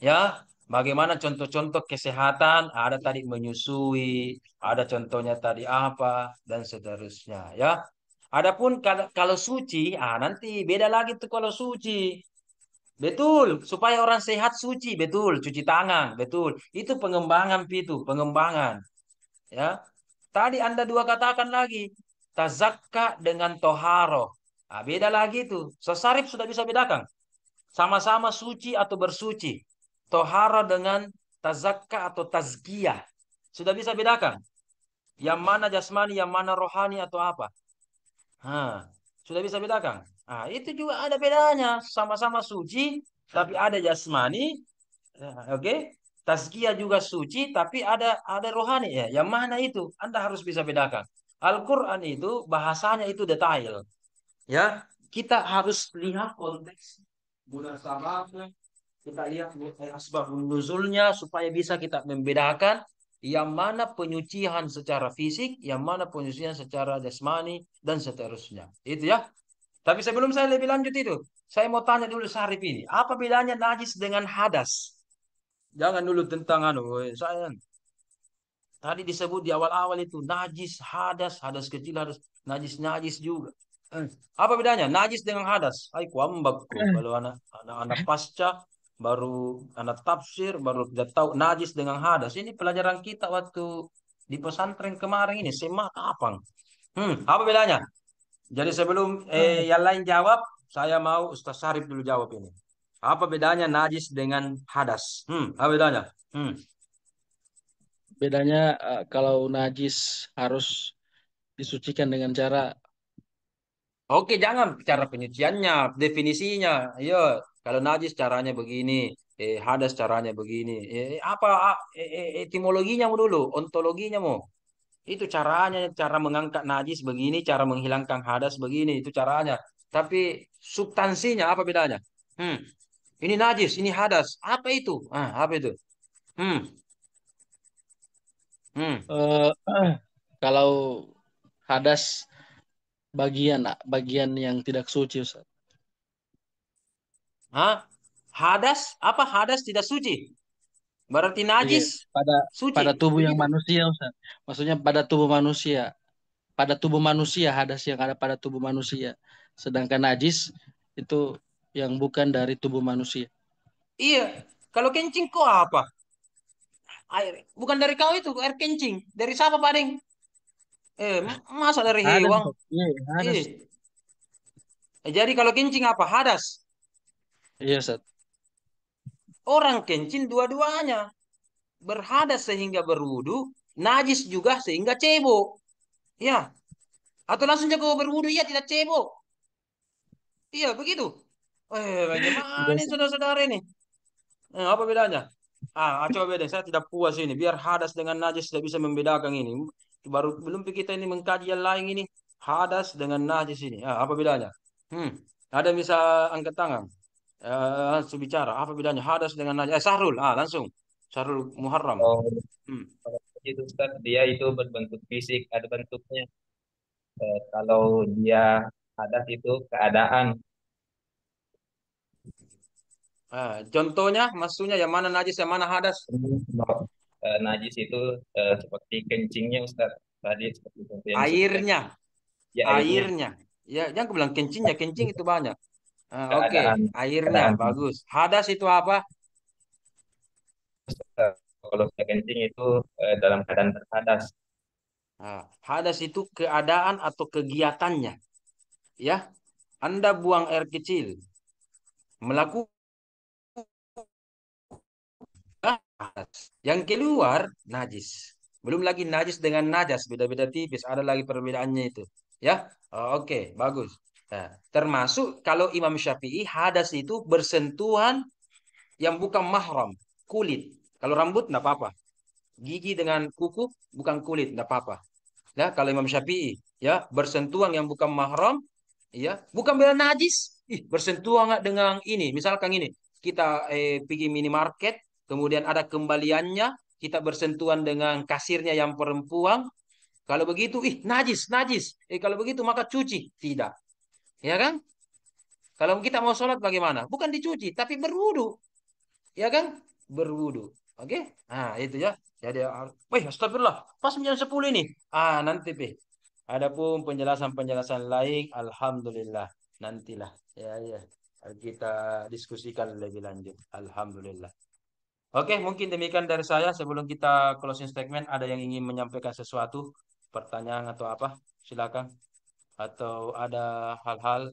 Ya, bagaimana contoh-contoh kesehatan, ada tadi menyusui, ada contohnya tadi apa dan seterusnya, ya. Adapun kalau suci, nanti beda lagi tuh kalau suci. Betul, supaya orang sehat suci, betul, cuci tangan, betul. Itu pengembangan itu, pengembangan. Ya, tadi Anda dua katakan lagi, tazakka dengan toharo. Beda lagi itu. Sesarif sudah bisa bedakan. Sama-sama suci atau bersuci. Toharo dengan tazakka atau tazkiyah. Sudah bisa bedakan. Yang mana jasmani, yang mana rohani atau apa. Sudah bisa bedakan. Itu juga ada bedanya. Sama-sama suci, tapi ada jasmani. Oke. Tazkiyah juga suci, tapi ada rohani ya. Yang mana itu? Anda harus bisa bedakan. Al-Quran itu bahasanya itu detail. Ya, kita harus lihat konteks munasabahnya. Kita lihat asbab nuzulnya supaya bisa kita membedakan yang mana penyucian secara fisik, yang mana penyucian secara jasmani dan seterusnya. Itu ya. Tapi sebelum saya lebih lanjut itu, saya mau tanya dulu Sarif ini, apa bedanya najis dengan hadas? Jangan dulu tentang saya tadi disebut di awal-awal itu najis, hadas kecil, hadas najis juga. Apa bedanya najis dengan hadas? Ay, kuambakku kalau anak pasca baru anak tafsir baru tidak tahu najis dengan hadas. Ini pelajaran kita waktu di pesantren kemarin ini semak kapan? Apa bedanya? Jadi sebelum yang lain jawab, saya mau Ustaz Sarif dulu jawab ini. Apa bedanya najis dengan hadas? Apa bedanya? Bedanya kalau najis harus disucikan dengan cara Oke, jangan cara penyuciannya, definisinya. Ayo, kalau najis caranya begini, hadas caranya begini. Etimologinya mau dulu, ontologinya mau. Itu caranya, cara mengangkat najis begini, cara menghilangkan hadas begini, itu caranya. Tapi substansinya apa bedanya? Ini najis, ini hadas. Apa itu? Apa itu? Hmm, hmm. Eh, kalau hadas bagian yang tidak suci, Ustaz. Hadas? Apa hadas tidak suci? Berarti Iya, najis pada suci. tubuh yang Begitu? manusia, Ustaz. Maksudnya pada tubuh manusia. Pada tubuh manusia, hadas yang ada pada tubuh manusia. Sedangkan najis itu yang bukan dari tubuh manusia. Iya. Kalau kencing kok apa? Air. Bukan dari kau itu, air kencing. Dari siapa, Pak Ding? Masa dari Hadas, hewan? Ustaz. Iya, hadas. Iya. Jadi kalau kencing apa? Hadas. Iya, Ustaz. Orang kencing dua-duanya. Berhadas sehingga berwudu, najis juga sehingga cebok. Ya. Atau langsung jago berwudu, ya tidak cebok. Iya, begitu. Bagaimana Iya, ini Ustaz. saudara-saudara ini? Apa bedanya? Coba beda. Saya tidak puas ini. Biar hadas dengan najis tidak bisa membedakan ini. Baru belum kita ini mengkaji yang lain ini. Hadas dengan najis ini. Apa bedanya? Ada bisa angkat tangan. Bicara. Apa bedanya? Hadas dengan najis. Sahrul. Langsung. Sahrul Muharram. Oh, Hmm. kalau itu Ustaz, dia itu berbentuk fisik, ada bentuknya. Kalau dia hadas itu keadaan. Contohnya, maksudnya yang mana najis, yang mana hadas? Kalau, najis itu seperti kencingnya Ustaz. Tadi seperti contoh yang disebutkan. Airnya. Ya, airnya. Airnya. Ya, jangan bilang kencingnya. Kencing itu banyak. Oke. Keadaan. Airnya. Keadaan. Bagus. Hadas itu apa? Kalau sudah kencing itu dalam keadaan terhadas. Hadas itu keadaan atau kegiatannya. Ya, Anda buang air kecil, melakukan hadas. Yang keluar najis. Belum lagi najis dengan najas, beda-beda tipis. Ada lagi perbedaannya itu. Ya, oke, bagus. Termasuk kalau Imam Syafi'i hadas itu bersentuhan yang bukan mahram, kulit. Kalau rambut tidak apa-apa. Gigi dengan kuku bukan kulit, tidak apa-apa. Ya, kalau Imam Syafi'i, ya, bersentuhan yang bukan mahram, ya, bukan bela najis. Bersentuhan nggak dengan ini, misalkan ini, kita pergi minimarket, kemudian ada kembaliannya, kita bersentuhan dengan kasirnya yang perempuan. Kalau begitu, najis, najis. Kalau begitu maka cuci, tidak, ya kan? Kalau kita mau sholat bagaimana? Bukan dicuci, tapi berwudu, ya kan? Berwudu. Oke? Itu ya. Jadi, astagfirullah. Pas jam 10 ini. Nanti, adapun penjelasan-penjelasan lain, alhamdulillah. Nantilah. Ya. Kita diskusikan lebih lanjut. Alhamdulillah. Oke, mungkin demikian dari saya. Sebelum kita closing statement, ada yang ingin menyampaikan sesuatu? Pertanyaan atau apa? Silakan. Atau ada hal-hal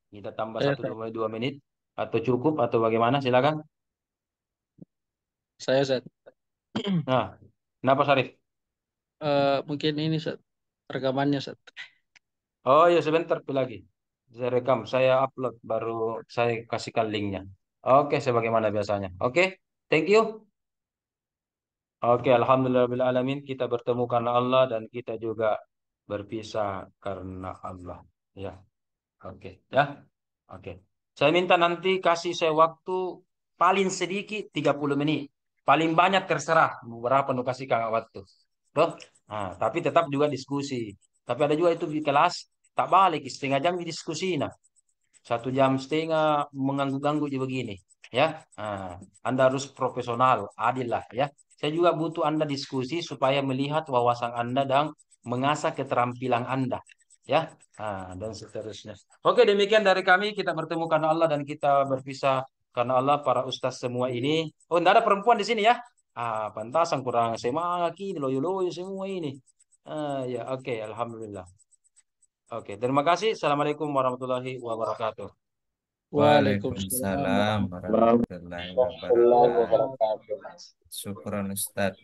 kita tambah Saya, 1-2 menit? Atau cukup? Atau bagaimana? Silakan. Ustaz. Kenapa Sarif? Mungkin ini, Ustaz. Rekamannya, Ustaz. Oh iya, sebentar lagi. Saya rekam, saya upload, baru saya kasihkan linknya. Oke, sebagaimana biasanya. Oke, thank you. Oke, alhamdulillahirrahmanirrahim. Kita bertemu karena Allah dan kita juga berpisah karena Allah. Ya, oke, ya. Oke. Saya minta nanti kasih saya waktu paling sedikit 30 menit. Paling banyak terserah berapa nu kasih kakak waktu. Tuh. Tapi tetap juga diskusi. Tapi ada juga itu di kelas tak balik setengah jam di diskusi. 1,5 jam mengganggu-ganggu juga begini. Ya, Anda harus profesional, adil lah ya. Saya juga butuh Anda diskusi supaya melihat wawasan Anda dan mengasah keterampilan Anda. Ya, dan seterusnya. Oke, demikian dari kami. Kita bertemu karena Allah dan kita berpisah karena Allah. Para ustaz semua ini. Oh, tidak ada perempuan di sini ya? Pantasan kurang semangat ini, loyo-loyo semua ini. Ya, oke, alhamdulillah. Oke, terima kasih. Assalamualaikum warahmatullahi wabarakatuh. Waalaikumsalam Waalaikumsalam warahmatullahi warahmatullahi wabarakatuh. wabarakatuh. Syukran Ustaz.